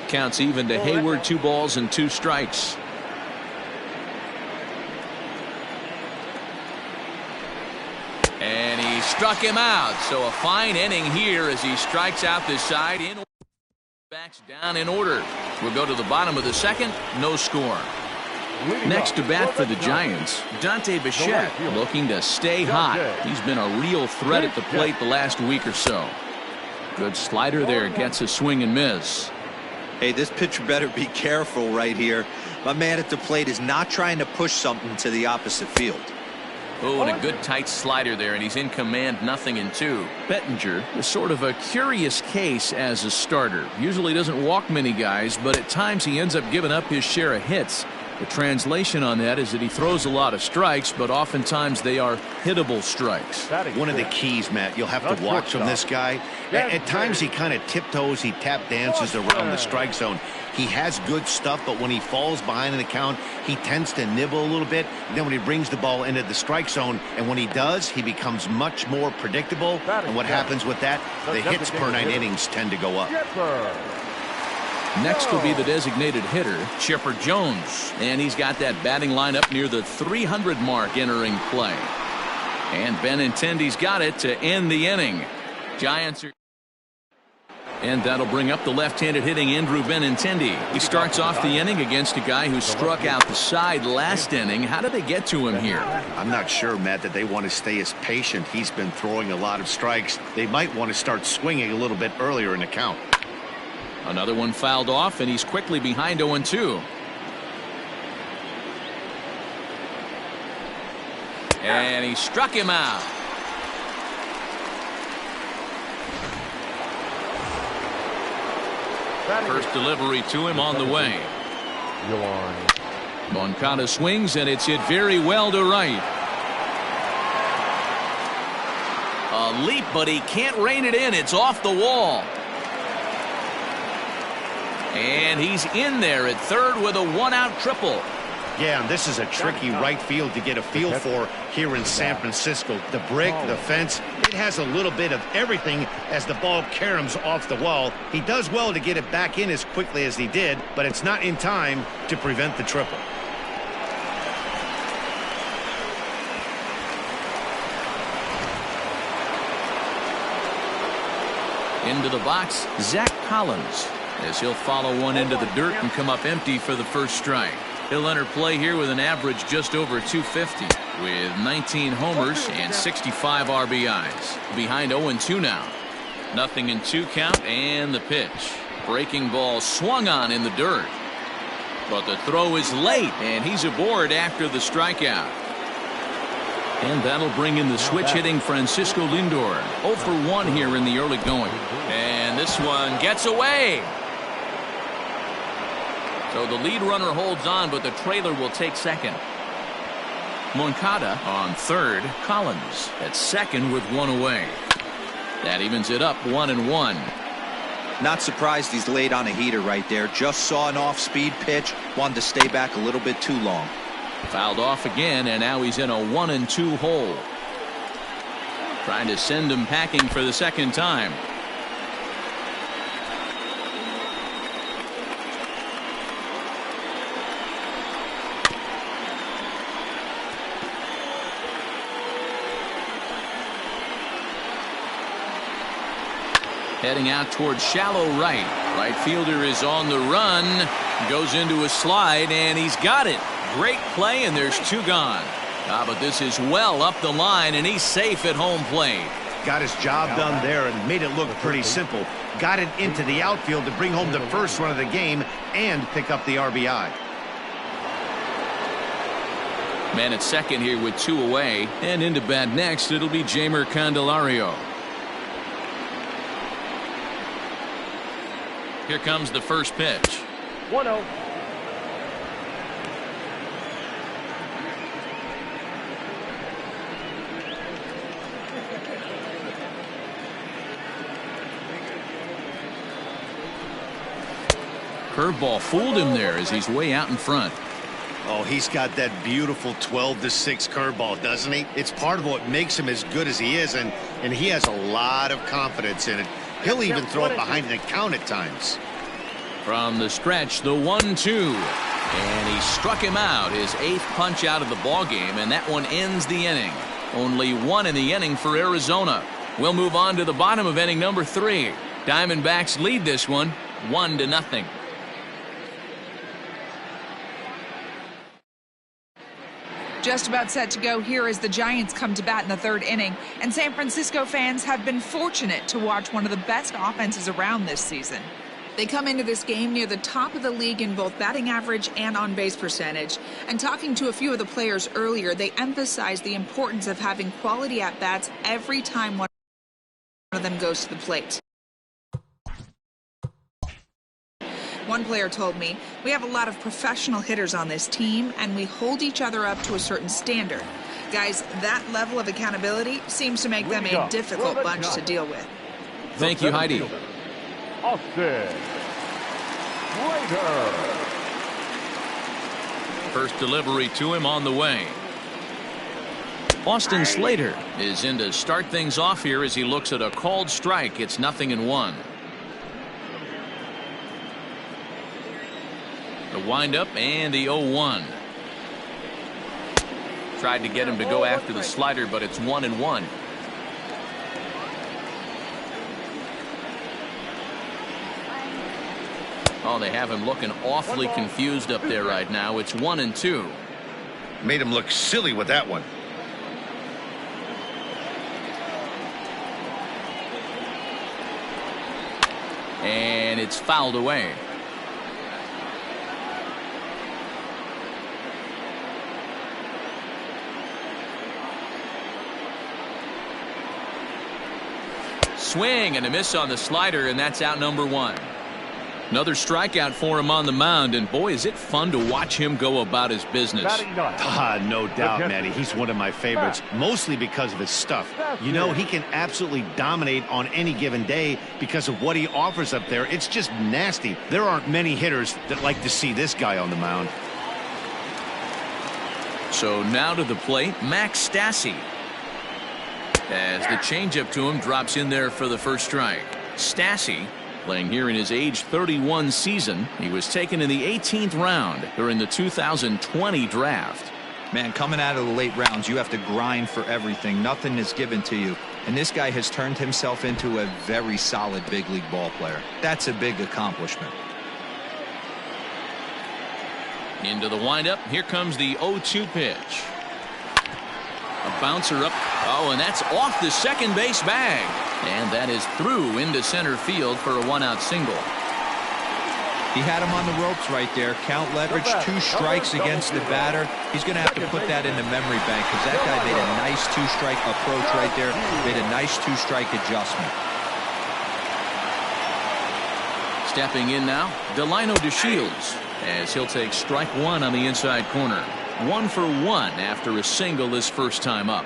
Counts even to Hayward, 2 balls and 2 strikes. And he struck him out. So a fine inning here as he strikes out this side. Backs down in order. We'll go to the bottom of the second. No score. Next to bat for the Giants, Dante Bichette looking to stay hot. He's been a real threat at the plate the last week or so. Good slider there, gets a swing and miss. Hey, this pitcher better be careful right here. My man at the plate is not trying to push something to the opposite field. Oh, and a good tight slider there, and he's in command, 0-2. Bettinger is sort of a curious case as a starter. Usually doesn't walk many guys, but at times he ends up giving up his share of hits. The translation on that is that he throws a lot of strikes, but oftentimes they are hittable strikes. One of the keys, Matt, you'll have to watch from this guy. At times he kind of tiptoes, he tap dances around the strike zone. He has good stuff, but when he falls behind in the count, he tends to nibble a little bit. And then when he brings the ball into the strike zone, and when he does, he becomes much more predictable. And what happens with that? The hits per 9 innings tend to go up. Next will be the designated hitter, Chipper Jones. And he's got that batting line up near the 300 mark entering play. And Benintendi's got it to end the inning. Giants are... And that'll bring up the left-handed hitting Andrew Benintendi. He starts off the inning against a guy who struck out the side last inning. How did they get to him here? I'm not sure, Matt, that they want to stay as patient. He's been throwing a lot of strikes. They might want to start swinging a little bit earlier in the count. Another one fouled off, and he's quickly behind 0-2. And he struck him out. First delivery to him on the way. Moncada swings, and it's hit very well to right. A leap, but he can't rein it in. It's off the wall. And he's in there at third with a 1-out triple. Yeah, and this is a tricky right field to get a feel for here in San Francisco. The brick, the fence, it has a little bit of everything as the ball caroms off the wall. He does well to get it back in as quickly as he did, but it's not in time to prevent the triple. Into the box, Zach Collins, as he'll follow one into the dirt and come up empty for the first strike. He'll enter play here with an average just over 250. with 19 homers and 65 RBIs. Behind 0-2 now. 0-2 count, and the pitch. Breaking ball swung on in the dirt. But the throw is late, and he's aboard after the strikeout. And that'll bring in the switch-hitting Francisco Lindor. 0 for 1 here in the early going. And this one gets away. So the lead runner holds on, but the trailer will take second. Moncada on third. Collins at second with one away. That evens it up 1-1. Not surprised he's laid on a heater right there. Just saw an off-speed pitch. Wanted to stay back a little bit too long. Fouled off again, and now he's in a 1-2 hole. Trying to send him packing for the second time. Heading out towards shallow right. Right fielder is on the run. Goes into a slide, and he's got it. Great play, and there's two gone. But this is well up the line, and he's safe at home plate. Got his job done there and made it look pretty simple. Got it into the outfield to bring home the first run of the game and pick up the RBI. Man at second here with two away, and into bat next, it'll be Jeimer Candelario. Here comes the first pitch. 1-0. Curveball fooled him there as he's way out in front. Oh, he's got that beautiful 12-6 curveball, doesn't he? It's part of what makes him as good as he is, and he has a lot of confidence in it. He'll even throw it behind the count at times. From the stretch, the 1-2. And he struck him out, his 8th punch out of the ball game, and that one ends the inning. Only one in the inning for Arizona. We'll move on to the bottom of inning number 3. Diamondbacks lead this one 1-0. Just about set to go here as the Giants come to bat in the 3rd inning, and San Francisco fans have been fortunate to watch one of the best offenses around this season. They come into this game near the top of the league in both batting average and on-base percentage. And talking to a few of the players earlier, they emphasized the importance of having quality at-bats every time one of them goes to the plate. One player told me, "We have a lot of professional hitters on this team, and we hold each other up to a certain standard." Guys, that level of accountability seems to make them a difficult bunch to deal with. Thank you, Heidi. Austin Slater. First delivery to him on the way. Austin Slater is in to start things off here as he looks at a called strike. It's 0-1. The windup and the 0-1. Tried to get him to go after the slider, but it's 1-1. Oh, they have him looking awfully confused up there right now. It's 1-2. Made him look silly with that one. And it's fouled away. Swing and a miss on the slider, and that's out number 1. Another strikeout for him on the mound, and boy, is it fun to watch him go about his business. No doubt, Matty. He's one of my favorites, mostly because of his stuff. You know, he can absolutely dominate on any given day because of what he offers up there. It's just nasty. There aren't many hitters that like to see this guy on the mound. So now to the plate, Max Stassi. As the changeup to him drops in there for the first strike. Stassi, playing here in his age 31 season. He was taken in the 18th round during the 2020 draft. Man, coming out of the late rounds, you have to grind for everything. Nothing is given to you. And this guy has turned himself into a very solid big league ball player. That's a big accomplishment. Into the windup. Here comes the 0-2 pitch. A bouncer up. Oh, and that's off the second base bag. And that is through into center field for a one-out single. He had him on the ropes right there. Count leverage, 2 strikes against the batter. He's going to have to put that in the memory bank because that guy made a nice 2-strike approach right there. Made a nice 2-strike adjustment. Stepping in now, Delino DeShields, as he'll take strike 1 on the inside corner. 1 for 1 after a single his first time up.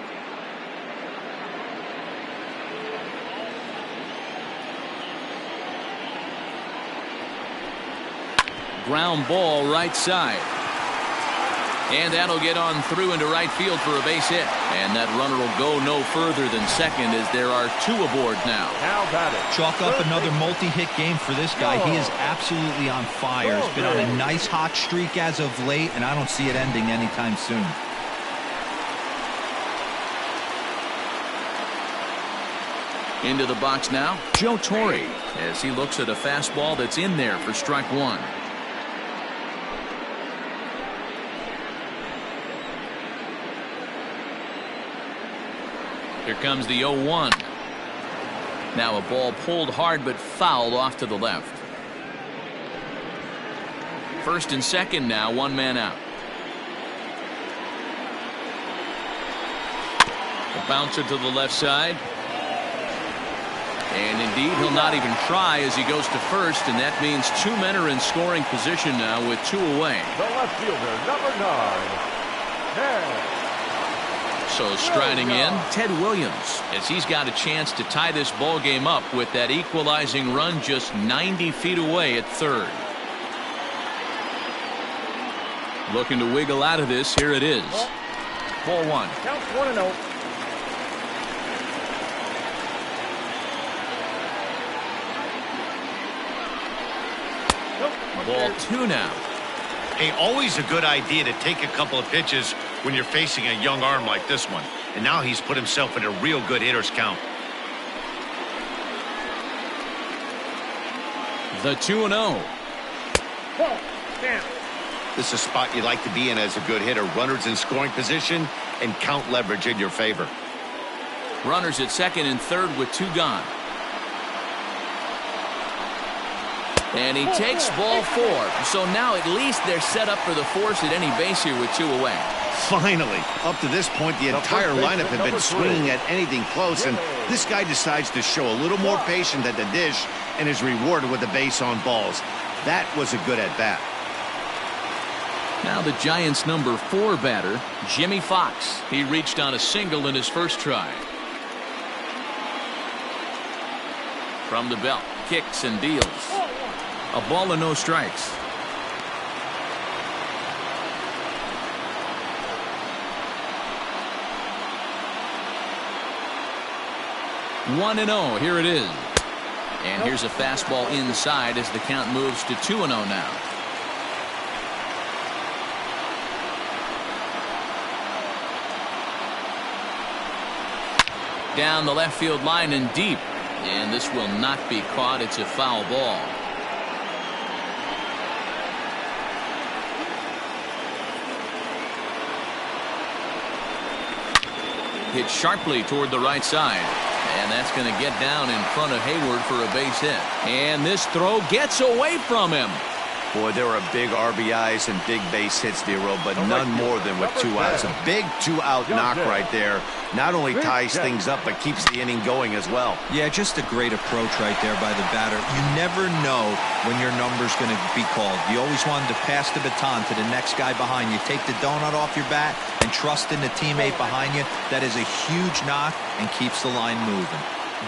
Ground ball right side. And that'll get on through into right field for a base hit. And that runner will go no further than second as there are 2 aboard now. Now batting. Chalk up another multi-hit game for this guy. He is absolutely on fire. He's been on a nice hot streak as of late, and I don't see it ending anytime soon. Into the box now, Joe Torre, as he looks at a fastball that's in there for strike 1. Here comes the 0-1. Now a ball pulled hard but fouled off to the left. First and second now, 1 man out. A bouncer to the left side. And indeed, he'll not even try as he goes to first, and that means 2 men are in scoring position now with 2 away. The left fielder, number 9, Ted. So striding in, Ted Williams, as he's got a chance to tie this ball game up with that equalizing run just 90 feet away at third. Looking to wiggle out of this. Here it is. Ball 1. Count 1-0. Ball 2 now. Hey, always a good idea to take a couple of pitches when you're facing a young arm like this one. And now he's put himself in a real good hitter's count. The 2-0. This is a spot you like to be in as a good hitter. Runners in scoring position and count leverage in your favor. Runners at second and third with 2 gone. And he takes ball 4. So now at least they're set up for the force at any base here with 2 away. Finally, up to this point, the entire lineup had been swinging at anything close, and this guy decides to show a little more patience at the dish and is rewarded with a base on balls. That was a good at-bat. Now the Giants' number 4 batter, Jimmy Fox. He reached on a single in his first try. From the belt, kicks and deals. A ball and no strikes. One and 0. Here it is. And here's a fastball inside as the count moves to 2-0 now. Down the left field line and deep. And this will not be caught. It's a foul ball. Hit sharply toward the right side. And that's going to get down in front of Hayward for a base hit. And this throw gets away from him. Boy, there are big RBIs and big base hits, Dero, but none more than with 2 outs. A big 2-out knock right there. Not only ties things up, but keeps the inning going as well. Yeah, just a great approach right there by the batter. You never know when your number's going to be called. You always wanted to pass the baton to the next guy behind you. Take the donut off your bat and trust in the teammate behind you. That is a huge knock and keeps the line moving.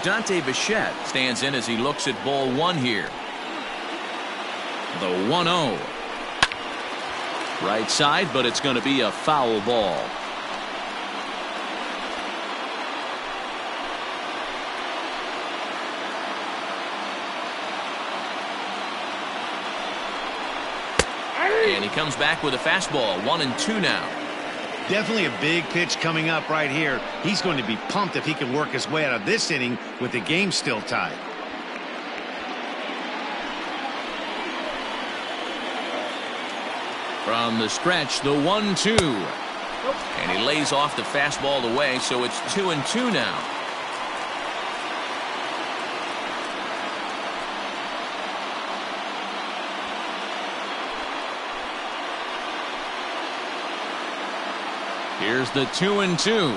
Dante Bichette stands in as he looks at ball 1 here. The 1-0. Right side, but it's going to be a foul ball. And he comes back with a fastball. 1-2 now. Definitely a big pitch coming up right here. He's going to be pumped if he can work his way out of this inning with the game still tied. From the stretch, the 1-2. And he lays off the fastball away, so it's 2-2 now. Here's the 2-2.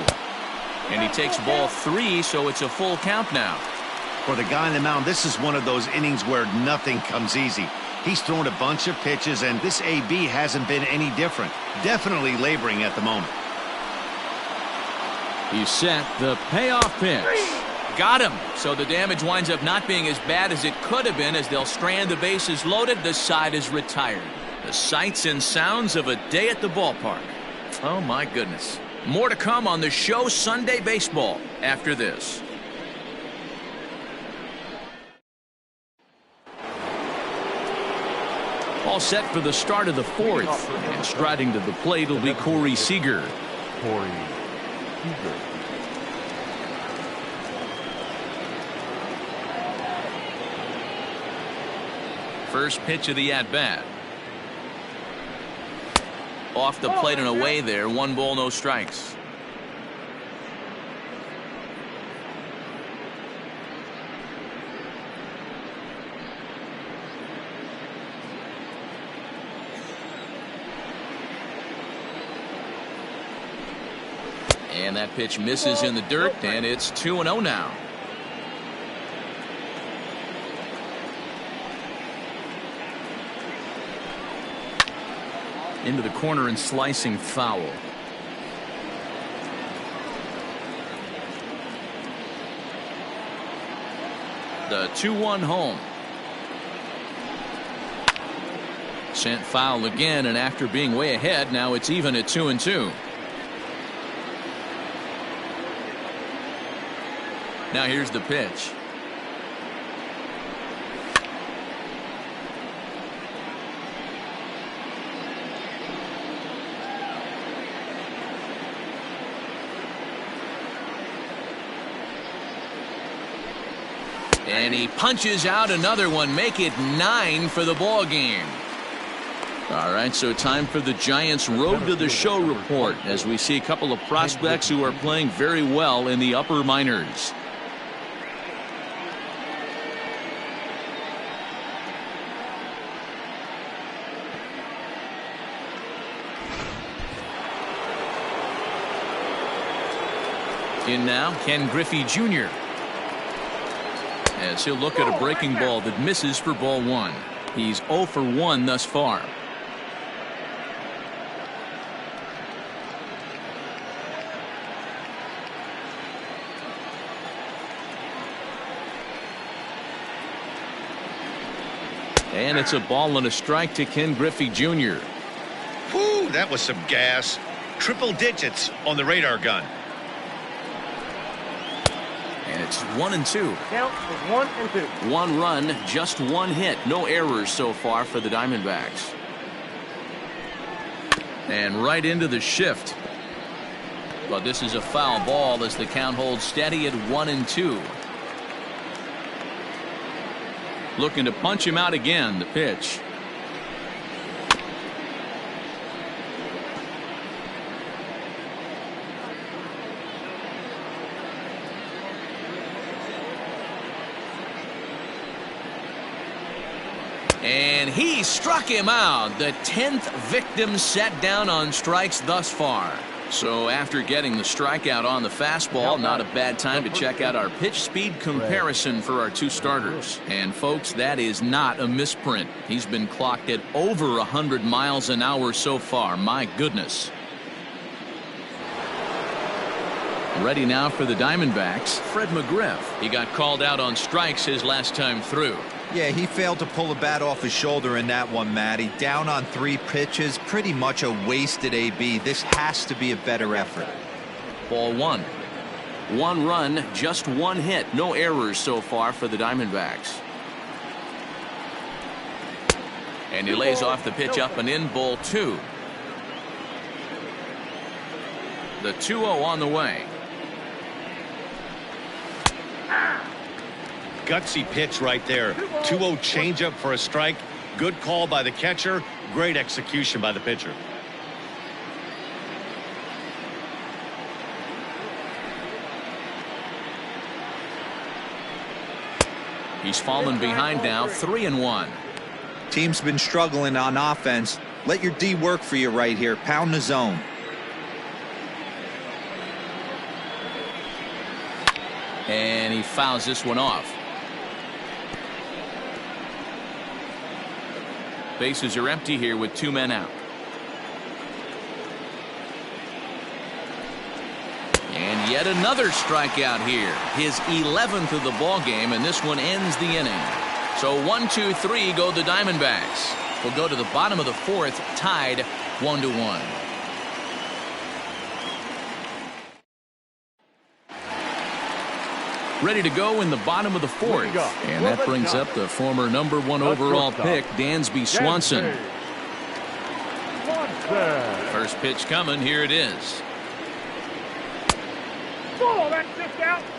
And he takes ball 3, so it's a full count now. For the guy on the mound, this is one of those innings where nothing comes easy. He's thrown a bunch of pitches, and this AB hasn't been any different. Definitely laboring at the moment. He's set the payoff pitch. Got him. So the damage winds up not being as bad as it could have been as they'll strand the bases loaded. The side is retired. The sights and sounds of a day at the ballpark. Oh, my goodness. More to come on the show Sunday Baseball after this. All set for the start of the fourth. And striding to the plate will be Corey Seager. Corey Seager. First pitch of the at-bat. Off the plate and away there. 1 ball, no strikes. And that pitch misses in the dirt, and it's 2-0 now. Into the corner and slicing foul. The 2-1 home. Sent foul again, and after being way ahead, now it's even at 2-2. Now here's the pitch. And he punches out another one. Make it 9 for the ball game. All right, so time for the Giants Road to the Show report as we see a couple of prospects who are playing very well in the upper minors. In now, Ken Griffey Jr. as he'll look at a breaking ball that misses for ball 1. He's 0 for 1 thus far. And it's a ball and a strike to Ken Griffey Jr. Whew, that was some gas. Triple digits on the radar gun. And it's 1-2. Count is 1-2. 1 run, just 1 hit. No errors so far for the Diamondbacks. And right into the shift. But this is a foul ball as the count holds steady at 1-2. Looking to punch him out again. The pitch. And he struck him out. The 10th victim set down on strikes thus far. So after getting the strikeout on the fastball, not a bad time to check out our pitch speed comparison for our 2 starters. And folks, that is not a misprint. He's been clocked at over 100 miles an hour so far. My goodness. Ready now for the Diamondbacks, Fred McGriff. He got called out on strikes his last time through. Yeah, he failed to pull the bat off his shoulder in that one, Matty. Down on 3 pitches, pretty much a wasted AB. This has to be a better effort. Ball 1. 1 run, just 1 hit. No errors so far for the Diamondbacks. And he lays off the pitch up and in. Ball 2. The 2-0 on the way. Gutsy pitch right there. 2-0 changeup for a strike. Good call by the catcher. Great execution by the pitcher. He's fallen behind now, 3-1. Team's been struggling on offense. Let your D work for you right here. Pound the zone. And he fouls this one off. Bases are empty here with 2 men out. And yet another strikeout here. His 11th of the ball game, and this one ends the inning. So 1, 2, 3 go the Diamondbacks. We'll go to the bottom of the 4th, tied 1-1. Ready to go in the bottom of the 4th. And that brings up the former #1 overall pick, Dansby Swanson. First pitch coming. Here it is.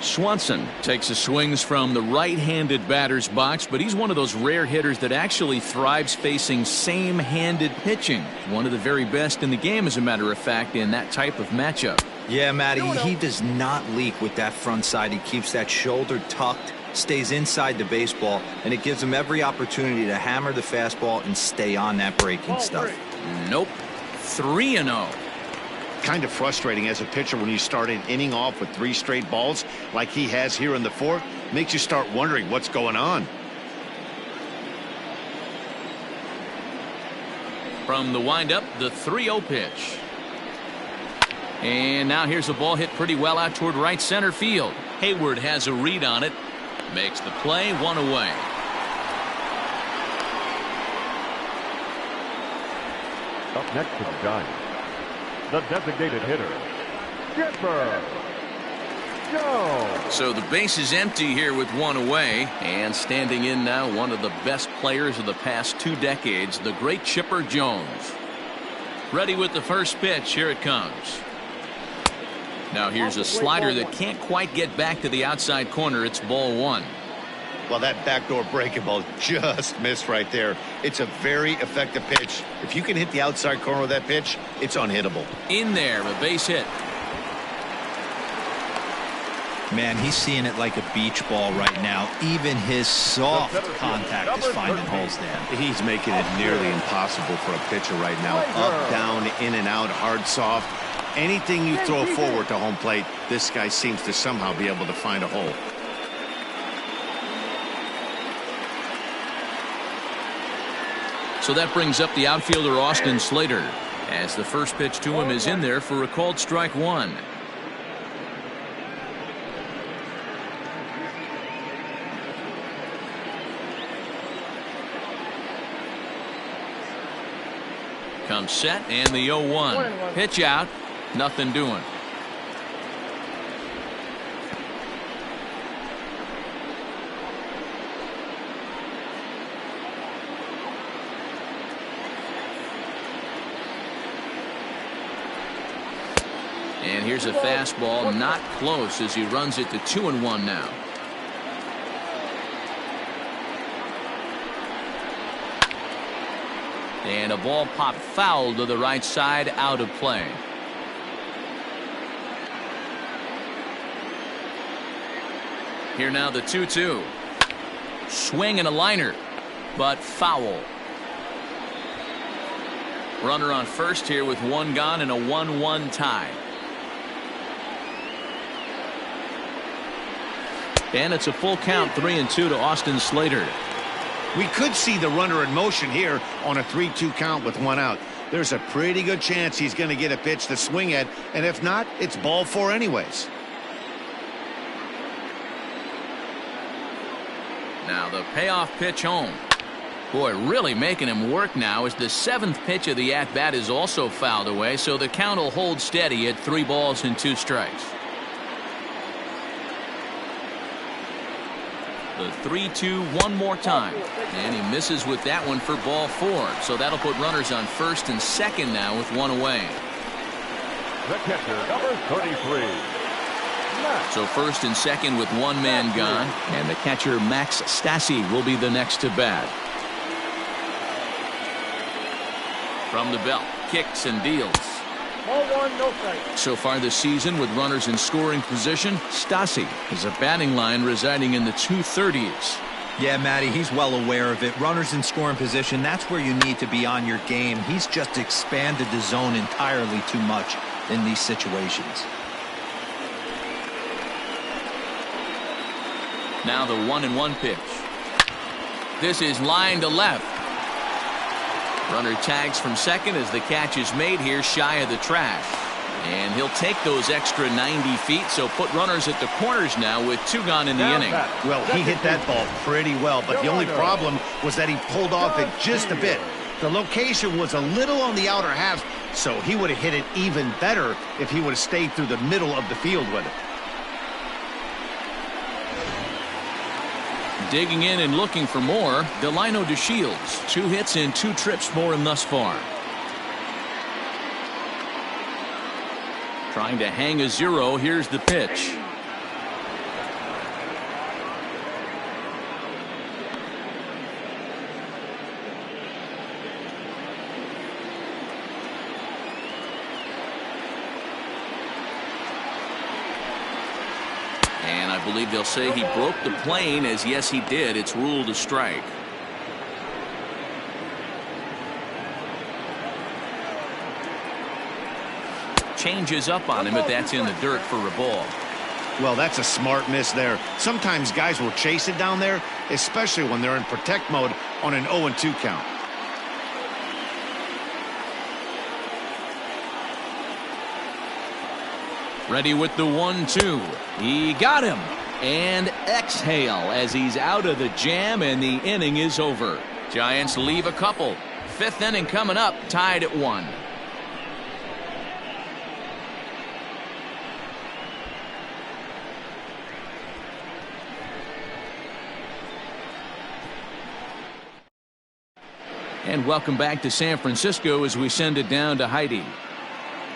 Swanson takes his swings from the right-handed batter's box, but he's one of those rare hitters that actually thrives facing same-handed pitching. One of the very best in the game, as a matter of fact, in that type of matchup. Yeah, Matty, he does not leak with that front side. He keeps that shoulder tucked, stays inside the baseball, and it gives him every opportunity to hammer the fastball and stay on that breaking stuff. Nope. 3-0. Kind of frustrating as a pitcher when you start an inning off with 3 straight balls like he has here in the 4th. Makes you start wondering what's going on. From the windup, the 3-0 pitch. And now here's a ball hit pretty well out toward right center field. Hayward has a read on it. Makes the play, 1 away. Up next to the Giants, the designated hitter, Chipper Jones. So the base is empty here with 1 away. And standing in now, one of the best players of the past 2 decades, the great Chipper Jones. Ready with the first pitch. Here it comes. Now here's a slider that can't quite get back to the outside corner. It's ball 1. Well, that backdoor breaking ball just missed right there. It's a very effective pitch. If you can hit the outside corner of that pitch, it's unhittable. In there, a base hit. Man, he's seeing it like a beach ball right now. Even his soft contact is finding holes there. He's making it nearly impossible for a pitcher right now. Up, down, in and out, hard, soft. Anything you throw forward to home plate, this guy seems to somehow be able to find a hole. So that brings up the outfielder Austin Slater, as the first pitch to him is in there for a called strike 1. Comes set and the 0-1. Pitch out. Nothing doing. And here's a fastball, not close, as he runs it to 2-1 now. And a ball popped foul to the right side, out of play. Here now the 2-2. Swing and a liner, but foul. Runner on first here with 1 gone and a 1-1 tie. And it's a full count, 3-2 to Austin Slater. We could see the runner in motion here on a 3-2 count with 1 out. There's a pretty good chance he's going to get a pitch to swing at, and if not, it's ball 4 anyways. Now the payoff pitch home. Boy, really making him work now, as the 7th pitch of the at-bat is also fouled away, so the count will hold steady at 3 balls and 2 strikes. The 3-2 one more time, and he misses with that one for ball 4. So that'll put runners on first and second now with 1 away. The catcher, number 33. So first and second with 1 man gone, and the catcher Max Stassi will be the next to bat. From the belt, kicks and deals. Ball 1, no strike. So far this season, with runners in scoring position, Stassi is a batting line residing in the 230s. Yeah, Matty, he's well aware of it. Runners in scoring position, that's where you need to be on your game. He's just expanded the zone entirely too much in these situations. Now the 1-1 pitch. This is line to left. Runner tags from second as the catch is made here shy of the track. And he'll take those extra 90 feet, so put runners at the corners now with 2 gone in the inning. Well, he hit that ball pretty well, but the only problem was that he pulled off it just a bit. The location was a little on the outer half, so he would have hit it even better if he would have stayed through the middle of the field with it. Digging in and looking for more, Delino DeShields. 2 hits and 2 trips for him thus far. Trying to hang a 0. Here's the pitch. And I believe they'll say he broke the plane, as yes he did. It's ruled a strike. Changes up on him, but that's in the dirt for a ball. Well, that's a smart miss there. Sometimes guys will chase it down there, especially when they're in protect mode on an 0-2 count. Ready with the 1-2. He got him. And exhale as he's out of the jam, and the inning is over. Giants leave a couple. 5th inning coming up, tied at 1. And welcome back to San Francisco as we send it down to Heidi.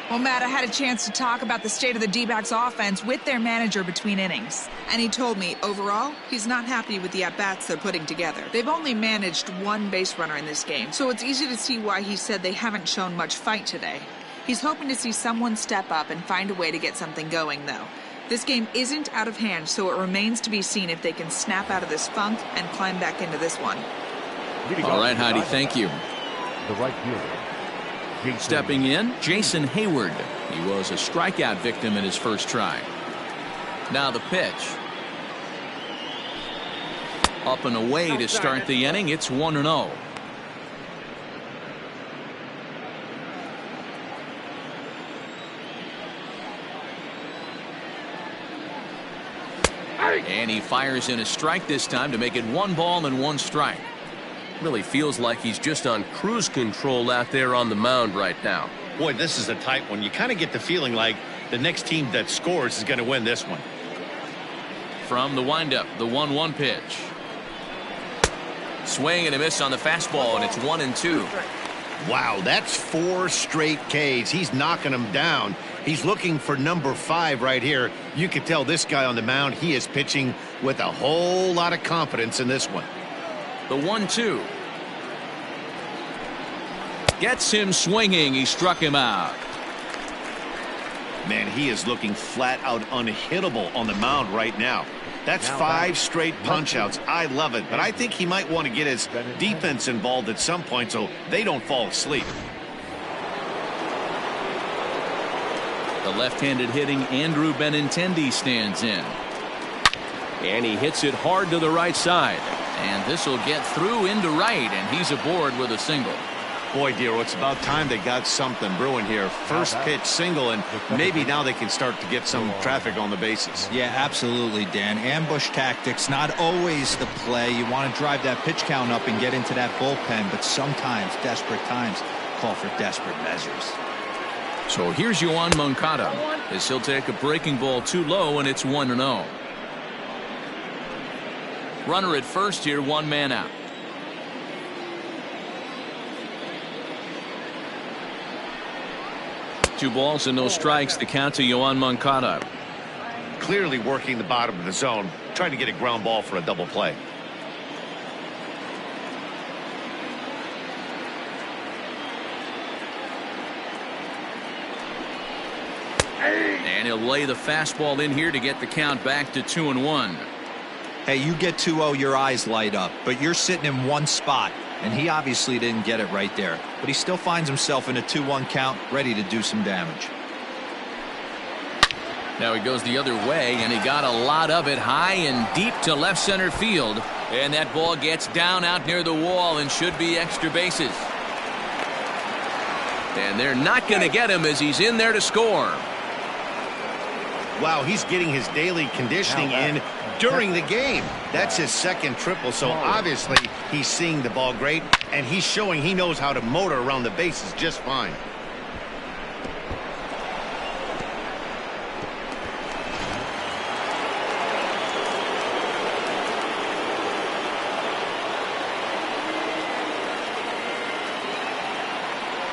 Well, Matt, I had a chance to talk about the state of the D-backs offense with their manager between innings. And he told me, overall, he's not happy with the at-bats they're putting together. They've only managed 1 base runner in this game, so it's easy to see why he said they haven't shown much fight today. He's hoping to see someone step up and find a way to get something going, though. This game isn't out of hand, so it remains to be seen if they can snap out of this funk and climb back into this one. All right, Heidi, thank you. The right fielder. Stepping in, Jason Hayward. He was a strikeout victim in his first try. Now the pitch. Up and away to start the inning. It's 1-0. And he fires in a strike this time to make it 1 ball and 1 strike. Really feels like he's just on cruise control out there on the mound right now. Boy, this is a tight one. You kind of get the feeling like the next team that scores is going to win this one. From the windup, the 1-1 pitch. Swing and a miss on the fastball, and it's 1-2. Wow, that's 4 straight Ks. He's knocking them down. He's looking for number 5 right here. You can tell this guy on the mound, he is pitching with a whole lot of confidence in this one. The 1-2. Gets him swinging. He struck him out. Man, he is looking flat out unhittable on the mound right now. That's 5 straight punch-outs. I love it, but I think he might want to get his defense involved at some point so they don't fall asleep. The left-handed hitting Andrew Benintendi stands in. And he hits it hard to the right side. And this will get through into right, and he's aboard with a single. Boy, Dero, it's about time they got something brewing here. First pitch single, and maybe now they can start to get some traffic on the bases. Yeah, absolutely, Dan. Ambush tactics, not always the play. You want to drive that pitch count up and get into that bullpen, but sometimes desperate times call for desperate measures. So here's Yoan Moncada as he'll take a breaking ball too low, and it's 1-0. Runner at first here, 1 man out. Two balls and no strikes. The count to Yoan Moncada. Clearly working the bottom of the zone, trying to get a ground ball for a double play. And he'll lay the fastball in here to get the count back to 2-1. Hey, you get 2-0, your eyes light up, but you're sitting in one spot, and he obviously didn't get it right there. But he still finds himself in a 2-1 count, ready to do some damage. Now he goes the other way, and he got a lot of it high and deep to left center field. And that ball gets down out near the wall and should be extra bases. And they're not going to get him as he's in there to score. Wow, he's getting his daily conditioning in during the game. That's his second triple, so obviously he's seeing the ball great, and he's showing he knows how to motor around the bases just fine.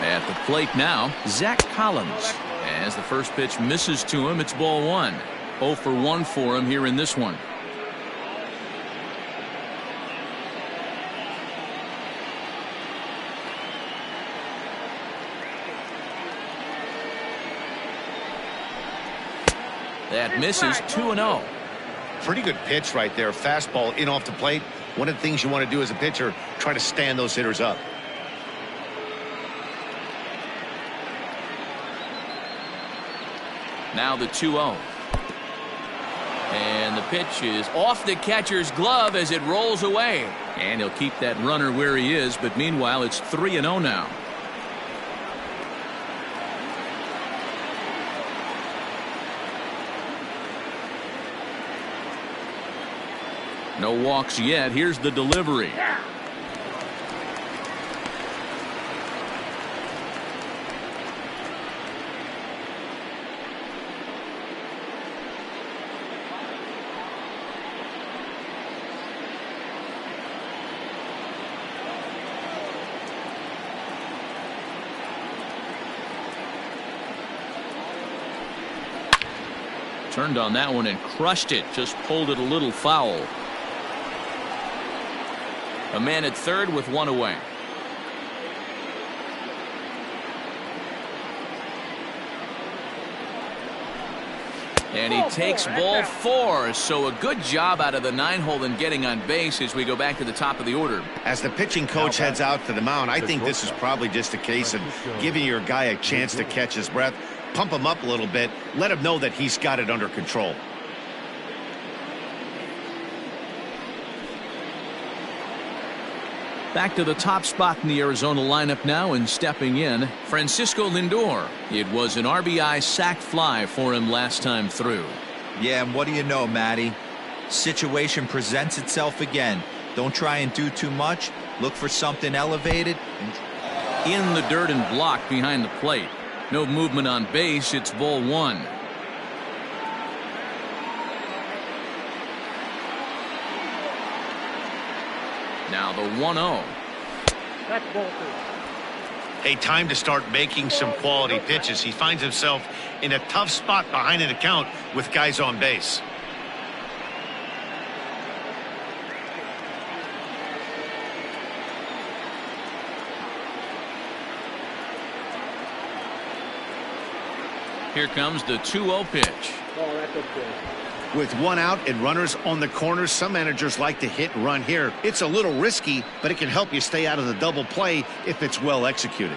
At the plate now, Zach Collins. As the first pitch misses to him, it's ball one. 0 for 1 for him here in this one. That misses 2-0. Pretty good pitch right there. Fastball in off the plate. One of the things you want to do as a pitcher, try to stand those hitters up. Now the 2-0. And the pitch is off the catcher's glove as it rolls away. And he'll keep that runner where he is, but meanwhile it's 3-0 now. No walks yet. Here's the delivery. Turned on that one and crushed it. Just pulled it a little foul. A man at third with one away. And he takes ball 4. So a good job out of the 9-hole in getting on base as we go back to the top of the order. As the pitching coach heads out to the mound, I think this is probably just a case of giving your guy a chance to catch his breath. Pump him up a little bit. Let him know that he's got it under control. Back to the top spot in the Arizona lineup now, and stepping in, Francisco Lindor. It was an RBI sac fly for him last time through. Yeah, and what do you know, Matty? Situation presents itself again. Don't try and do too much. Look for something elevated. In the dirt and blocked behind the plate. No movement on base. It's ball 1. Now the 1-0. That's ball 2. Hey, time to start making some quality pitches. He finds himself in a tough spot behind an account with guys on base. Here comes the 2-0 pitch. Oh, that's okay. With one out and runners on the corners, some managers like to hit and run here. It's a little risky, but it can help you stay out of the double play if it's well executed.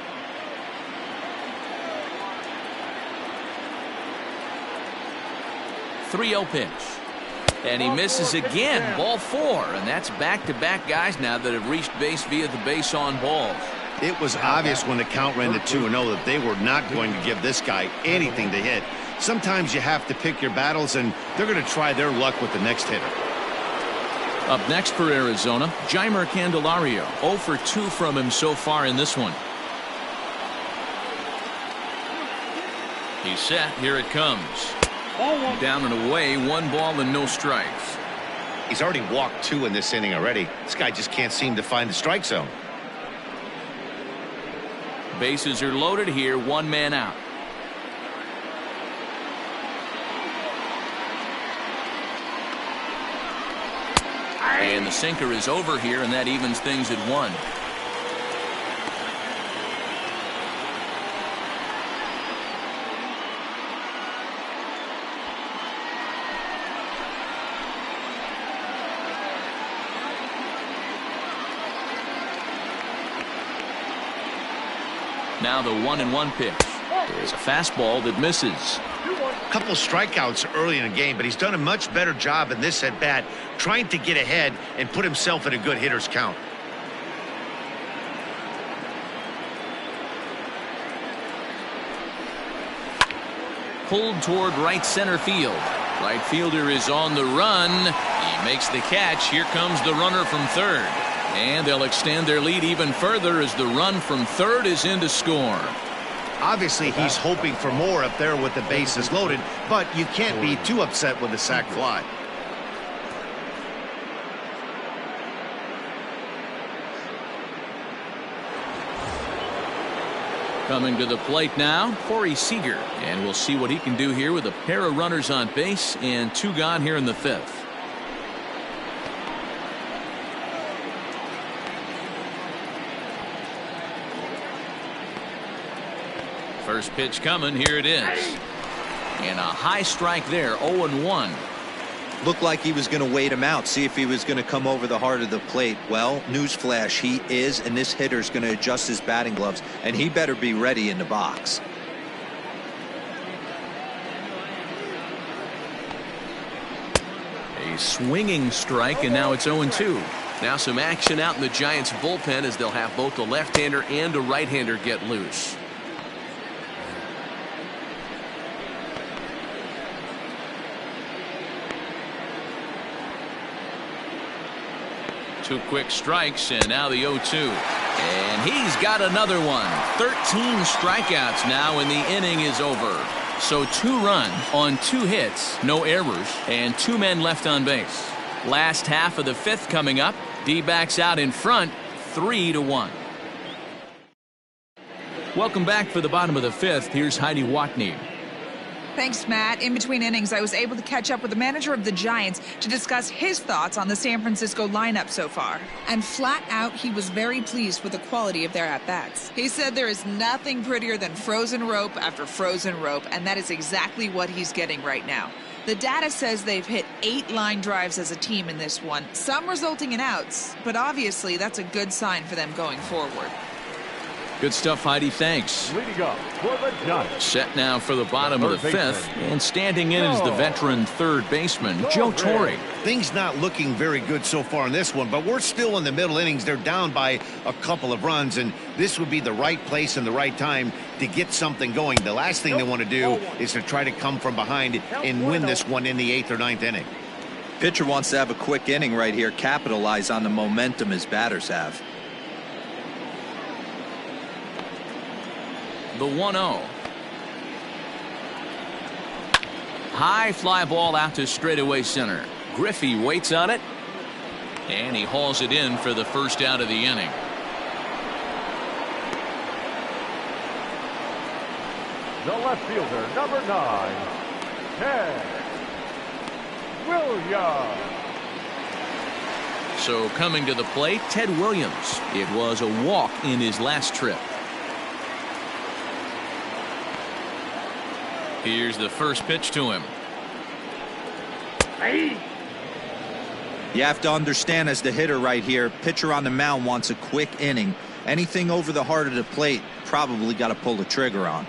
.3-0 pitch. And he misses again. Ball 4. And that's back-to-back guys now that have reached base via the base on balls. It was obvious when the count ran to 2-0 that they were not going to give this guy anything to hit. Sometimes you have to pick your battles, and they're going to try their luck with the next hitter. Up next for Arizona, Jeimer Candelario. 0 for 2 from him so far in this one. He's set. Here it comes. Down and away. 1 ball and no strikes. He's already walked 2 in this inning already. This guy just can't seem to find the strike zone. Bases are loaded here. 1 man out. And the sinker is over here, and that evens things at 1. Now the 1-1 pitch. There's a fastball that misses. A couple strikeouts early in the game, but he's done a much better job in this at bat, trying to get ahead and put himself in a good hitter's count. Pulled toward right center field. Right fielder is on the run. He makes the catch. Here comes the runner from third. And they'll extend their lead even further as the run from third is in to score. Obviously, he's hoping for more up there with the bases loaded, but you can't be too upset with a sac fly. Coming to the plate now, Corey Seager. And we'll see what he can do here with a pair of runners on base and 2 gone here in the 5th. First pitch coming, here it is. And a high strike there, 0-1. Looked like he was going to wait him out, see if he was going to come over the heart of the plate. Well, newsflash, he is, and this hitter's going to adjust his batting gloves, and he better be ready in the box. A swinging strike, and now it's 0-2. Now some action out in the Giants bullpen as they'll have both a left-hander and a right-hander get loose. Two quick strikes, and now the 0-2. And he's got another one. 13 strikeouts now, and the inning is over. So 2 runs on 2 hits, no errors, and 2 men left on base. Last half of the 5th coming up. D-backs out in front, 3-1. Welcome back for the bottom of the 5th. Here's Heidi Watney. Thanks, Matt. In between innings, I was able to catch up with the manager of the Giants to discuss his thoughts on the San Francisco lineup so far. And flat out, he was very pleased with the quality of their at-bats. He said there is nothing prettier than frozen rope after frozen rope, and that is exactly what he's getting right now. The data says they've hit 8 line drives as a team in this one, some resulting in outs, but obviously that's a good sign for them going forward. Good stuff, Heidi. Thanks. Leading up for the Giants. Set now for the bottom of the 5th, and standing in is the veteran third baseman, Joe Torre. Things not looking very good so far in this one, but we're still in the middle innings. They're down by a couple of runs, and this would be the right place and the right time to get something going. The last thing they want to do is to try to come from behind and win this one in the 8th or 9th inning. Pitcher wants to have a quick inning right here, capitalize on the momentum his batters have. The 1-0. High fly ball out to straightaway center. Griffey waits on it, and he hauls it in for the first out of the inning. The left fielder, number 9, Ted Williams. So coming to the plate, Ted Williams. It was a walk in his last trip. Here's the first pitch to him. You have to understand, as the hitter right here, pitcher on the mound wants a quick inning. Anything over the heart of the plate, probably got to pull the trigger on.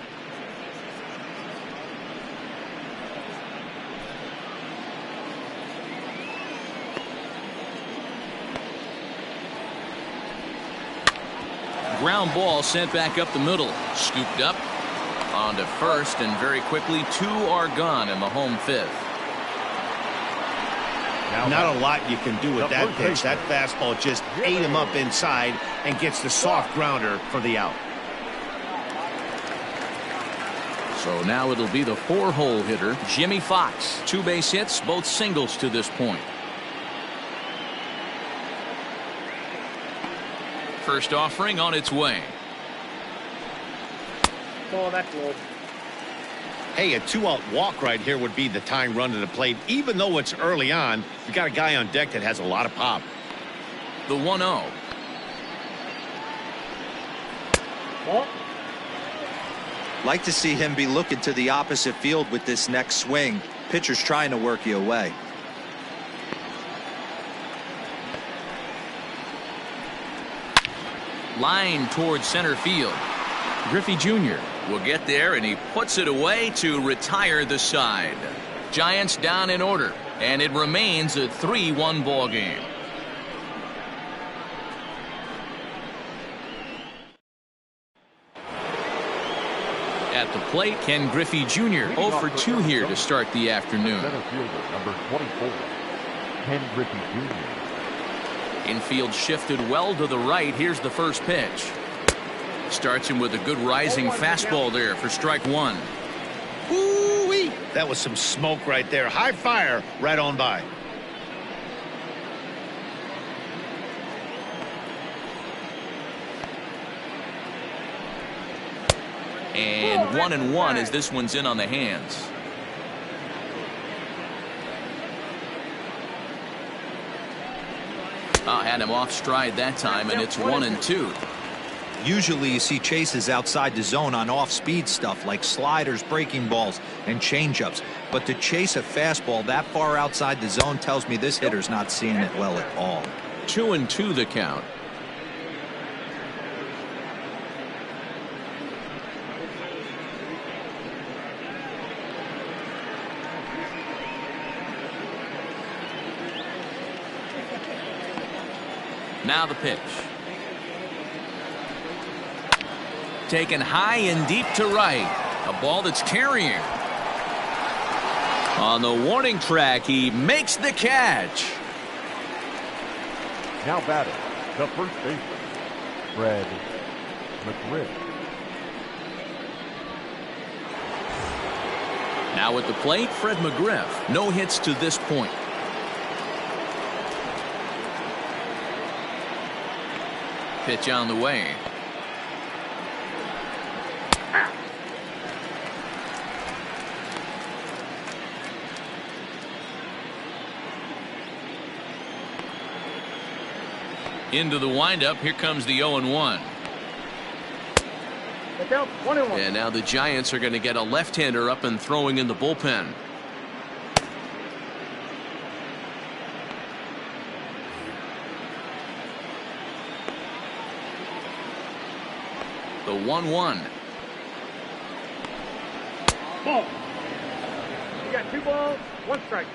Ground ball sent back up the middle. Scooped up. On to first, and very quickly 2 are gone in the home 5th. Not a lot you can do with that pitch. That fastball just ate him up inside and gets the soft grounder for the out. So now it'll be the 4-hole hitter, Jimmy Fox. 2 base hits, both singles to this point. First offering on its way. Oh, that's good. Hey, a 2-out walk right here would be the tying run to the plate. Even though it's early on, you got a guy on deck that has a lot of pop. The 1-0. Oh. Like to see him be looking to the opposite field with this next swing. Pitcher's trying to work you away. Line towards center field. Griffey Jr. will get there, and he puts it away to retire the side. Giants down in order, and it remains a 3-1 ball game. At the plate, Ken Griffey Jr. 0 for 2 here to start the afternoon. Center fielder, number 24, Ken Griffey Jr. Infield shifted well to the right. Here's the first pitch. Starts him with a good rising fastball there for strike one. Ooh-wee. That was some smoke right there. High fire right on by. And 1-1 as this one's in on the hands. Had him off stride that time, and it's 1-2. Usually you see chases outside the zone on off-speed stuff like sliders, breaking balls, and changeups. But to chase a fastball that far outside the zone tells me this hitter's not seeing it well at all. 2-2 the count. Now the pitch. Taken high and deep to right. A ball that's carrying. On the warning track, he makes the catch. Now batting, the first baseman, Fred McGriff. Now at the plate, Fred McGriff. No hits to this point. Pitch on the way. Into the windup. Here comes the 0-1. And now the Giants are going to get a left-hander up and throwing in the bullpen. The 1-1. Ball. You got 2 balls, 1 strike.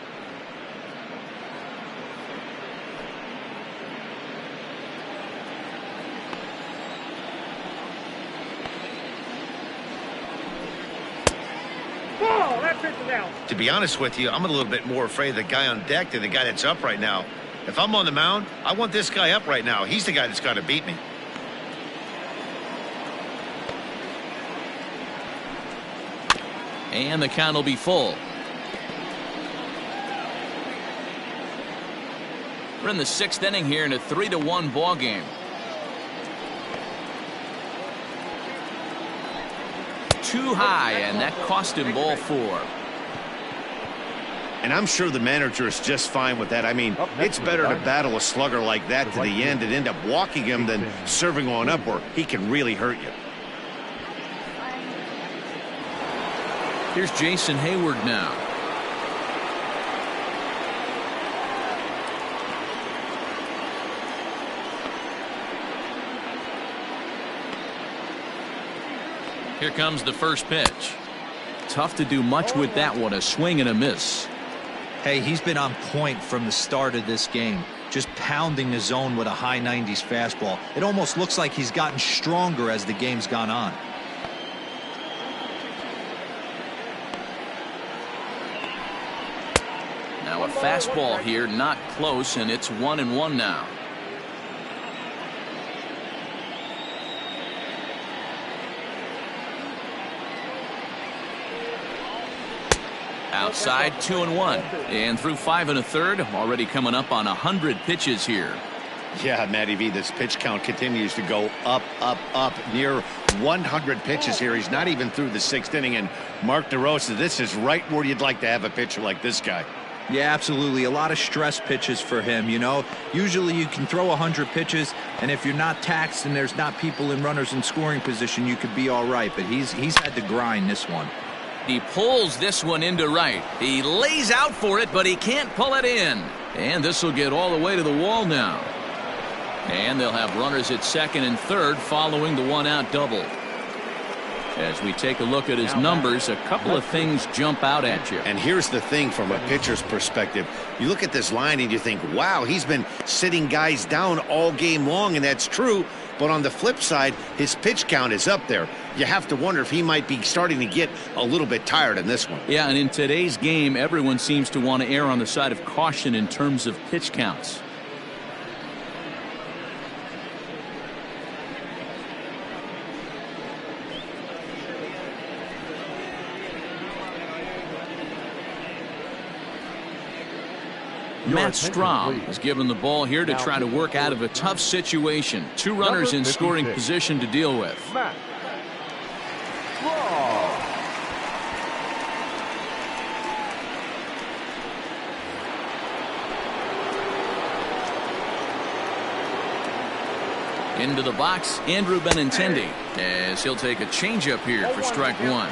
Ball. That pitch is out. To be honest with you, I'm a little bit more afraid of the guy on deck than the guy that's up right now. If I'm on the mound, I want this guy up right now. He's the guy that's got to beat me. And the count will be full. We're in the 6th inning here in a 3-1 ball game. Too high, and that cost him ball 4. And I'm sure the manager is just fine with that. I mean, it's better to battle a slugger like that to the end and end up walking him than serving on up where he can really hurt you. Here's Jason Hayward now. Here comes the first pitch. Tough to do much with that one. A swing and a miss. Hey, he's been on point from the start of this game. Just pounding the zone with a high 90s fastball. It almost looks like he's gotten stronger as the game's gone on. Now a fastball here, not close, and it's 1-1 now. Outside, 2-1, and through 5 1/3, already coming up on 100 pitches here. Yeah, Matty V, this pitch count continues to go up, up, up. Near 100 pitches here. He's not even through the 6th inning, and Mark DeRosa, this is right where you'd like to have a pitcher like this guy. Yeah, absolutely. A lot of stress pitches for him, you know. Usually you can throw 100 pitches, and if you're not taxed and there's not people in runners in scoring position, you could be all right. But he's had to grind this one. He pulls this one into right. He lays out for it, but he can't pull it in. And this will get all the way to the wall now. And they'll have runners at 2nd and 3rd following the 1-out double. As we take a look at his numbers, a couple of things jump out at you. And here's the thing from a pitcher's perspective. You look at this line and you think, wow, he's been sitting guys down all game long, and that's true. But on the flip side, his pitch count is up there. You have to wonder if he might be starting to get a little bit tired in this one. Yeah, and in today's game, everyone seems to want to err on the side of caution in terms of pitch counts. Matt Strahm is given the ball here to try to work out of a tough situation. Two runners in scoring position to deal with. Matt Strahm. Into the box, Andrew Benintendi, as he'll take a changeup here for strike one.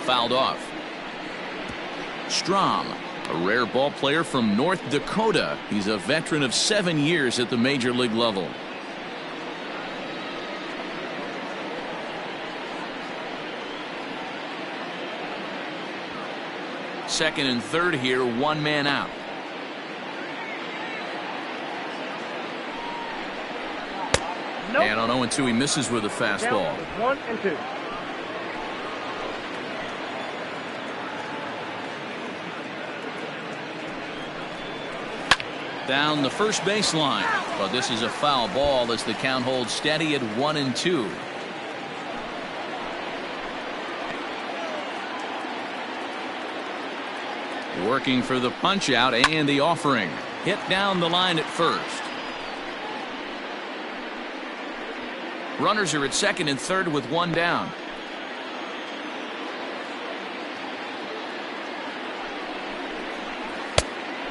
Fouled off. Strahm, a rare ball player from North Dakota. He's a veteran of 7 years at the major league level. Second and third here, one man out. Nope. And on 0-2, he misses with a fastball. 1-2. Down the first baseline, but this is a foul ball as the count holds steady at 1-2. Working for the punch out and the offering. Hit down the line at first. Runners are at second and third with one down.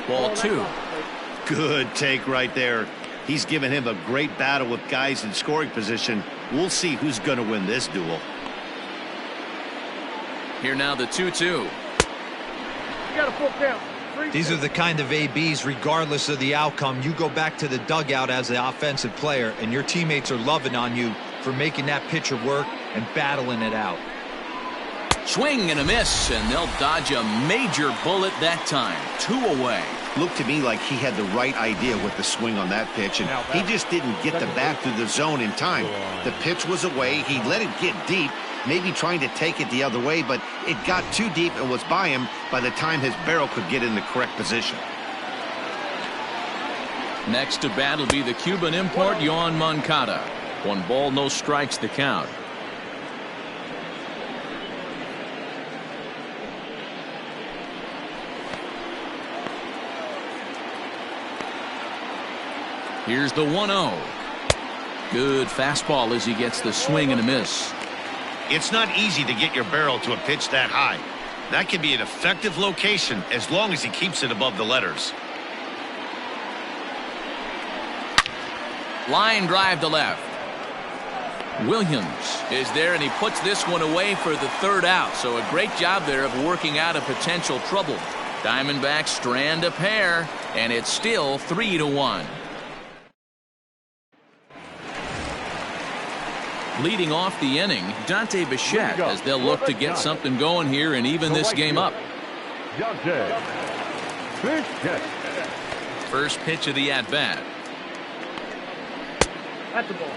Ball two. Good take right there. He's given him a great battle with guys in scoring position. We'll see who's going to win this duel. Here now the 2-2. You got a full count. These are the kind of ABs, regardless of the outcome, you go back to the dugout as the offensive player, and your teammates are loving on you for making that pitcher work and battling it out. Swing and a miss, and they'll dodge a major bullet that time. 2 away. Looked to me like he had the right idea with the swing on that pitch, and he just didn't get the bat through the zone in time. The pitch was away. He let it get deep, maybe trying to take it the other way, but it got too deep and was by him by the time his barrel could get in the correct position. Next to bat will be the Cuban import, Yoan Moncada. 1 ball, no strikes the count. Here's the 1-0. Good fastball as he gets the swing and a miss. It's not easy to get your barrel to a pitch that high. That can be an effective location as long as he keeps it above the letters. Line drive to left. Williams is there, and he puts this one away for the third out. So a great job there of working out a potential trouble. Diamondbacks strand a pair, and it's still 3-1. Leading off the inning, Dante Bichette, as they'll look to get something going here and even this game up. Dante Bichette. First pitch of the at-bat. That's the ball.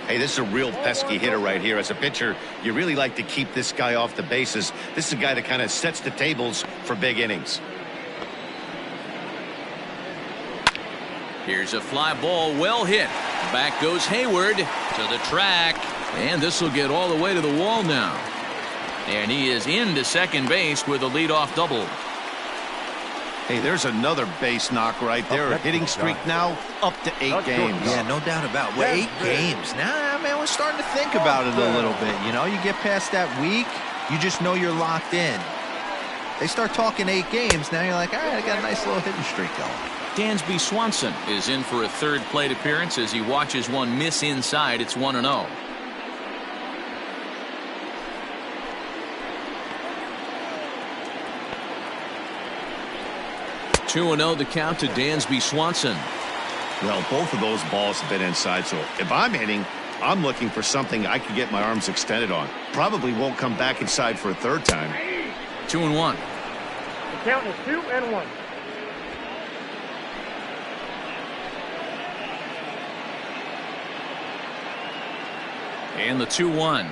Hey, this is a real pesky hitter right here. As a pitcher, you really like to keep this guy off the bases. This is a guy that kind of sets the tables for big innings. Here's a fly ball, well hit. Back goes Hayward to the track, and this will get all the way to the wall now. And he is into second base with a leadoff double. Hey, there's another base knock right there. A hitting streak now up to 8 games. Yeah, no doubt about it. 8 games. Now, man, we're starting to think about it a little bit. You know, you get past that week, you just know you're locked in. They start talking 8 games, now you're like, all right, I got a nice little hitting streak going. Dansby Swanson is in for a third plate appearance as he watches one miss inside. It's 1-0. 2-0 the count to Dansby Swanson. Well, both of those balls have been inside, so if I'm hitting, I'm looking for something I can get my arms extended on. Probably won't come back inside for a third time. 2-1. The count is 2-1. And the 2-1.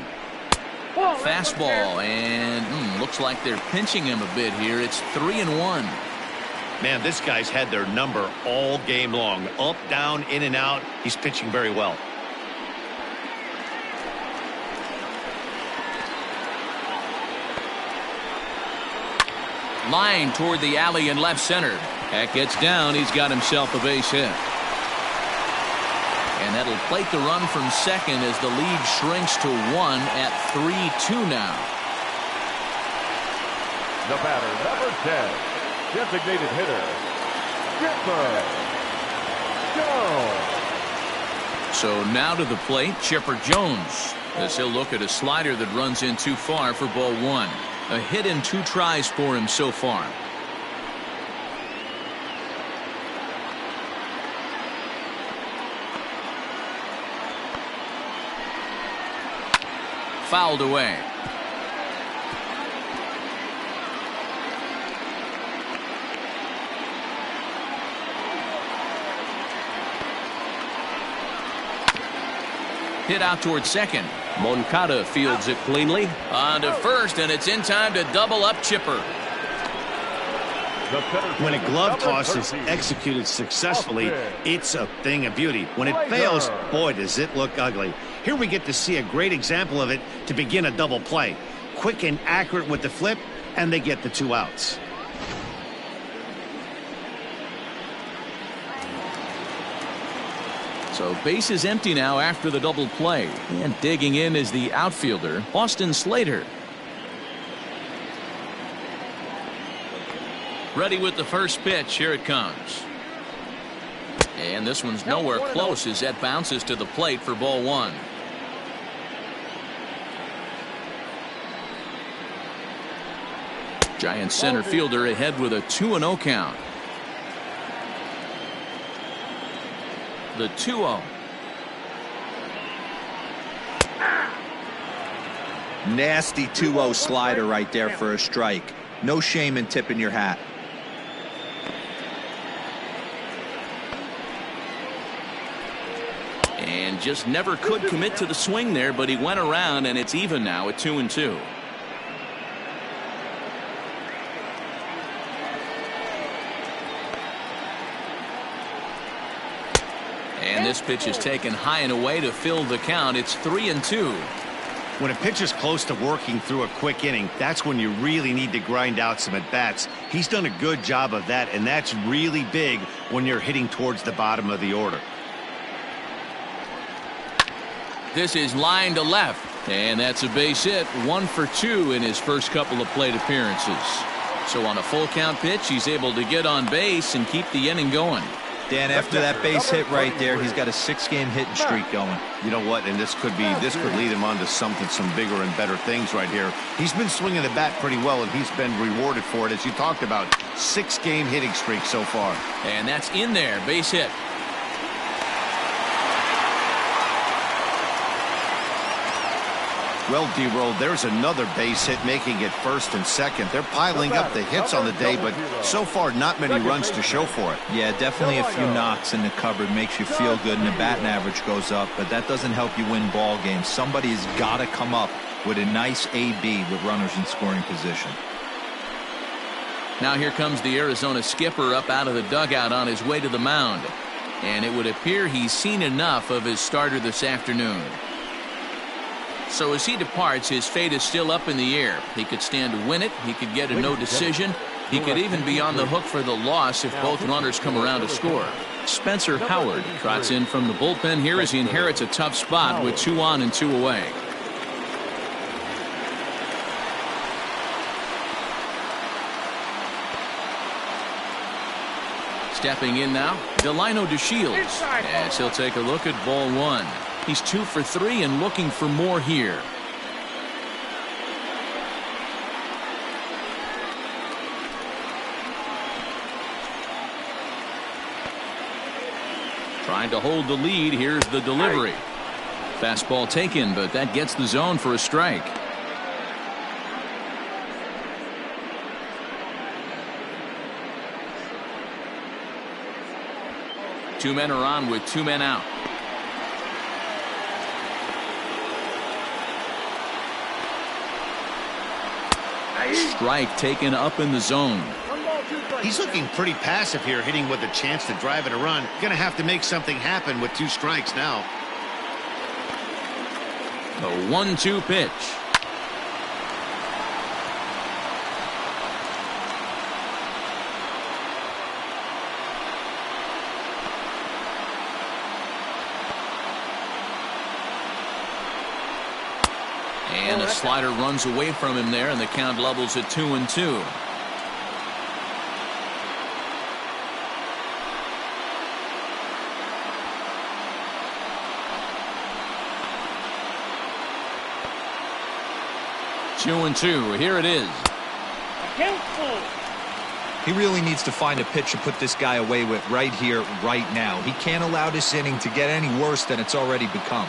Fastball, and looks like they're pinching him a bit here. It's 3-1. Man, this guy's had their number all game long. Up, down, in and out. He's pitching very well. Line toward the alley in left center. That gets down. He's got himself a base hit. And that'll plate the run from second as the lead shrinks to 1 at 3-2 now. The batter, number 10, designated hitter, Chipper Jones. So now to the plate, Chipper Jones, as he'll look at a slider that runs in too far for ball 1. A hit in 2 tries for him so far. Fouled away. Hit out towards second. Moncada fields it cleanly. On to first, and it's in time to double up Chipper. When a glove toss is executed successfully, it's a thing of beauty. When it fails, boy, does it look ugly. Here we get to see a great example of it to begin a double play. Quick and accurate with the flip, and they get the 2 outs. So base is empty now after the double play. And digging in is the outfielder, Austin Slater. Ready with the first pitch. Here it comes. And this one's nowhere close as that bounces to the plate for ball 1. Giants center fielder ahead with a 2-0 count. The 2-0. Nasty 2-0 slider right there for a strike. No shame in tipping your hat. And just never could commit to the swing there, but he went around, and it's even now at 2-2. And this pitch is taken high and away to fill the count. It's 3-2. When a pitcher's close to working through a quick inning, that's when you really need to grind out some at-bats. He's done a good job of that, and that's really big when you're hitting towards the bottom of the order. This is line to left, and that's a base hit. 1 for 2 in his first couple of plate appearances. So on a full count pitch, he's able to get on base and keep the inning going. Dan, after that base hit right there, he's got a 6-game hitting streak going. You know what? And this could lead him on to some bigger and better things right here. He's been swinging the bat pretty well, and he's been rewarded for it, as you talked about. 6-game hitting streak so far. And that's in there. Base hit. Well, D-Roll, there's another base hit, making it first and second. They're piling up the hits on the day, but so far not many runs to show for it. Yeah, definitely a few knocks in the cupboard makes you feel good, and the batting average goes up, but that doesn't help you win ball games. Somebody's got to come up with a nice AB with runners in scoring position. Now here comes the Arizona skipper up out of the dugout on his way to the mound. And it would appear he's seen enough of his starter this afternoon. So as he departs, his fate is still up in the air. He could stand to win it. He could get a no decision. He could even be on the hook for the loss if both runners come around to score. Spencer Howard trots in from the bullpen here as he inherits a tough spot with 2 on and 2 away. Stepping in now, Delino DeShields, as he'll take a look at ball 1. He's 2 for 3 and looking for more here. Trying to hold the lead. Here's the delivery. Fastball taken, but that gets the zone for a strike. Two men are on with two men out. Strike taken up in the zone. He's looking pretty passive here, hitting with a chance to drive it a run. Going to have to make something happen with 2 strikes now. The 1-2 pitch. And a slider runs away from him there, and the count levels at 2-2. Two and two. Here it is. He really needs to find a pitch to put this guy away with right here, right now. He can't allow this inning to get any worse than it's already become.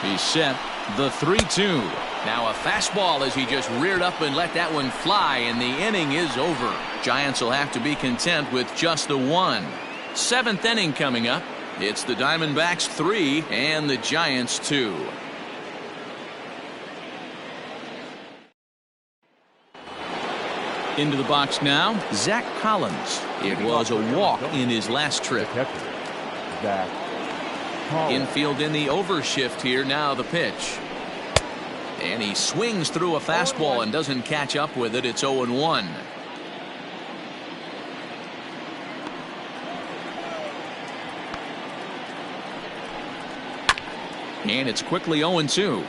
He's set. The 3-2. Now a fastball as he just reared up and let that one fly, and the inning is over. Giants will have to be content with just the one. 7th inning coming up. It's the Diamondbacks 3 and the Giants 2. Into the box now, Zach Collins. It was a walk in his last trip. Zach. Infield in the overshift here. Now the pitch. And he swings through a fastball and doesn't catch up with it. It's 0-1. And it's quickly 0-2.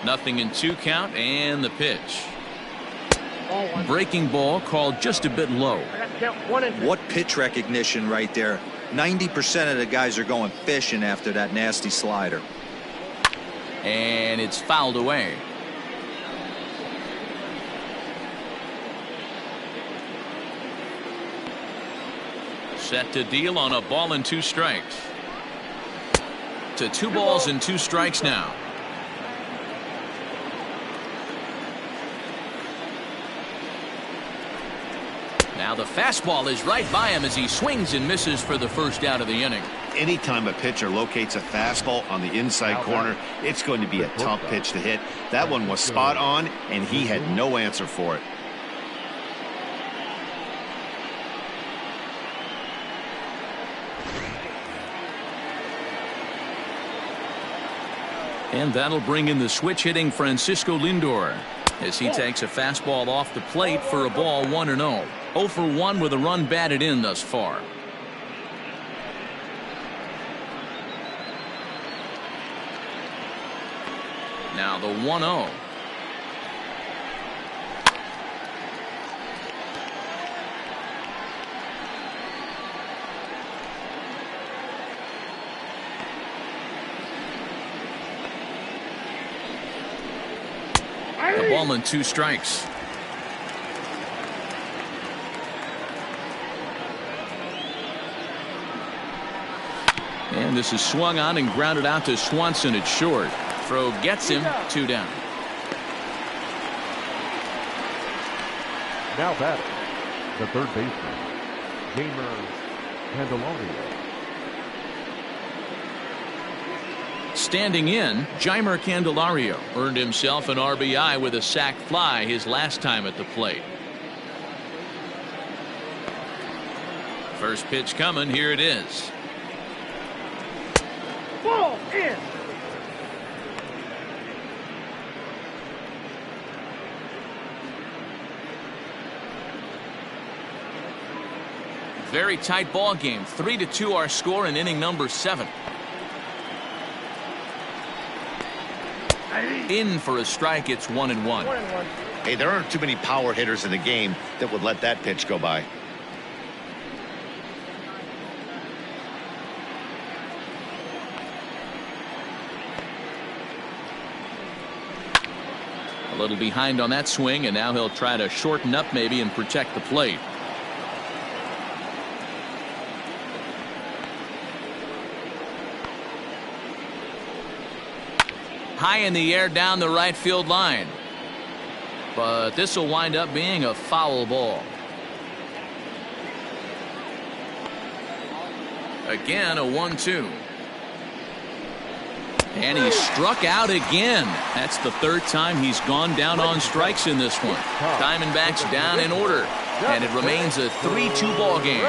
Nothing in 2 count, and the pitch. Breaking ball called just a bit low. What pitch recognition right there. 90% of the guys are going fishing after that nasty slider. And it's fouled away. Set to deal on a ball and 2 strikes. To 2 balls and 2 strikes now. Now the fastball is right by him as he swings and misses for the first out of the inning. Anytime a pitcher locates a fastball on the inside corner, it's going to be a tough pitch to hit. That one was spot on, and he had no answer for it. And that'll bring in the switch hitting Francisco Lindor as he takes a fastball off the plate for a ball 1-0. 0 for 1 with a run batted in thus far. Now the 1-0. A ball and 2 strikes. And this is swung on and grounded out to Swanson at short. Throw gets him. 2 down. Now batting, the third baseman, Jeimer Candelario. Standing in, Jeimer Candelario earned himself an RBI with a sac fly his last time at the plate. First pitch coming. Here it is. Ball in. Very tight ball game. 3-2 our score in inning number 7. In for a strike. It's 1-1. Hey, there aren't too many power hitters in the game that would let that pitch go by. little behind on that swing, and now he'll try to shorten up maybe and protect the plate. High in the air down the right field line. But this will wind up being a foul ball. Again, a 1-2. And he struck out again. That's the third time he's gone down on strikes in this one. Diamondbacks down in order, and it remains a 3-2 ball game.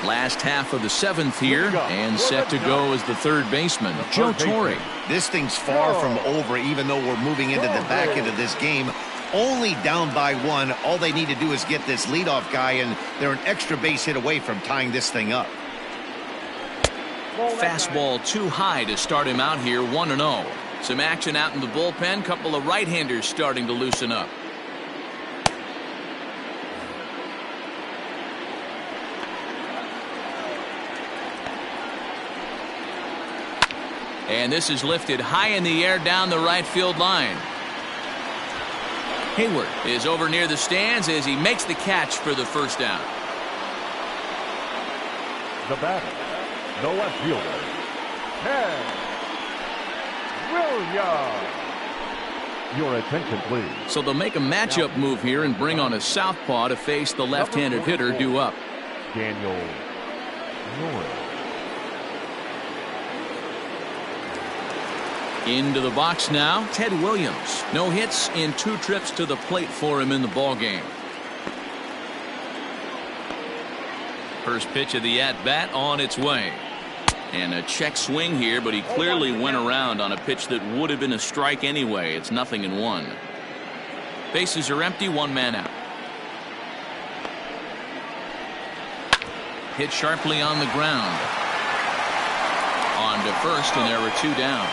Last half of the seventh here, and set to go as the third baseman, Joe Torre. This thing's far from over, even though we're moving into the back end of this game. Only down by one. All they need to do is get this leadoff guy, and they're an extra base hit away from tying this thing up. Fastball too high to start him out here, 1-0. Some action out in the bullpen. Couple of right-handers starting to loosen up. And this is lifted high in the air down the right field line. Hayward is over near the stands as he makes the catch for the first down. The batter, the left fielder, Ted Williams. Your attention, please. So they'll make a matchup move here and bring on a southpaw to face the left-handed hitter due up. Daniel Norris. Into the box now, Ted Williams. No hits in 2 trips to the plate for him in the ballgame. First pitch of the at-bat on its way. And a check swing here, but he clearly went around on a pitch that would have been a strike anyway. It's 0-1. Bases are empty, 1 man out. Hit sharply on the ground. On to first, and there were 2 down.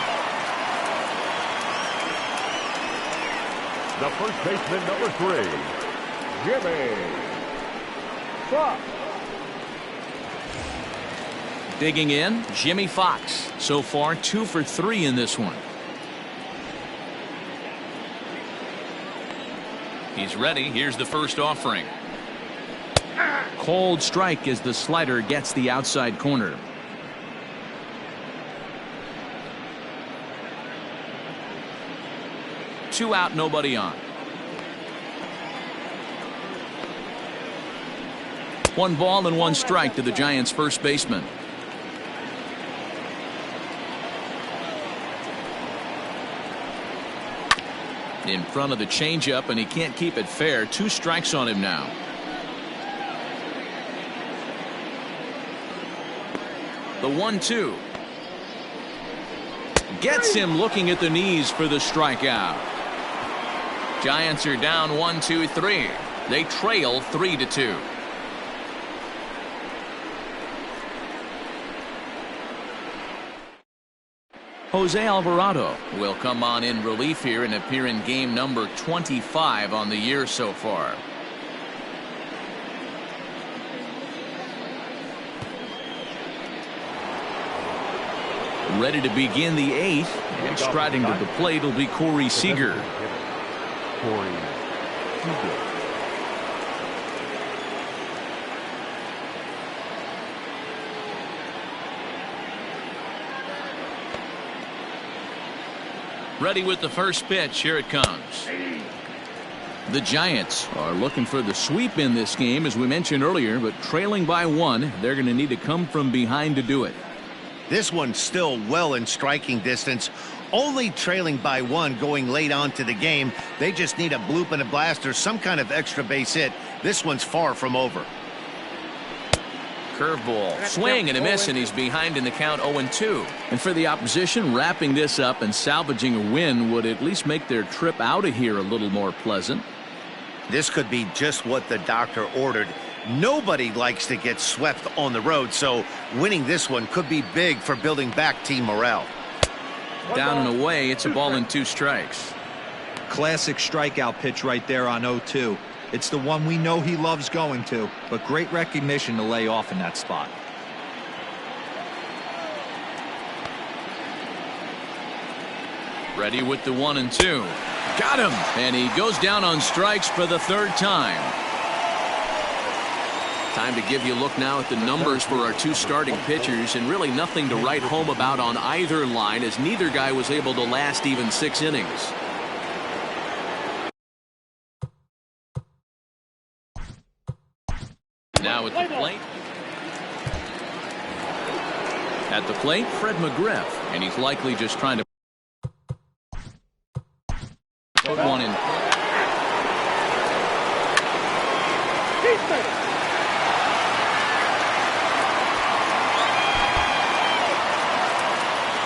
The first baseman, number 3, Jimmy Fox. Digging in, Jimmy Fox. So far, 2 for 3 in this one. He's ready. Here's the first offering. Cold strike as the slider gets the outside corner. Two out, nobody on. 1 ball and 1 strike to the Giants' first baseman. In front of the changeup, and he can't keep it fair. 2 strikes on him now. The 1-2. Gets him looking at the knees for the strikeout. Giants are down 1-2-3. They trail 3-2. Jose Alvarado will come on in relief here and appear in game number 25 on the year so far. Ready to begin the 8th, and striding to the plate will be Corey Seager. Ready with the first pitch. Here it comes. The Giants are looking for the sweep in this game, as we mentioned earlier, but trailing by 1, they're going to need to come from behind to do it. This one's still well in striking distance. Only trailing by 1 going late on to the game. They just need a bloop and a blast or some kind of extra base hit. This one's far from over. Curveball, swing and a miss, and he's behind in the count 0-2. And for the opposition, wrapping this up and salvaging a win would at least make their trip out of here a little more pleasant. This could be just what the doctor ordered. Nobody likes to get swept on the road, so winning this one could be big for building back team morale. Down and away, it's a ball and 2 strikes. Classic strikeout pitch right there on 0-2. It's the one we know he loves going to, but great recognition to lay off in that spot. Ready with the 1-2. Got him. And he goes down on strikes for the third time. Time to give you a look now at the numbers for our two starting pitchers, and really nothing to write home about on either line, as neither guy was able to last even 6 innings. Now at the plate. At the plate, Fred McGriff, and he's likely just trying to put one in.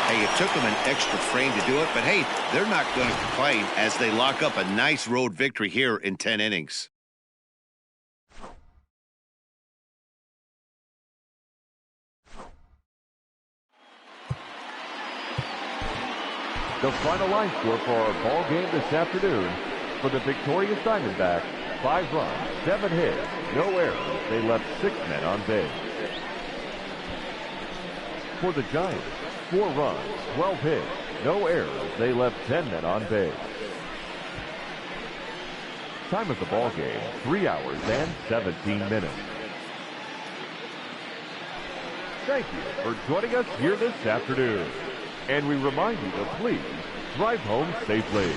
Hey, it took them an extra frame to do it, but hey, they're not going to complain as they lock up a nice road victory here in 10 innings. The final line score for our ball game this afternoon: for the victorious Diamondbacks, 5 runs, 7 hits, no errors. They left 6 men on base. For the Giants, 4 runs, 12 hits, no errors. They left 10 men on base. Time of the ball game, 3 hours and 17 minutes. Thank you for joining us here this afternoon. And we remind you to please drive home safely.